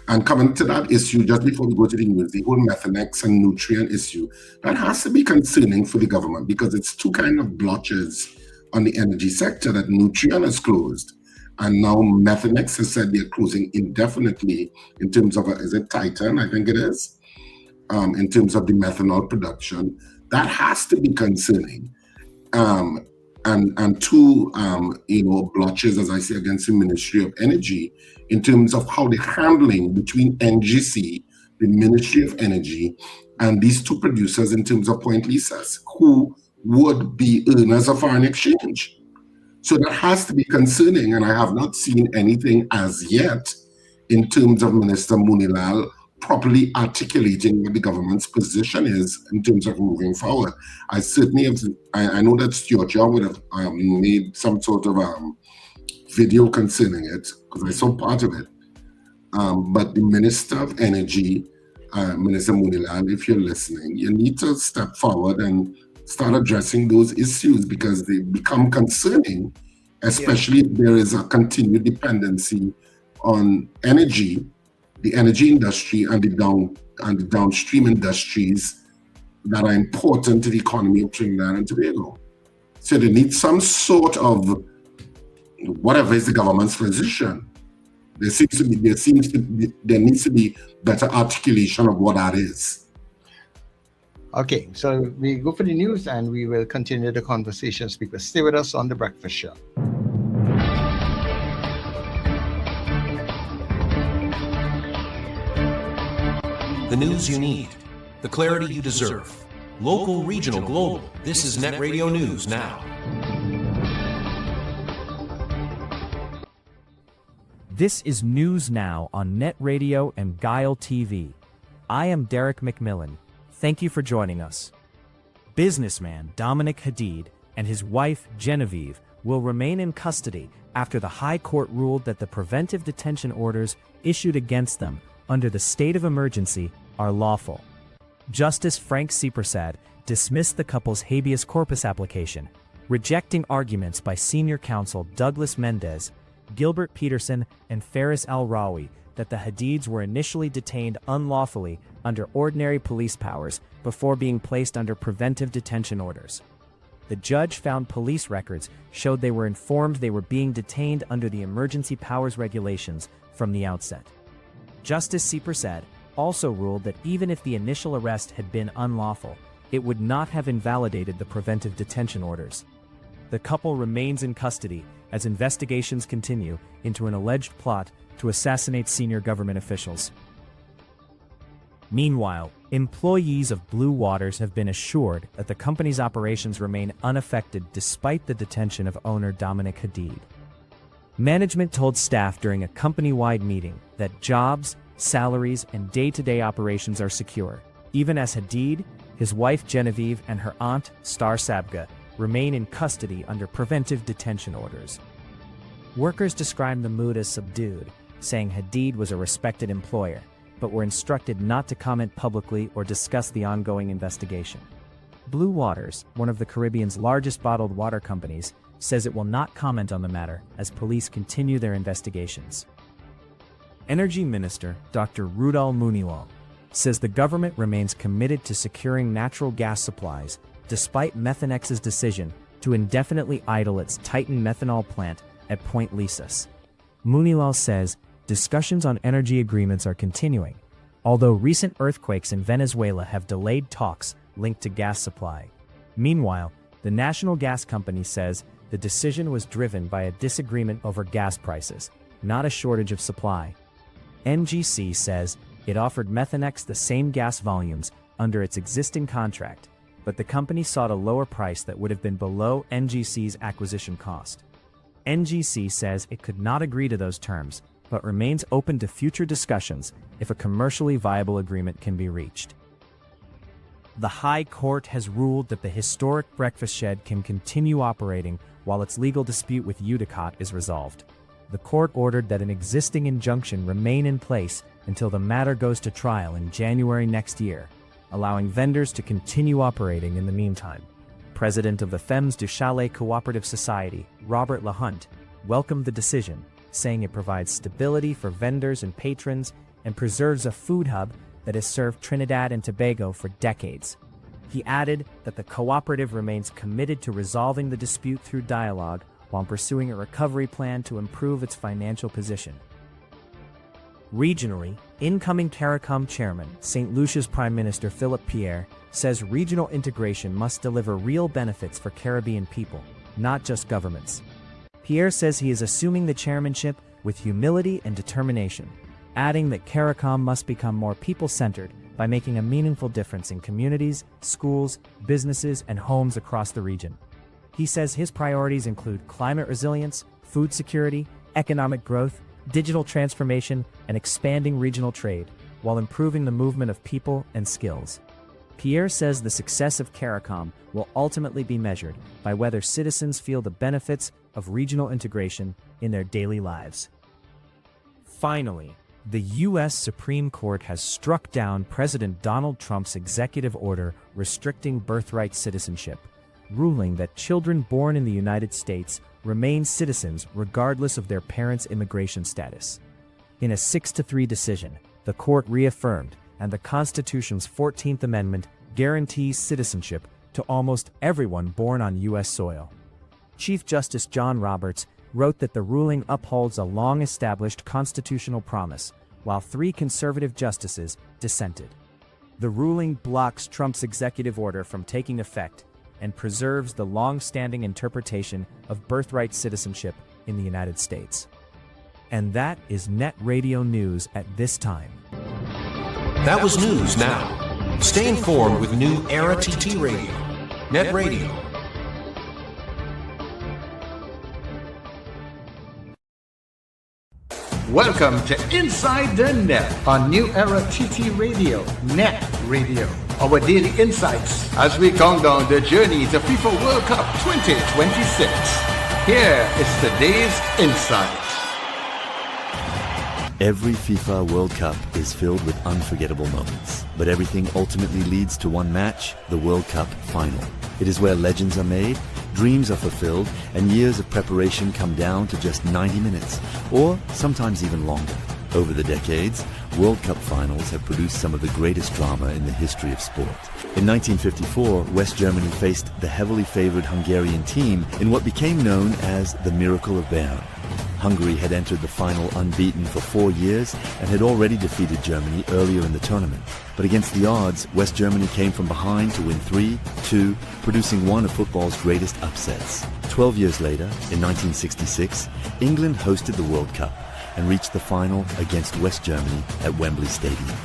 And coming to that issue, just before we go to the news, the whole Methanex and nutrient issue, that has to be concerning for the government, because it's two kind of blotches on the energy sector. That nutrient is closed, and now Methanex has said they're closing indefinitely in terms of, is it Titan, I think it is, in terms of the methanol production. That has to be concerning. And two, blotches, as I say, against the Ministry of Energy in terms of how they're handling between NGC, the Ministry of Energy, and these two producers in terms of point leases, who would be earners of foreign exchange. So that has to be concerning, and I have not seen anything as yet in terms of Minister Munilal properly articulating what the government's position is in terms of moving forward. I certainly have, I know that Stuart Young would have made some sort of video concerning it, because I saw part of it. But the Minister of Energy, Minister Munilal, if you're listening, you need to step forward and start addressing those issues, because they become concerning especially if there is a continued dependency on energy, the energy industry and the downstream industries that are important to the economy of Trinidad and Tobago. So they need some sort of, whatever is the government's position, there needs to be better articulation of what that is. Okay, so we go for the news and we will continue the conversation. Speakers, stay with us on The Breakfast Show. The news you need, the clarity you deserve. Local, regional, global. This is Net Radio News Now. This is News Now on Net Radio and Guile TV. I am Derek McMillan. Thank you for joining us. Businessman Dominic Hadid and his wife Genevieve will remain in custody after the High Court ruled that the preventive detention orders issued against them under the state of emergency are lawful. Justice Frank Seepersad dismissed the couple's habeas corpus application, rejecting arguments by senior counsel Douglas Mendez, Gilbert Peterson, and Faris Al-Rawi that the Hadids were initially detained unlawfully under ordinary police powers before being placed under preventive detention orders. The judge found police records showed they were informed they were being detained under the emergency powers regulations from the outset. Justice Seepersad also ruled that even if the initial arrest had been unlawful, it would not have invalidated the preventive detention orders. The couple remains in custody as investigations continue into an alleged plot to assassinate senior government officials. Meanwhile, employees of Blue Waters have been assured that the company's operations remain unaffected despite the detention of owner Dominic Hadid. Management told staff during a company-wide meeting that jobs, salaries, and day-to-day operations are secure, even as Hadid, his wife Genevieve, and her aunt, Star Sabga, remain in custody under preventive detention orders. Workers described the mood as subdued, saying Hadid was a respected employer, but were instructed not to comment publicly or discuss the ongoing investigation. Blue Waters, one of the Caribbean's largest bottled water companies, says it will not comment on the matter as police continue their investigations. Energy Minister Dr. Rudal Muniwal says the government remains committed to securing natural gas supplies despite Methanex's decision to indefinitely idle its Titan methanol plant at Point Lisas. Muniwal says discussions on energy agreements are continuing, although recent earthquakes in Venezuela have delayed talks linked to gas supply. Meanwhile, the national gas company says the decision was driven by a disagreement over gas prices, not a shortage of supply. NGC says it offered Methanex the same gas volumes under its existing contract, but the company sought a lower price that would have been below NGC's acquisition cost. NGC says it could not agree to those terms, but remains open to future discussions if a commercially viable agreement can be reached. The High Court has ruled that the historic breakfast shed can continue operating while its legal dispute with Udicot is resolved. The court ordered that an existing injunction remain in place until the matter goes to trial in January next year, allowing vendors to continue operating in the meantime. President of the Femmes du Chalet Cooperative Society, Robert LaHunt, welcomed the decision, saying it provides stability for vendors and patrons and preserves a food hub that has served Trinidad and Tobago for decades. He added that the cooperative remains committed to resolving the dispute through dialogue while pursuing a recovery plan to improve its financial position. Regionally, incoming CARICOM chairman, St. Lucia's Prime Minister Philip Pierre, says regional integration must deliver real benefits for Caribbean people, not just governments. Pierre says he is assuming the chairmanship with humility and determination, adding that CARICOM must become more people-centered by making a meaningful difference in communities, schools, businesses, and homes across the region. He says his priorities include climate resilience, food security, economic growth, digital transformation, and expanding regional trade, while improving the movement of people and skills. Pierre says the success of CARICOM will ultimately be measured by whether citizens feel the benefits of regional integration in their daily lives. Finally, the U.S. Supreme Court has struck down President Donald Trump's executive order restricting birthright citizenship, ruling that children born in the United States remain citizens regardless of their parents' immigration status. In a 6-3 decision, the court reaffirmed, and the Constitution's 14th Amendment guarantees citizenship to almost everyone born on U.S. soil. Chief Justice John Roberts wrote that the ruling upholds a long-established constitutional promise, while 3 conservative justices dissented. The ruling blocks Trump's executive order from taking effect and preserves the long-standing interpretation of birthright citizenship in the United States. And that is Net Radio News at this time. That was News Now. Stay informed with New Era TT Radio. Net Radio. Welcome to Inside the Net on New Era TT Radio, Net Radio. Our daily insights as we count down the journey to FIFA World Cup 2026. Here is today's insight. Every FIFA World Cup is filled with unforgettable moments, but everything ultimately leads to one match, the World Cup final. It is where legends are made, dreams are fulfilled, and years of preparation come down to just 90 minutes, or sometimes even longer. Over the decades, World Cup finals have produced some of the greatest drama in the history of sport. In 1954, West Germany faced the heavily favored Hungarian team in what became known as the Miracle of Bern. Hungary had entered the final unbeaten for 4 years and had already defeated Germany earlier in the tournament. But against the odds, West Germany came from behind to win 3-2, producing one of football's greatest upsets. 12 years later, in 1966, England hosted the World Cup and reached the final against West Germany at Wembley Stadium.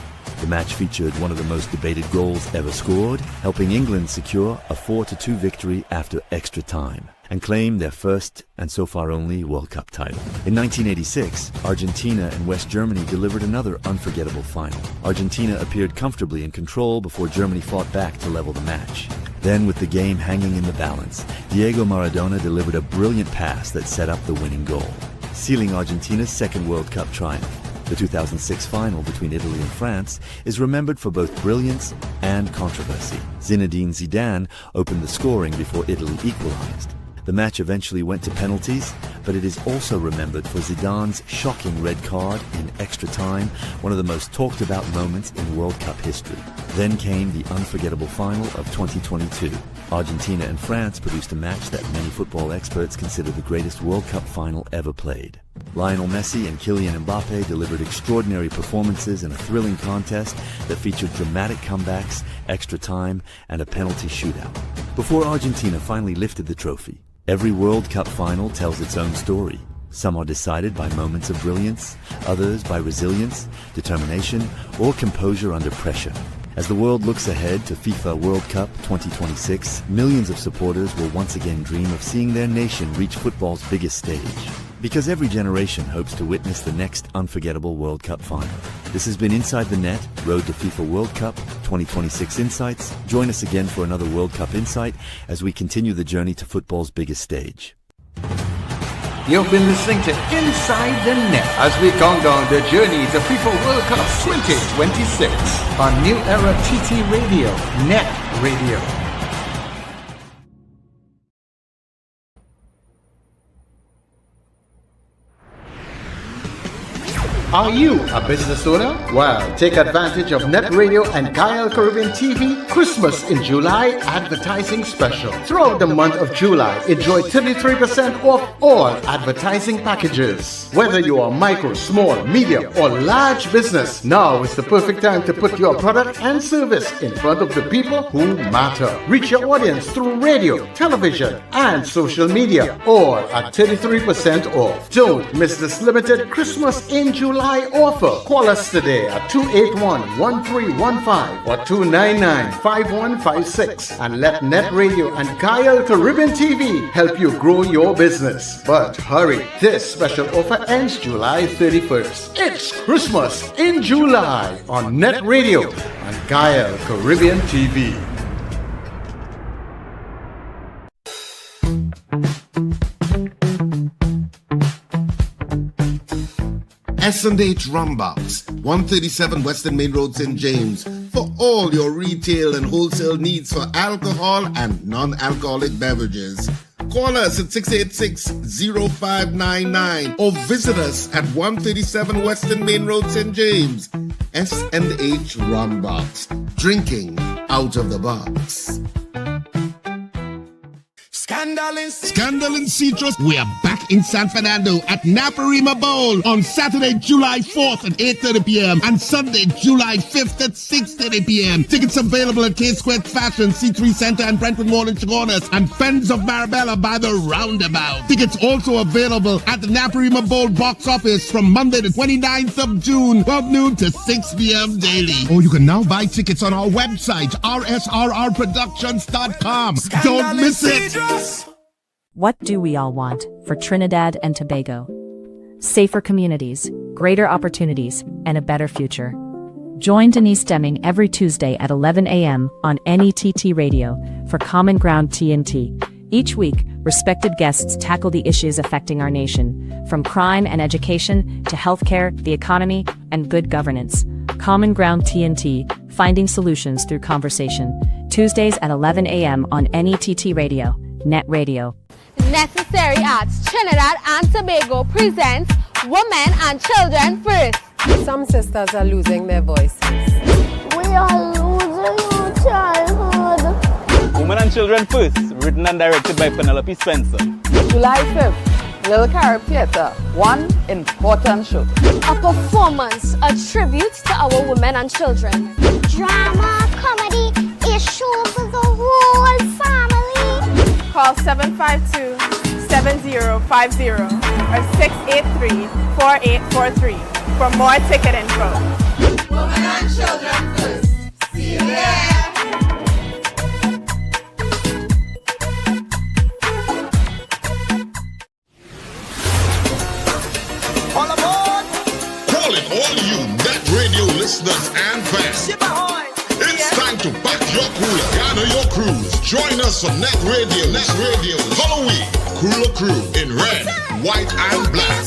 The match featured one of the most debated goals ever scored, helping England secure a 4-2 victory after extra time and claim their first and so far only World Cup title. In 1986, Argentina and West Germany delivered another unforgettable final. Argentina appeared comfortably in control before Germany fought back to level the match. Then, with the game hanging in the balance, Diego Maradona delivered a brilliant pass that set up the winning goal, sealing Argentina's second World Cup triumph. The 2006 final between Italy and France is remembered for both brilliance and controversy. Zinedine Zidane opened the scoring before Italy equalized. The match eventually went to penalties, but it is also remembered for Zidane's shocking red card in extra time, one of the most talked about moments in World Cup history. Then came the unforgettable final of 2022. Argentina and France produced a match that many football experts consider the greatest World Cup final ever played. Lionel Messi and Kylian Mbappe delivered extraordinary performances in a thrilling contest that featured dramatic comebacks, extra time, and a penalty shootout. Before Argentina finally lifted the trophy, every World Cup final tells its own story. Some are decided by moments of brilliance, others by resilience, determination, or composure under pressure. As the world looks ahead to FIFA World Cup 2026, millions of supporters will once again dream of seeing their nation reach football's biggest stage. Because every generation hopes to witness the next unforgettable World Cup final. This has been Inside the Net, Road to FIFA World Cup 2026 Insights. Join us again for another World Cup Insight as we continue the journey to football's biggest stage. You've been listening to Inside the Net as we count down the journey to FIFA World Cup 2026 on New Era TT Radio, Net Radio. Are you a business owner? Well, take advantage of Net Radio and Kyle Caribbean TV Christmas in July advertising special. Throughout the month of July, enjoy 33% off all advertising packages. Whether you are micro, small, medium, or large business, now is the perfect time to put your product and service in front of the people who matter. Reach your audience through radio, television, and social media, all at 33% off. Don't miss this limited Christmas in July offer. Call us today at 281-1315 or 299-5156 and let Net Radio and Kyle Caribbean TV help you grow your business. But hurry, this special offer ends July 31st. It's Christmas in July on Net Radio and Kyle Caribbean TV. S&H Rumbox, 137 Western Main Road, St. James, for all your retail and wholesale needs for alcohol and non-alcoholic beverages. Call us at 686-0599 or visit us at 137 Western Main Road, St. James. S&H Rum Box. Drinking out of the box. Scandal in Citrus. We are back in San Fernando at Naparima Bowl on Saturday, July 4th at 8:30 p.m. and Sunday, July 5th at 6:30 p.m. Tickets available at K-Square Fashion, C3 Center and Brentwood Mall in Chagonas and Friends of Marabella by the Roundabout. Tickets also available at the Naparima Bowl box office from Monday the 29th of June, 12 noon to 6 p.m. daily. Or you can now buy tickets on our website, rsrrproductions.com. Don't miss it. What do we all want for Trinidad and Tobago? Safer communities, greater opportunities, and a better future. Join Denise Deming every Tuesday at 11 a.m. on NETT Radio for Common Ground TNT. Each week, respected guests tackle the issues affecting our nation, from crime and education to healthcare, the economy, and good governance. Common Ground TNT, finding solutions through conversation. Tuesdays at 11 a.m. on NETT Radio, Net Radio. Necessary Arts Trinidad and Tobago presents Women and Children First. Some sisters are losing their voices. We are losing our childhood. Women and Children First, written and directed by Penelope Spencer. July 5th, Little Carib Theatre, one important show. A performance, a tribute to our women and children. Drama, comedy, issue for the whole family. Call 752-7050 or 683-4843 for more ticket info. Women and Children First. See you there. Calling all you Net Radio listeners and fans. It's time to pack your cooler, gather your cruise. Join us on Net Radio's Halloween Cooler Crew in red, white, and black.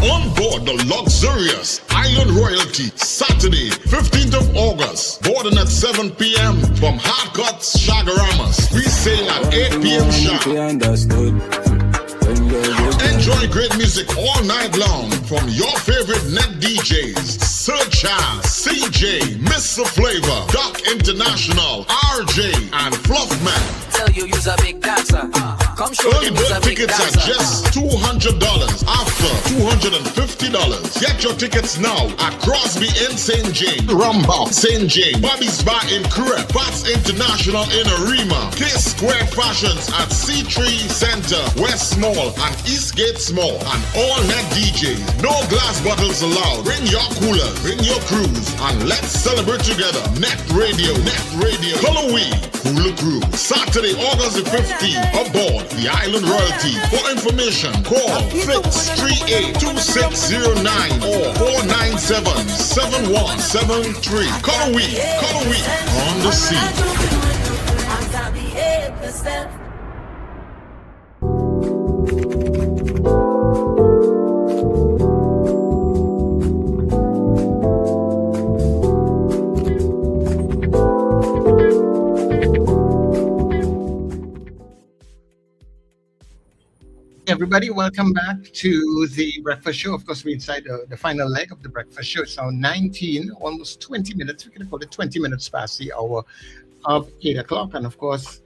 On board the luxurious Island Royalty, Saturday, 15th of August, boarding at 7 p.m. from Hardcuts, Shagaramas. We sail at 8 p.m. sharp. Enjoy great music all night long from your favorite net DJs, Sir Charles, CJ, Mr. Flavor, Doc International, RJ, and Fluffman. Tell you you's a big dancer. Come show Early bird tickets are just $200, after $250. Get your tickets now at Crosby in St. James, Rumba, St. James, Bobby's Bar in Crep, Bats International in Arima, K-Square Fashions at C3 Center, West Mall, and Eastgate Small, and all net DJs. No glass bottles allowed. Bring your coolers, bring your crews, and let's celebrate together. Net Radio, Halloween Cooler Crew, Saturday, August the 15th, aboard the Island Royalty. For information, call 638-2609 or 497-7173. Halloween on the sea. Everybody, welcome back to the breakfast show. Of course, we're inside the final leg of the breakfast show. It's now 19, almost 20 minutes. We can call it 20 minutes past the hour of 8 o'clock. And of course,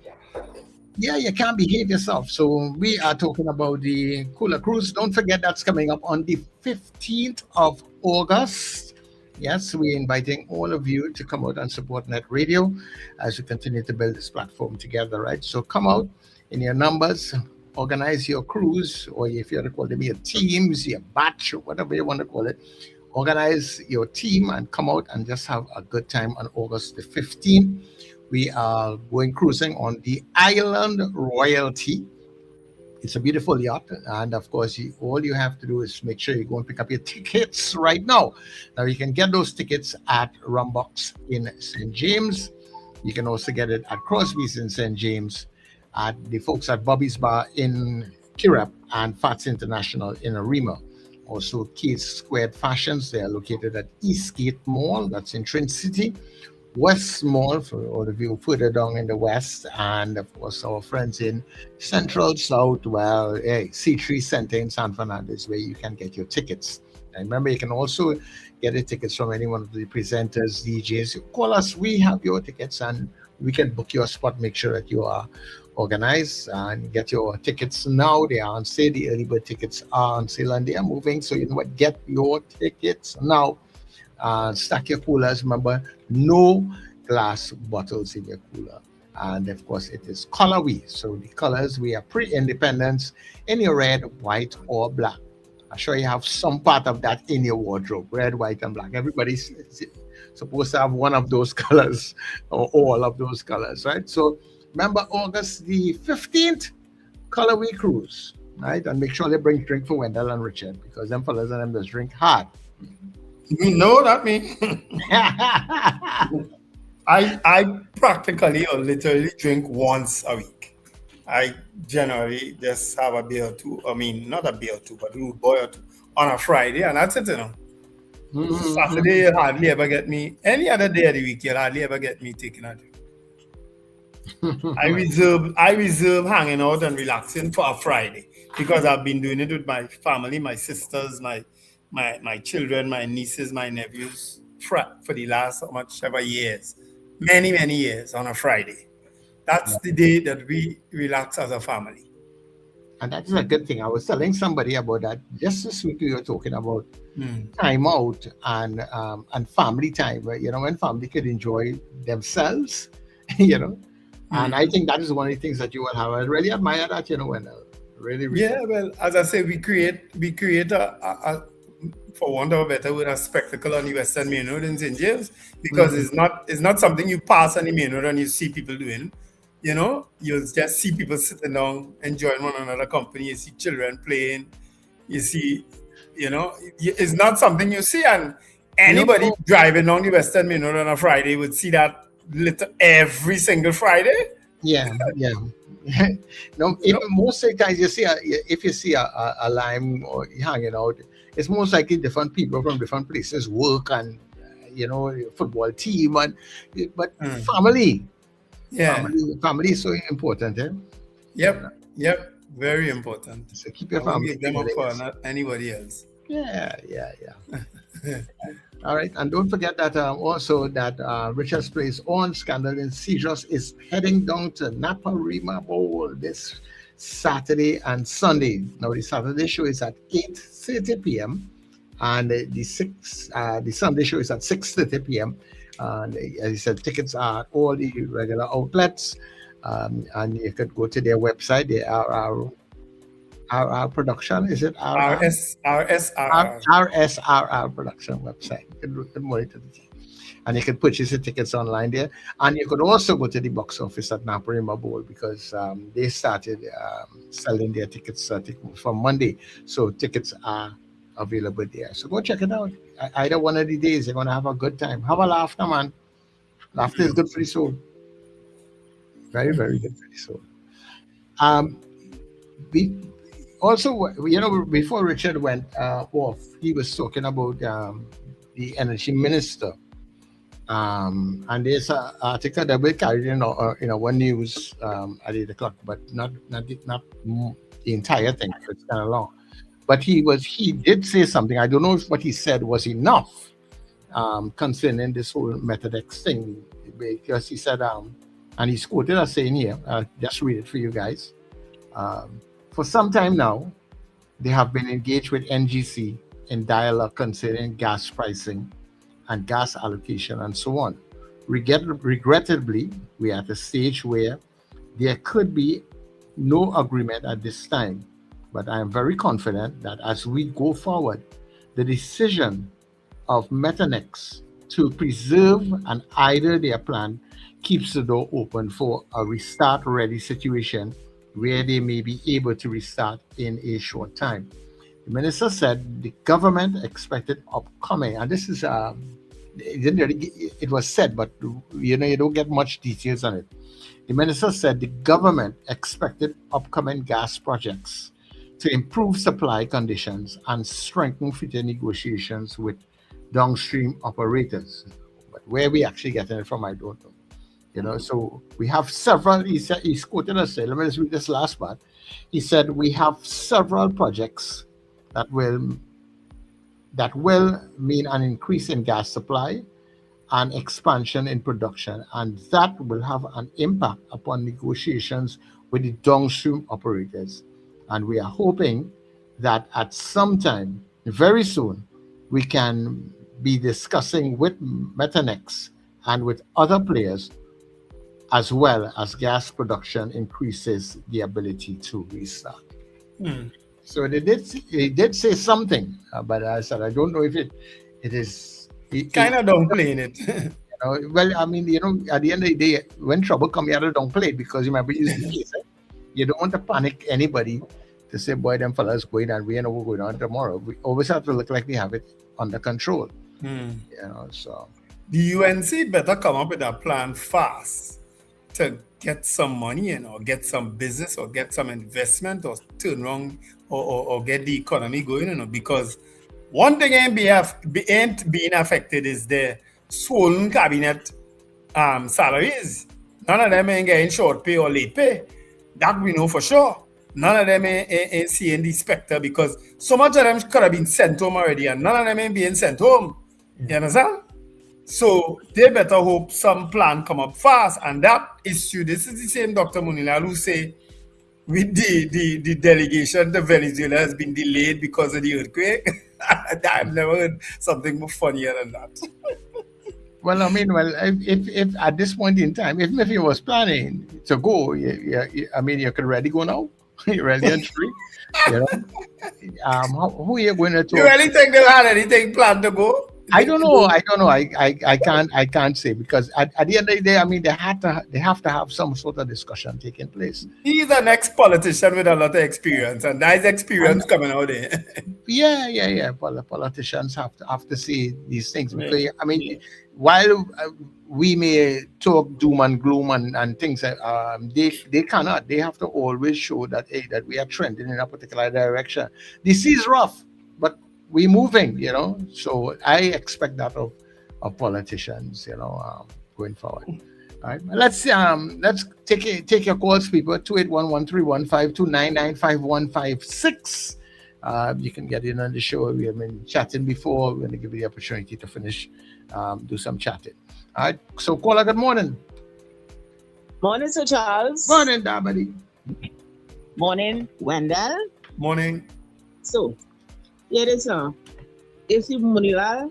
yeah, you can't behave yourself. So we are talking about the Cooler Cruise. Don't forget that's coming up on the 15th of August. Yes, we're inviting all of you to come out and support Net Radio as we continue to build this platform together, right? So come out in your numbers. Organize your cruise, or if you want to call them your teams, your batch, or whatever you want to call it. Organize your team and come out and just have a good time on August the 15th. We are going cruising on the Island Royalty. It's a beautiful yacht, and of course, all you have to do is make sure you go and pick up your tickets right now. Now, you can get those tickets at Rumbox in St. James. You can also get it at Crosby's in St. James, at the folks at Bobby's Bar in Kirap, and Fats International in Arima. Also, K-Squared Fashions, they are located at Eastgate Mall, that's in Trin City. West Mall for all of you further down in the west, and of course our friends in Central South. Well, hey, C3 Center in San Fernando is where you can get your tickets. And remember, you can also get the tickets from any one of the presenters, DJs. Call us, we have your tickets, and we can book your spot. Make sure that you are organized and get your tickets now. They are on sale. The early bird tickets are on sale and they are moving. So you know what? Get your tickets now. Stack your coolers. Remember, no glass bottles in your cooler. And of course, it is colorway. So the colors, we are pre-independence in your red, white, or black. I'm sure you have some part of that in your wardrobe, red, white, and black. Everybody's supposed to have one of those colors or all of those colors, right? So remember, August the 15th, colorway cruise, right? And make sure they bring drink for Wendell and Richard because them fellas and them just drink hard. No, not me. I practically or literally drink once a week. I generally just have a beer or two. I mean, not a beer or two, but a rude boy or two on a Friday, and that's it, you know. Saturday, you'll hardly ever get me. Any other day of the week, you'll hardly ever get me taking a drink. I reserve hanging out and relaxing for a Friday because I've been doing it with my family, my sisters, my children, my nieces, my nephews for the last how much ever years, many years on a Friday. That's the day that we relax as a family. And that is a good thing. I was telling somebody about that just this week. We were talking about time out and family time. You know, when family could enjoy themselves. You know, and I think that is one of the things that you will have. I really admire that. You know, when really. Yeah, well, as I say, we create a for want of a better word, a spectacle on the Western Main Road in St. James because it's not something you pass on the main road and you see people doing. You know, you'll just see people sitting down, enjoying one another company. You see children playing. You see, you know, it's not something you see. And anybody driving down the Western Main Road on a Friday would see that every single Friday. Yeah. No, most of the times you see, if you see a lime or hanging out, it's most likely different people from different places work and, you know, football team but family. Yeah. Family is so important, eh? Yep. Very important. So keep your family. Give them up for not anybody else. Yeah. All right. And don't forget that also that Richard's Place on Scandal in Cedros is heading down to Naparima Bowl this Saturday and Sunday. Now, the Saturday show is at 8:30 p.m. and the Sunday show is at 6:30 p.m. And as I said, tickets are at all the regular outlets, and you could go to their website. They are our production. Is it RSRR production website? You can monitor the thing. And you can purchase the tickets online there. And you could also go to the box office at Naparima Bowl because they started selling their tickets from Monday. So tickets are available there. So go check it out. Either one of the days, you're going to have a good time. Have a laughter, man. Laughter is good for the soul. Very, very good for the soul. Also, you know, before Richard went off, he was talking about the energy minister. And there's an article that we carried in one news at 8 o'clock, but not the entire thing. It's kind of long. But he did say something. I don't know if what he said was enough concerning this whole Methodex thing, because he said, and he's quoted as saying here, just read it for you guys. For some time now, they have been engaged with NGC in dialogue concerning gas pricing and gas allocation and so on. Regrettably, we are at a stage where there could be no agreement at this time, but I am very confident that as we go forward, the decision of Methanex to preserve and idle their plan keeps the door open for a restart-ready situation where they may be able to restart in a short time. The minister said the government expected upcoming, and this is it was said, but you don't get much details on it. The minister said the government expected upcoming gas projects to improve supply conditions and strengthen future negotiations with downstream operators. But where we actually getting it from, I don't know. You know, so we have several. He said, he's quoting us. Let me just read this last part. He said we have several projects that will mean an increase in gas supply and expansion in production, and that will have an impact upon negotiations with the downstream operators. And we are hoping that at some time, very soon, we can be discussing with Methanex and with other players, as well as gas production increases the ability to restart. So they did say something, but I said I don't know if it is kind of downplaying it. Well, I mean, at the end of the day, when trouble comes, you have to downplay it because you might be using the case. You don't want to panic anybody to say, boy, them fellas going and we know what's going on tomorrow. We always have to look like we have it under control. So the UNC better come up with a plan fast to get some money or get some business or get some investment or turn around or get the economy going, because one thing ain't being affected is the swollen cabinet salaries. None of them ain't getting short pay or late pay. That we know for sure. None of them ain't seeing the specter because so much of them could have been sent home already and none of them ain't being sent home. You understand? So they better hope some plan come up fast. And that issue, this is the same Dr. Munilal who say with the delegation to Venezuela has been delayed because of the earthquake. I've never heard something more funnier than that. Well, I mean, if at this point in time, if Miffy was planning to go, I mean, you could already go now. You're ready and free. Who are you going to talk? You really think they had anything planned to go? I don't know. I can't say because at the end of the day, I mean, they have to have some sort of discussion taking place. He's an ex-politician with a lot of experience, and nice experience coming out there. Yeah. Politicians have to see these things because I mean, while we may talk doom and gloom and things, they cannot. They have to always show that that we are trending in a particular direction. This is rough, but we're moving, So I expect that of politicians, going forward. All right, let's take your calls, people. 281-131-529-95156. You can get in on the show. We have been chatting before. We're going to give you the opportunity to finish, do some chatting. All right. So, caller, good morning. Morning, Sir Charles. Morning, Dabadi. Morning, Wendell. Morning. So, here is if you Munilal,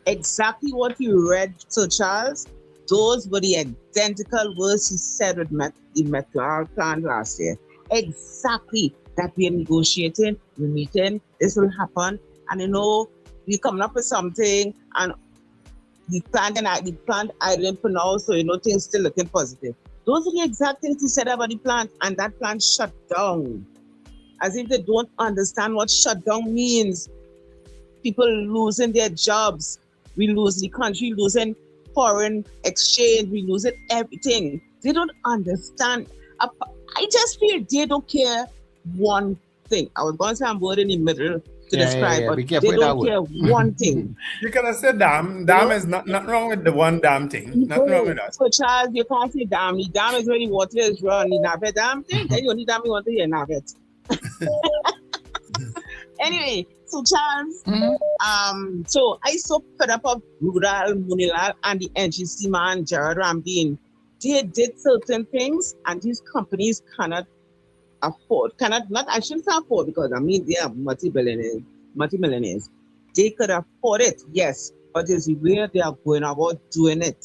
exactly what you read, Sir Charles, those were the identical words he said with the Metro plan last year. Exactly that we are negotiating, we're meeting, this will happen, and we're coming up with something, and the plan idling for now, so things still looking positive. Those are the exact things he said about the plan, and that plan shut down. As if they don't understand what shutdown means. People losing their jobs. We lose the country, losing foreign exchange. We losing everything. They don't understand. I just feel they don't care one thing. I was going to say a word in the middle to describe, but they don't care one thing. You can say dam. Dam is nothing wrong with the one dam thing. Nothing wrong with that. So Charles, you can't say dam. The dam is when the water is run. The navet dam thing. Then you only dam you want to hear navet. Anyway, so Charles, so I so fed up of Rural Munilal and the NGC man Gerard Ramdeen. They did certain things, and these companies cannot afford. I shouldn't say afford because I mean they are multi-millionaires. They could afford it, yes, but it's where they are going about doing it.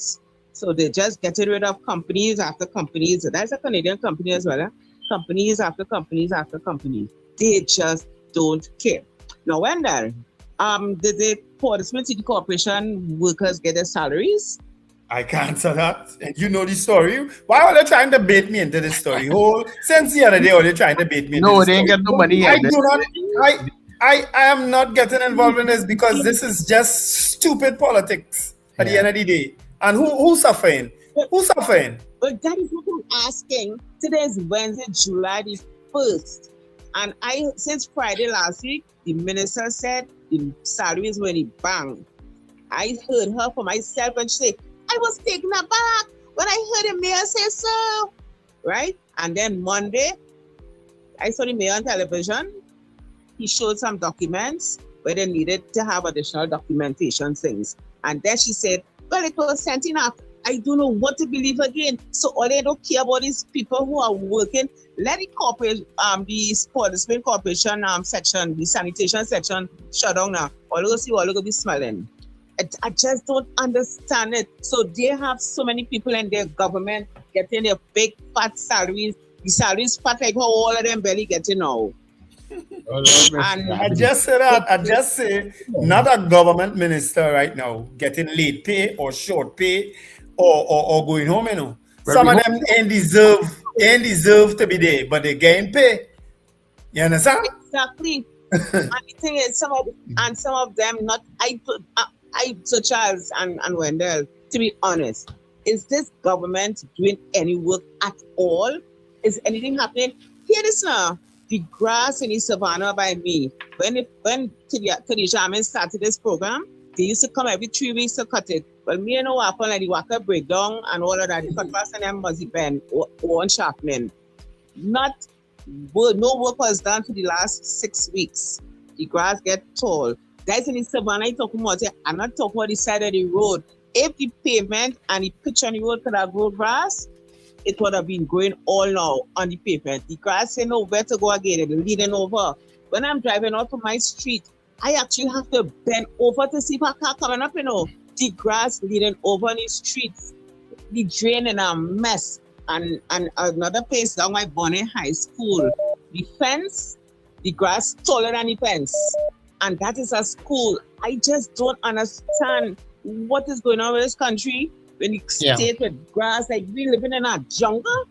So they're just getting rid of companies after companies. So that's a Canadian company as well. Companies after companies after companies. They just don't care. Now, Wendell, did the Portsmouth City Corporation workers get their salaries? I can't answer that. You know the story. Why are they trying to bait me into this story? Since the other day, are they trying to bait me into this story? No, they ain't got no money yet. I am not getting involved in this because this is just stupid politics at the end of the day. And who's suffering? Who's suffering? But that is what I'm asking. Today is Wednesday, July the 1st. And since Friday last week, the minister said the salaries were in the bank. I heard her for myself and she said, I was taken aback when I heard the mayor say so. Right? And then Monday, I saw the mayor on television. He showed some documents where they needed to have additional documentation things. And then she said, well, it was sent enough. I don't know what to believe again. So all they don't care about is people who are working. Let the corporate, the Sport Corporation section, the sanitation section shut down now. All you see, all you be smelling. I just don't understand it. So they have so many people in their government getting their big fat salaries. The salaries fat like how all of them barely getting now. And I just say not a government minister right now getting late pay or short pay or going home, you know. Some of them ain't deserve to be there, but they getting pay. You understand? Exactly. And the thing is, some of them not. So Charles and Wendell, to be honest, is this government doing any work at all? Is anything happening? Hear this now. The grass in the savannah by me, when Khadija Amin started this program, they used to come every 3 weeks to cut it. Well, me and what happened, like the worker breakdown and all of that, the cutlass and them muzzy pen, one sharpening. No work was done for the last 6 weeks. The grass get tall. Guys in the savannah, talking about it. I'm not talking about the side of the road. If the pavement and the pitch on the road could have grown grass, it would have been going all now on the pavement. The grass ain't nowhere to go again. It's leading over. When I'm driving out from my street, I actually have to bend over to see if a car coming up, you know. The grass leading over on the streets. The drain in a mess. And another place down my Bonnet High School. The fence, the grass taller than the fence. And that is a school. I just don't understand what is going on with this country. When you state with grass, like we living in a jungle.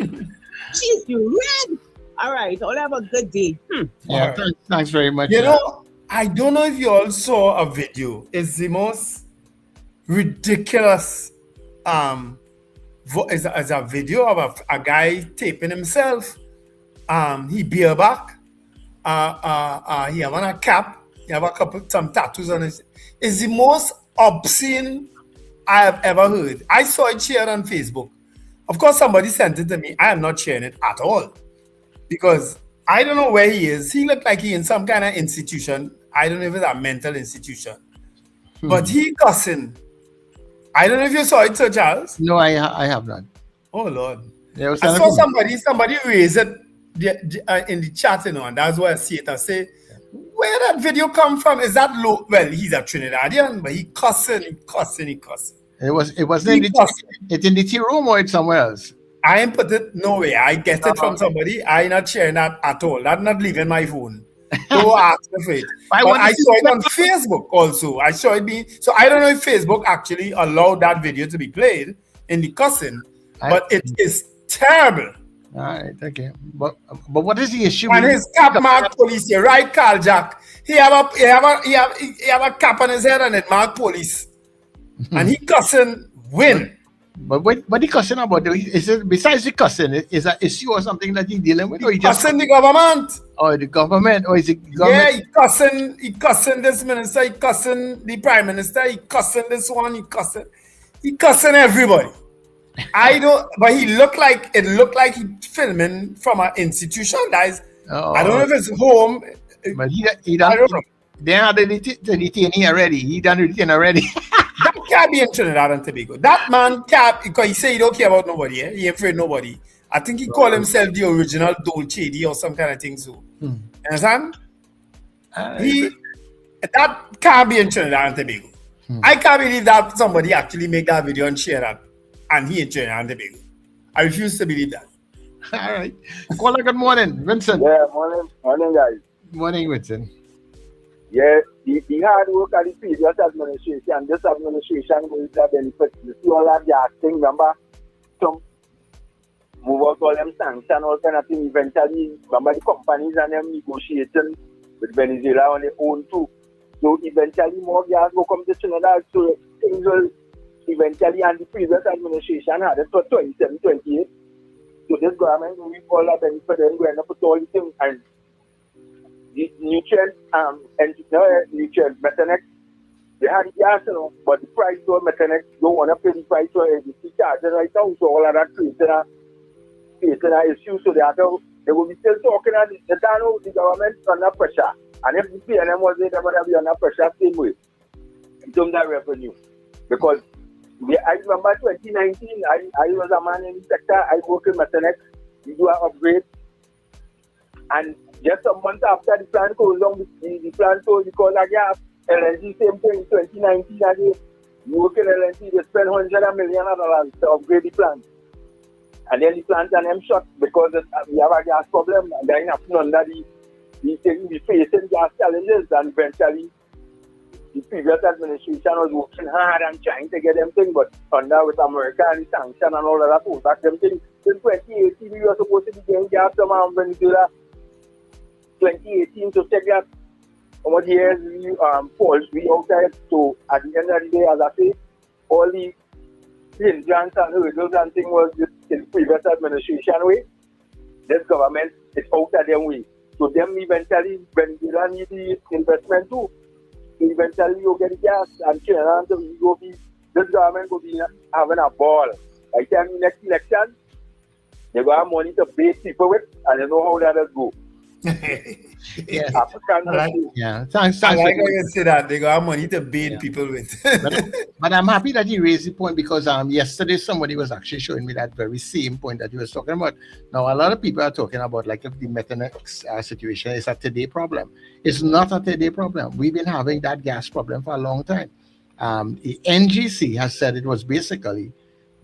Jeez, you red. All right, I'll have a good day. Yeah, thanks very much. You know, I don't know if you all saw a video. It's the most ridiculous is a video of a guy taping himself. He bareback. He have on a cap. He have some tattoos on his. It's the most obscene I have ever heard. I saw it shared on Facebook. Of course, somebody sent it to me. I am not sharing it at all because I don't know where he is. He looked like he in some kind of institution. I don't know if it's a mental institution, but he cussing. I don't know if you saw it, Sir Charles. No, I have not. Oh Lord! I saw somebody raise it in the chat, you know, and that's why I see it. I say, where that video come from? Is that low? Well, he's a Trinidadian, but he cussing. It wasn't in the tea room or it's somewhere else. I ain't put it no way. I get it from somebody. I ain't not sharing that at all. That's not leaving my phone. Don't ask me for it. But I saw it on Facebook also. I saw it being so I don't know if Facebook actually allowed that video to be played in the cussing, but it is terrible. All right, okay. But what is the issue? And his cap mark police, you're right, Carl Jack. He have a cap on his head and it mark police. And he cussing win. But what he cussing about? Is it besides the cussing? Is that issue or something that he dealing with? Or he just cussing the government? Or the government? Or is it government? Yeah, he cussing this minister, he cussing the prime minister, he cussing this one, he cussing everybody. I don't, but it looked like he filming from an institution. Guys, I don't know if it's home. But he done. I don't know. They had the detainee already. He done the detainee already. That can't be in Trinidad and Tobago. That man can't, because he say he don't care about nobody. He ain't afraid of nobody. I think he called himself the original Dolce or some kind of thing. So, you understand? That can't be in Trinidad and Tobago. I can't believe that somebody actually make that video and share that, and he in Trinidad and Tobago. I refuse to believe that. All right. Caller, good morning, Vincent. Yeah, morning, guys. Morning, Vincent. Yeah, the hard work of the previous administration, this administration will benefit. You see all that gas thing, remember? Some move out all them sanctions, all kind of thing. Eventually, remember the companies and them negotiating with Venezuela on their own too. So eventually more gas will come to Trinidad. So things will eventually, and the previous administration had it for 27, 28. So this government will reap all that benefit and going to put all the things and the nutrient, nutrient methanex They had the gas, but the price for Methanex don't want to pay the price for ABC charges right now. So all of that creating an issue. So they will be still talking and the government under pressure. And if the PNM was there, they would be under pressure same way in terms of revenue. Because I remember 2019, I was a man in the sector, I work in Methanex, we do an upgrade. And just a month after the plant goes on, the plant goes because of gas, LNG, same thing in 2019, you work in LNG, they spend $100 million to upgrade the plant. And then the plant and them shut because we have a gas problem, and then happening under we facing gas challenges, and eventually the previous administration was working hard and trying to get them things, but under with America and the sanction and all of that, pull back them things. In 2018, we were supposed to be getting gas from Venezuela. 2018 to check that over the years we falls we outside. So at the end of the day, as I say, all the hindrance and hurdles and things was in previous administration way. This government is out of them way. So them eventually Venezuela need the investment too. Eventually you get the gas and Trinidad and Tobago this government will be having a ball. Like the next election, they will have money to pay people with, and they know how that will go. Yeah. Thanks. I like how you say that they got money to bait people with. but I'm happy that you raised the point because yesterday somebody was actually showing me that very same point that you were talking about. Now a lot of people are talking about like if the Methanex situation is a today problem. It's not a today problem. We've been having that gas problem for a long time. The NGC has said it was basically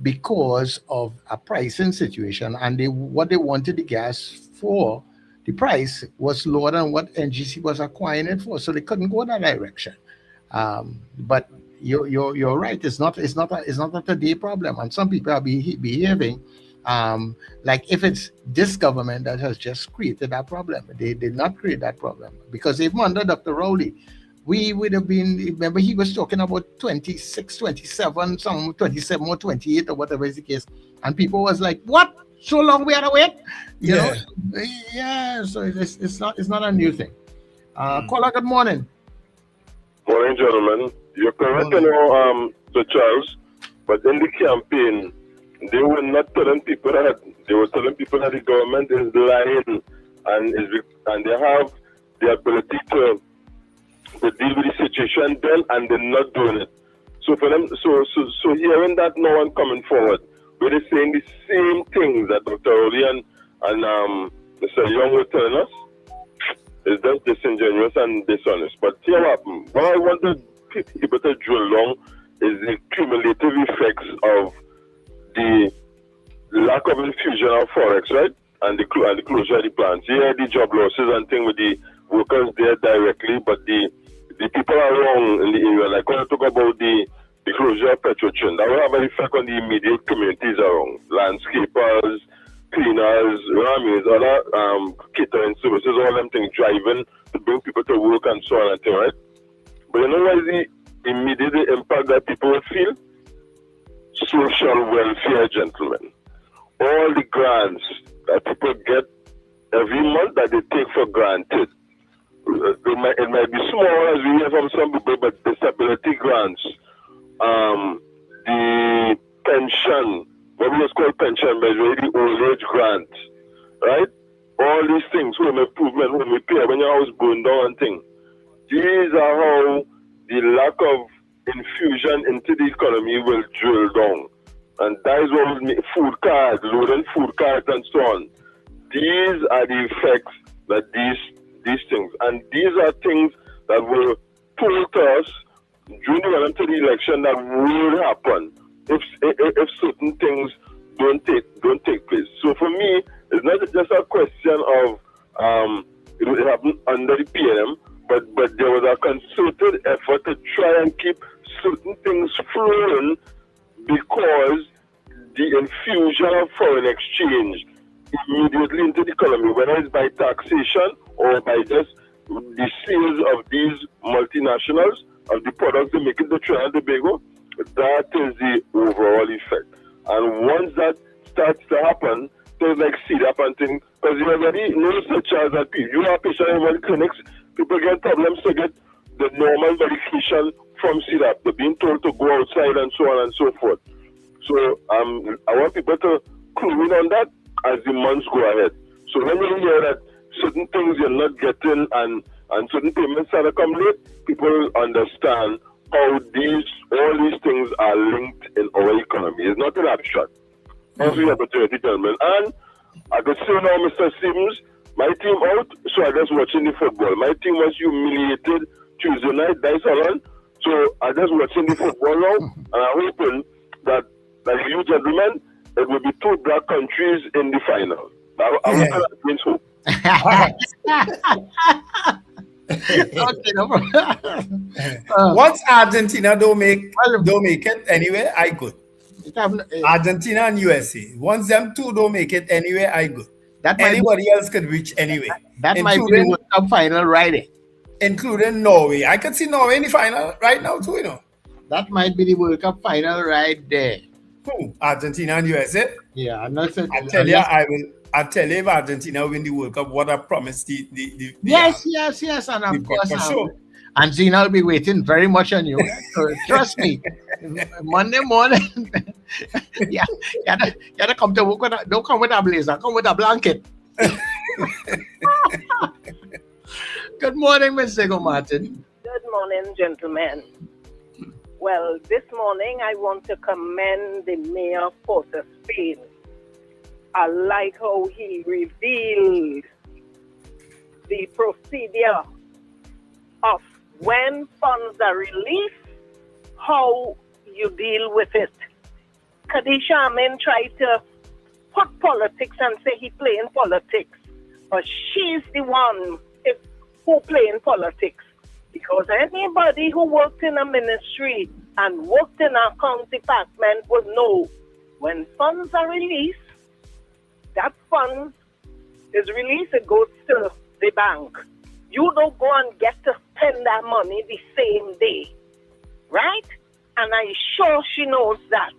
because of a pricing situation, and what they wanted the gas for. The price was lower than what NGC was acquiring it for, so they couldn't go in that direction. But you're right. It's not a today problem, and some people are behaving like if it's this government that has just created that problem. They did not create that problem because even under Dr. Rowley, we would have been. Remember, he was talking about 26, 27, some 27 or 28 or whatever is the case, and people was like, "What? So long we had to wait?" You know? Yeah. So it's not a new thing. Caller, good morning. Morning, gentlemen. You're correct, to Charles, but in the campaign, they were not telling people that. They were telling people that the government is lying and they have the ability to deal with the situation then, and they're not doing it. So for them, so hearing that no one coming forward, where they're saying the same things that Dr. Rowley and Mr. Young were telling us, is just disingenuous and dishonest. But here what I wanted people to drill down is the cumulative effects of the lack of infusion of forex, right? And the closure of the plants. Yeah, the job losses and things with the workers there directly, but the people around in the area, like when I talk about the closure of Petrotrin, that will have an effect on the immediate communities around. Landscapers, cleaners, other catering services, all them things driving to bring people to work and so on and things, right? But you know what is the immediate impact that people will feel? Social welfare, gentlemen. All the grants that people get every month that they take for granted. It might be small as we hear from some people, but disability grants, the pension, what we just call pension, but really the old age grant, right? All these things, home improvement, home repair, when your house burned down and things. These are how the lack of infusion into the economy will drill down. And that is what will make food cards, loading food cards and so on. These are the effects that these things. And these are things that were told to us during the run to the election that will happen if certain things don't take place. So for me, it's not just a question of it happened under the PNM, but there was a concerted effort to try and keep certain things flowing because the infusion of foreign exchange immediately into the economy, whether it's by taxation or by just the sales of these multinationals, of the products they make in the Trinidad and Tobago, that is the overall effect. And once that starts to happen, things like CDAP and things, because you already know such as that you have patients in many clinics, people get problems to get the normal medication from CDAP. They're being told to go outside and so on and so forth. So I want people to clue in on that as the months go ahead. So when you hear that certain things you're not getting and certain payments are come late, people understand how all these things are linked in our economy. It's not an abstract. Thanks for the opportunity, gentlemen. And I could say now, Mr. Sims, my team out, so I just watching the football. My team was humiliated Tuesday night, Dice Holland. So I just watching the football now, and I'm hoping that, like you gentlemen, it will be two black countries in the final. I'm against hope. Okay, no problem. Once Argentina don't make it anyway, I good. Argentina and USA. Once them two don't make it anyway, I good. Anybody else could reach anyway. That might be the World Cup final right, including Norway. I could see Norway in the final right now too, you know. That might be the World Cup final right there. Who? Argentina and USA? Yeah, I'm not certain. I'll tell you if Argentina win the World Cup, what I promised yes, and of course, for sure. Argentina will be waiting very much on you. So trust me, Monday morning, you gotta come to work don't come with a blazer, come with a blanket. Good morning, Ms. Diego Martin. Good morning, gentlemen. Well, this morning I want to commend the mayor of Port of Spain. I like how he revealed the procedure of when funds are released, how you deal with it. Khadija Amin tried to put politics and say he playing politics, but she's the one who playing politics. Because anybody who worked in a ministry and worked in a account department would know when funds are released, that funds is released, it goes to the bank. You don't go and get to spend that money the same day, right? And I'm sure she knows that,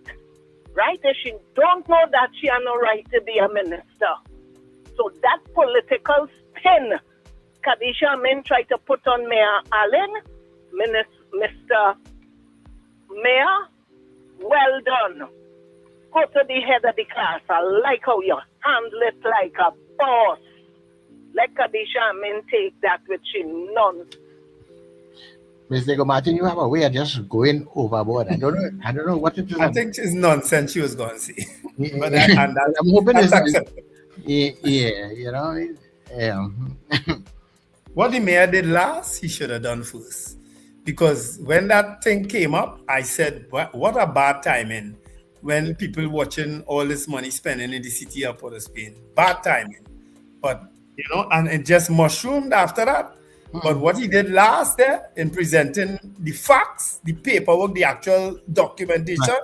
right? If she don't know that, she has no right to be a minister. So that political spin Khadija Amin tried to put on Mayor Allen, Mr. Mayor, well done. Go to the head of the class. I like how you handle it like a boss. Let Khadija Amin take that with she none. Ms. Diego Martin, you have a way of just going overboard. I don't know what it is. I think it's nonsense she was going to see. But I'm hoping that's it's acceptable. yeah, you know. Yeah. What the mayor did last, he should have done first. Because when that thing came up, I said, what a bad timing when people watching all this money spending in the city of Port of Spain. Bad timing. But, you know, and it just mushroomed after that. But what he did last there in presenting the facts, the paperwork, the actual documentation,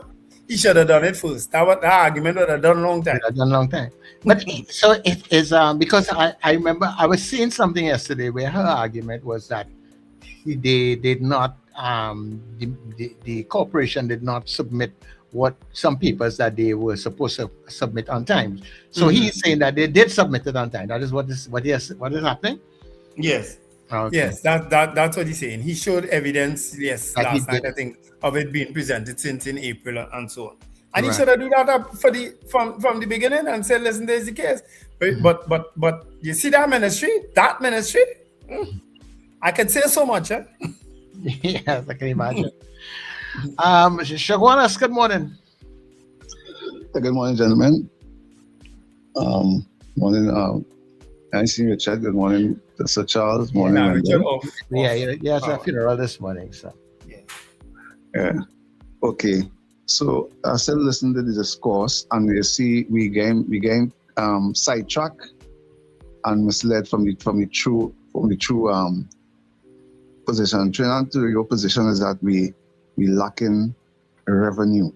he should have done it first. That argument would have done a long time. But so it is because I remember I was seeing something yesterday where her argument was that they did not the corporation did not submit some papers that they were supposed to submit on time. So he's saying that they did submit it on time. That is what is happening? Yes. Okay. Yes, that's what he's saying. He showed evidence, last night, I think, of it being presented since in April and so on. And he should have done that from the beginning and said, listen, there's the case. But you see that ministry, I can say so much, eh? Yes, I can imagine. Shagwanas, good morning. Good morning, gentlemen. Morning, Nancy, Richard. Good morning, Sir Charles. Morning, Richard. It's a funeral this morning, so. Yeah. Okay. So I still listen to the discourse, and you see, we gain sidetracked and misled from the true position. Trinidad to your position is that we lacking revenue,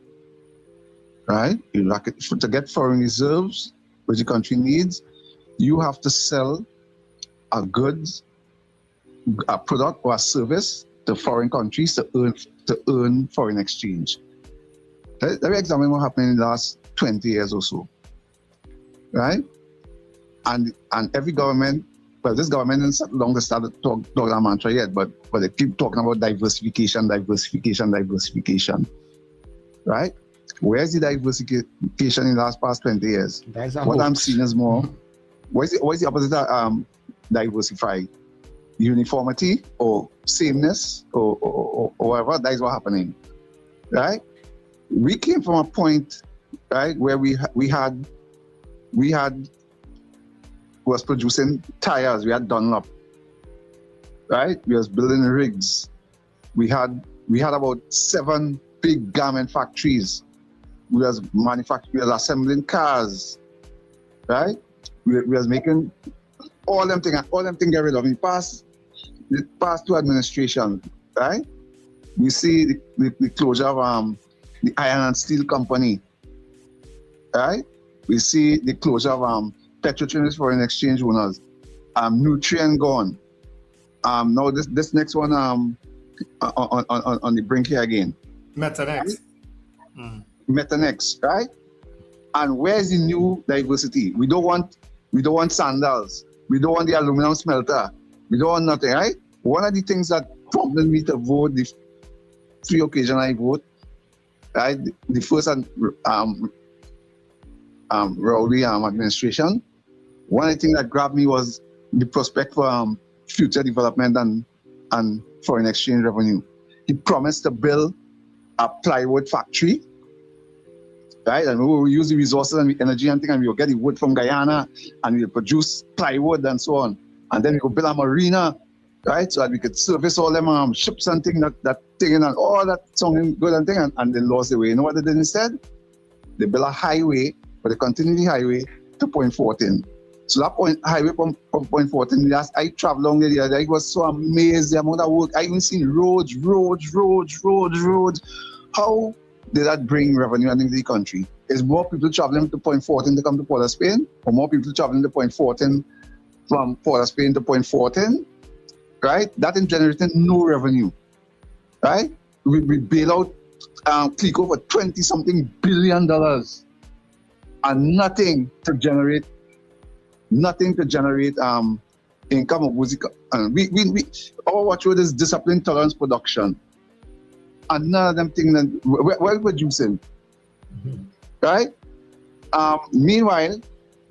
right? You lack it to get foreign reserves, which the country needs. You have to sell a goods, a product or a service to foreign countries to earn foreign exchange. Let me examine what happened in the last 20 years or so, right? And every government well, this government isn't settled down to start to talk that mantra yet, but they keep talking about diversification, right? Where's the diversification in the last past 20 years? What I'm seeing is more, what is the opposite of diversify? Uniformity or sameness or whatever, that is what's happening, right? We came from a point, right, where we was producing tires. We had Dunlop, right? We was building rigs. We had about 7 big garment factories. We was assembling cars, right? We was making all them things get rid of. In the past 2 administration, right? We see the closure of the Iron and Steel Company, right? We see the closure of Petro-Trinidad Foreign Exchange Owners, Nutrien gone. Now this next one on the brink here again. Metanex. Right? Metanex, right? And where's the new diversity? We don't want sandals. We don't want the aluminum smelter. We don't want nothing, right? One of the things that prompted me to vote, the 3 occasions I vote, right? The first Rowley administration. One of the things that grabbed me was the prospect for future development and foreign exchange revenue. He promised to build a plywood factory, right? And we will use the resources and the energy and thing, and we will get the wood from Guyana, and we'll produce plywood and so on. And then we will build a marina, right? So that we could service all them ships and thing, that thing and all that sounding good and thing, and they lost the way. You know what they did instead? They built a highway, but they continued the highway to Point 14. So that highway from Point 14, I traveled along there the other day. I was so amazed the amount of work. I even seen roads. How did that bring revenue into the country? Is more people traveling to Point 14 to come to Port of Spain, or more people traveling to Point 14 from Port of Spain to Point 14? Right? That is generating no revenue. Right? We bail out Clico for $20-something billion and nothing to generate income of music. We all watch with this discipline, tolerance, production. And none of them things that we're producing. Right? Meanwhile,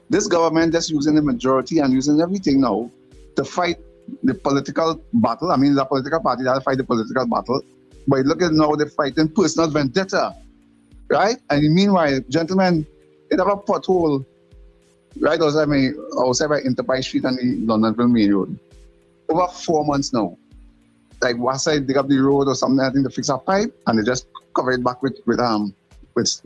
this government is using the majority and using everything now to fight the political battle. I mean, the political party that fight the political battle. But look at now, they're fighting personal vendetta. Right? And meanwhile, gentlemen, it have a pothole right outside by Enterprise Street and the Londonville Main Road. Over 4 months now. Like Westside dig up the road or something, I think to fix a pipe, and they just cover it back with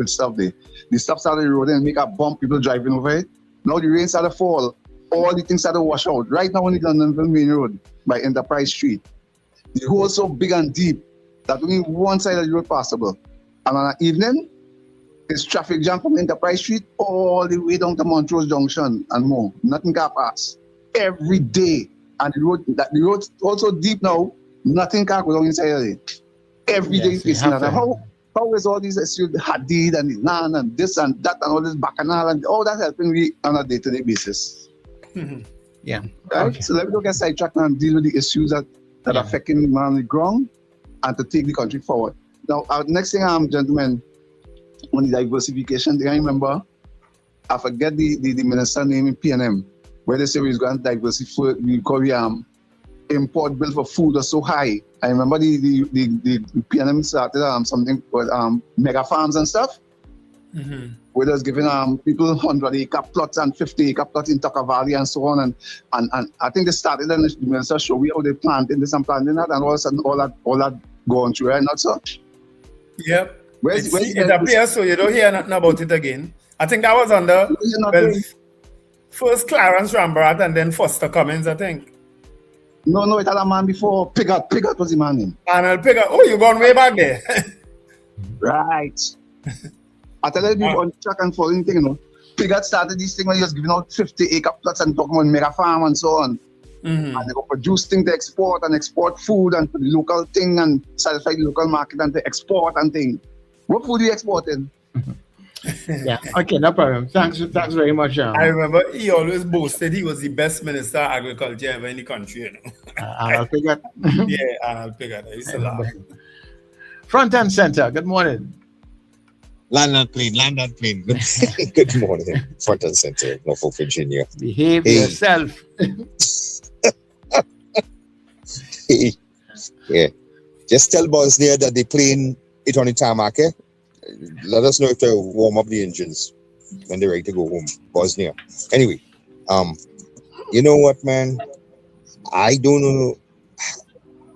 stuff there. The stuff started eroding and make a bump, people driving over it. Now the rain started to fall, all the things started to wash out. Right now on the Londonville Main Road by Enterprise Street. The hole so big and deep that only one side of the road passable. And on an evening, it's traffic jam from Enterprise Street all the way down to Montrose Junction and more. Nothing can pass. Every day. And the road also deep now. Nothing can go down inside of it. Every day facing that. How is all these issues, the Hadid and the land and this and that and all this bacchanal and all that helping we on a day-to-day basis? Yeah. Right? Okay. So let me don't get sidetracked and deal with the issues that are affecting the man on the ground and to take the country forward. Now, next thing, gentlemen, on the diversification thing, I remember, I forget the minister name in PNM, where they say we was going to diversify, because import bill for food was so high. I remember the PNM started something called mega farms and stuff, where they was giving people 100-acre plots and 50-acre plots in Tucker Valley and so on. And I think they started and the minister showed me how they planted this and planting that, and all of a sudden all that going through, right? Not so? Yep. It appears so. You don't hear nothing about it again. I think that was under first Clarence Rambert and then Foster Cummins, I think. No, it had a man before. Piggott was the man name. Arnold Piggott. Oh, you gone way back there. Right. I tell you on track and following thing, you know. Piggott started this thing when he was giving out 50-acre plots and talking about mega farm and so on. And they go produce things to export and export food and to the local thing and satisfy the local market and to export and thing. What food are you exporting? Yeah. Okay, no problem. Thanks very much. I remember he always boasted he was the best minister of agriculture ever in the country. You know? Arnold Piggott. Yeah, Arnold Piggott. I used to laugh. Front and center. Good morning. Land and plane. Good morning. Front and center, Norfolk, Virginia. Behave yourself. Yeah. Just tell Bosnia that they plane it on the tarmac. Let us know if they warm up the engines when they're ready to go home. Bosnia. Anyway, you know what, man? I don't know.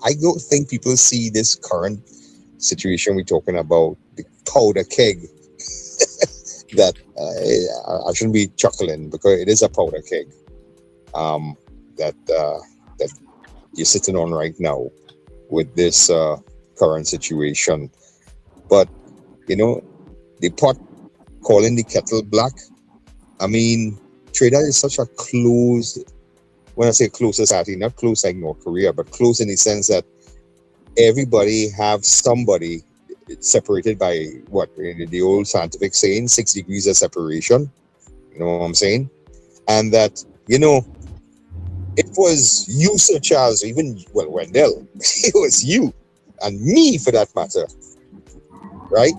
I don't think people see this current situation we're talking about, the powder keg. That I shouldn't be chuckling because it is a powder keg. That you're sitting on right now with this current situation. But you know, the pot calling the kettle black. I mean, Trinidad is such a closed, when I say close society, not close like North Korea, but close in the sense that everybody have somebody separated by what the old scientific saying, 6 degrees of separation. You know what I'm saying? And that, you know, it was you, Sir Charles, even, well, Wendell, it was you and me for that matter, right?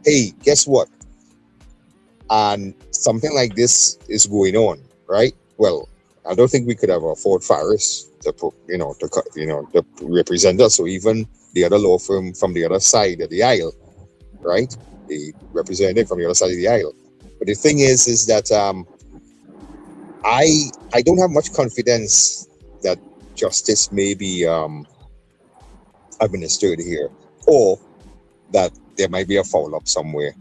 Hey, guess what? And something like this is going on, right? Well, I don't think we could have afford Faris to put, to represent us. So even the other law firm from the other side of the aisle, right? The representative from the other side of the aisle. But the thing is that I don't have much confidence that justice may be administered here, or that there might be a foul up somewhere,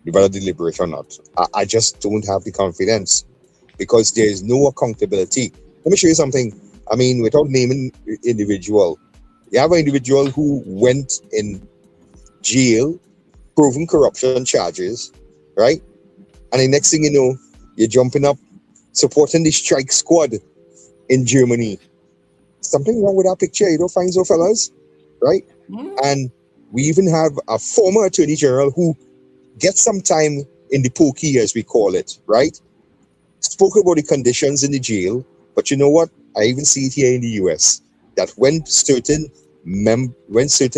whether deliberate or not. I just don't have the confidence because there is no accountability. Let me show you something. I mean, without naming individual, you have an individual who went in jail, proven corruption charges, right? And the next thing you know, you're jumping up, supporting the strike squad in Germany. Something wrong with that picture, you don't find so, fellas, right? And we even have a former attorney general who gets some time in the pokey, as we call it, right? Spoke about the conditions in the jail, but you know what? I even see it here in the US that when certain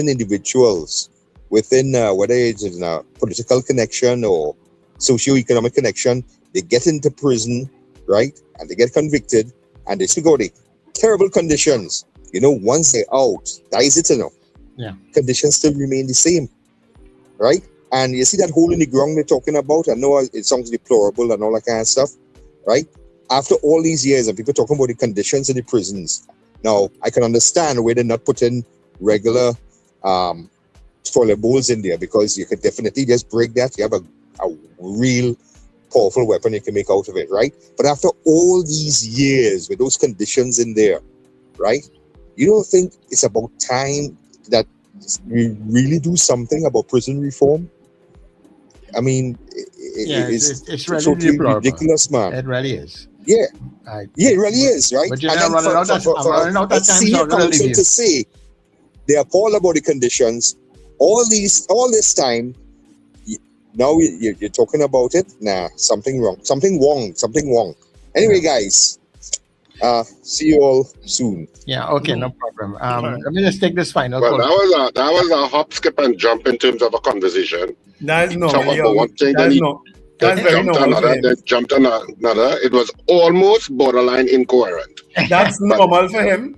individuals within whether it's in a political connection or socio-economic connection, they get into prison, right? And they get convicted, and they still go the terrible conditions. You know, once they're out, that is it, you know. Yeah. Conditions still remain the same, right? And you see that hole in the ground they're talking about. I know it sounds deplorable and all that kind of stuff, right? After all these years, and people talking about the conditions in the prisons. Now, I can understand why they're not putting regular toilet bowls in there, because you could definitely just break that. You have a real powerful weapon you can make out of it, right? But after all these years with those conditions in there, right? You don't think it's about time that we really do something about prison reform? I mean, it's really totally ridiculous, man. It really is. Yeah. Yeah, it really is, right? But you and know, then for a senior counsel to say they're appalled about the conditions, all this time, now you're talking about it? Nah, something wrong. Anyway, guys, see you all soon. Yeah, okay, no problem. Let me just take this final Well, call. that was a hop, skip, and jump in terms of a conversation. That is Talk about one thing, then he jumped another, then jumped another. It was almost borderline incoherent. That's normal for him.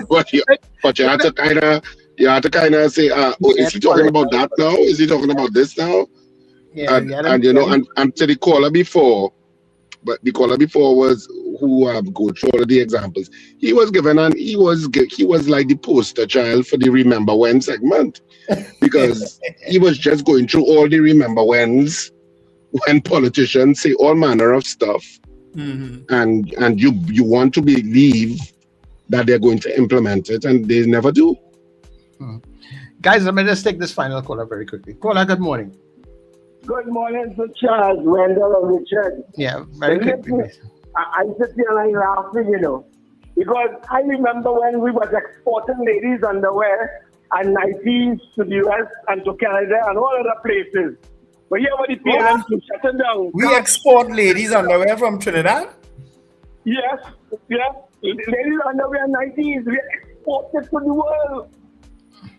but you had to kind of say, is he talking about that now? Is he talking about this now? Yeah, and you know, and to the caller before, but the caller before was who go through all of the examples. He was given, and he was like the poster child for the Remember When segment, because he was just going through all the Remember Whens when politicians say all manner of stuff, and you want to believe that they're going to implement it, and they never do. Guys, let me just take this final caller very quickly. Caller, good morning. Good morning to Charles, Wendell, and Richard. Yeah, very quickly. I sit here and laughing, you know, because I remember when we was exporting ladies' underwear and nighties to the US and to Canada and all other places. But yeah, what the PLM to shut it down. We export ladies' underwear from Trinidad? Yes, yes. Ladies' underwear 90s, we export it to the world.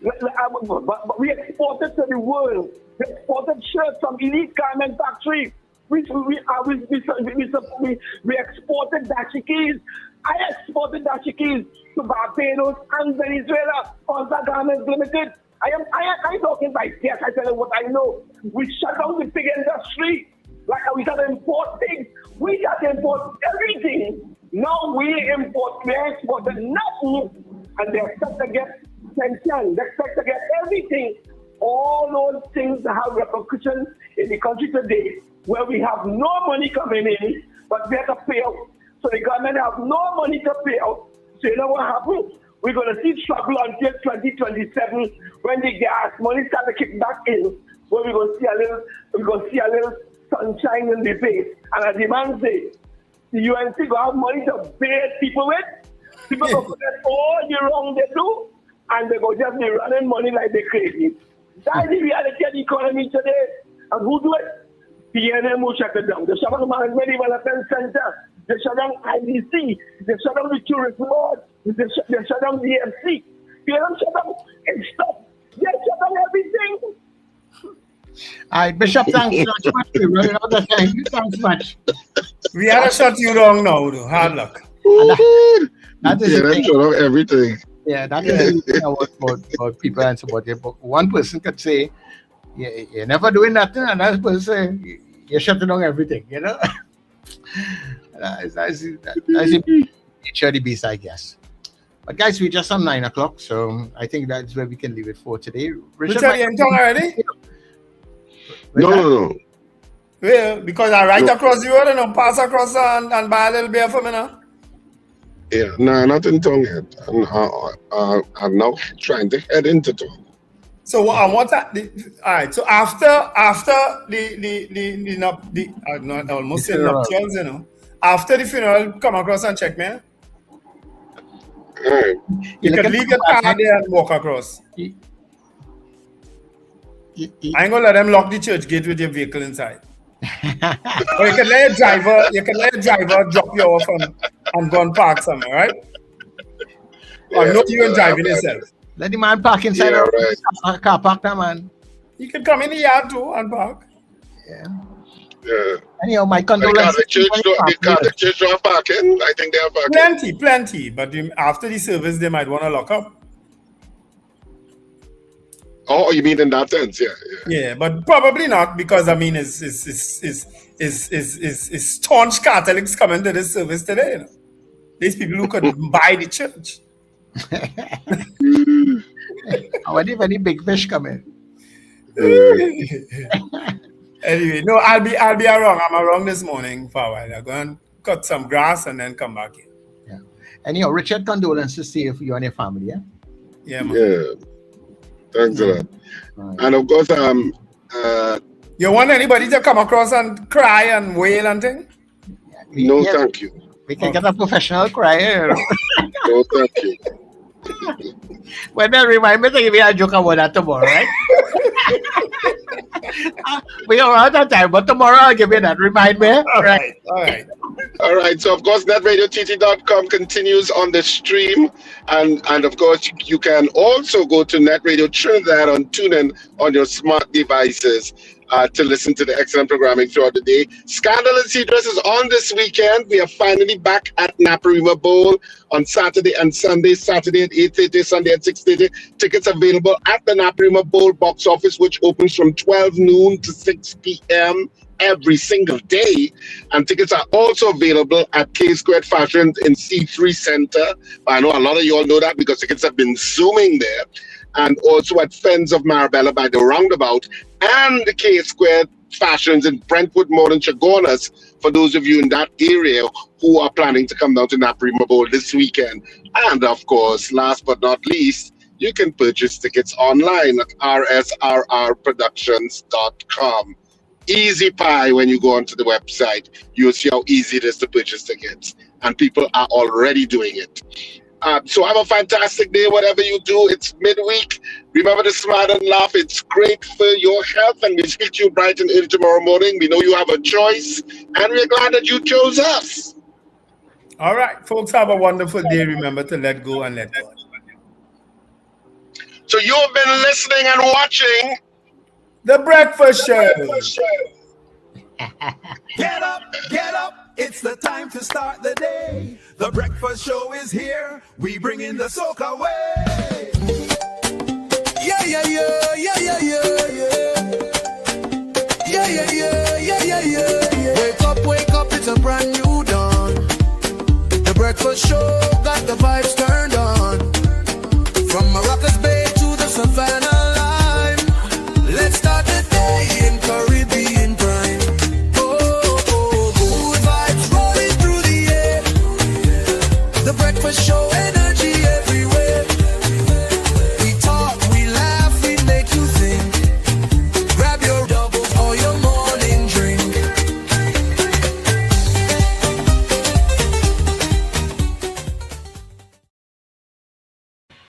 But we exported to the world. We exported shirts from Elite Garment Factory. We exported dashikis. I exported dashikis to Barbados and Venezuela. Ultra Garments Limited. I'm talking by guess. I tell you what I know. We shut down the pig industry. Like we got to import things. We got to import everything. Now we exported nothing. And they expect to get pension. They expect to get everything. All those things have repercussions in the country today where we have no money coming in, but we have to pay out. So the government have no money to pay out. So you know what happens? We're going to see trouble until 2027 when the gas money start to kick back in. Where we're going to see a little sunshine in the face. And as the man says, the UNC going to have money to pay people with. People going to forget all the wrong they do, and they're going to just be running money like they're crazy. That's the reality of the economy today. And who do it? PNM will shut it down. They shut down the Management Development Center. They shut down IDC. They shut down the Tourist Board. They shut down the DFC. PNM shut down and stop. They shut down everything. All right, Bishop, thanks so much. Thank you so much. We had to shut you down now, though. Hard luck. That is everything. Yeah, that is the thing about people and support. But one person could say, you're never doing nothing, and another person say, you're shutting down everything, you know? That's the nature of the beast, I guess. But guys, we're just on 9 o'clock, so I think that's where we can leave it for today. Richard, you ain't already? No. Well, because I right across the road and I pass across and buy a little beer for me now. Yeah, no, not in tongue yet. I'm now trying to head into tongue. So I want that. All right. So after the almost say nuptials, you know, after the funeral, come across and check me. All right. You can leave your car there and walk across. I ain't gonna let them lock the church gate with your vehicle inside. Or you can let your driver drop you off and go and park somewhere, right? Or not even driving yourself. Let the man park inside a car park now, man. You can come in the yard too and park. Yeah. Anyhow, my condolences. The church don't have parking. I think they have parking. Plenty. But after the service, they might want to lock up. Oh, you mean in that sense? Yeah, but probably not, because I mean, it's staunch Catholics coming to this service today. You know? These people who could buy the church. What if any big fish come in? Anyway, no, I'll be around. I'm around this morning for a while. I'm going to cut some grass and then come back in. Yeah. Anyhow, Richard, condolences to you and your family. Yeah. Yeah, man. Yeah. Thanks a lot. Right. And of course, you want anybody to come across and cry and wail and thing? No, thank you. We can get a professional crier. No, thank you. Well, then remind me to give you a joke about that tomorrow, right? We are out of time, but tomorrow I'll give you that. Remind me. All right. All right. So, of course, netradiott.com continues on the stream. And of course, you can also go to Net Radio Trinidad on TuneIn on your smart devices to listen to the excellent programming throughout the day. Scandal and Cedrus is on this weekend. We are finally back at Naparima Bowl on Saturday and Sunday. Saturday at 8:30, Sunday at 6:30. Tickets available at the Naparima Bowl box office, which opens from 12 noon to 6 p.m. every single day. And tickets are also available at K Squared Fashions in C3 Center. I know a lot of you all know that because tickets have been zooming there. And also at Fens of Marabella by the Roundabout, and the K Squared Fashions in Brentwood, Morden, Chagonas, for those of you in that area who are planning to come down to Naparima Bowl this weekend. And of course, last but not least, you can purchase tickets online at rsrrproductions.com. Easy pie when you go onto the website. You'll see how easy it is to purchase tickets. And people are already doing it. So have a fantastic day, whatever you do. It's midweek. Remember to smile and laugh. It's great for your health, and we'll speak to you bright and early tomorrow morning. We know you have a choice, and we're glad that you chose us. All right, folks, have a wonderful day. Remember to let go and let God. So you've been listening and watching The Breakfast Show. Get up, it's the time to start the day. The Breakfast Show is here, we bring in the soca way. Yeah, yeah, yeah, yeah, yeah, yeah, yeah. Yeah, yeah, yeah, yeah, yeah, yeah, yeah. Wake up, it's a brand new dawn. The Breakfast Show got the vibes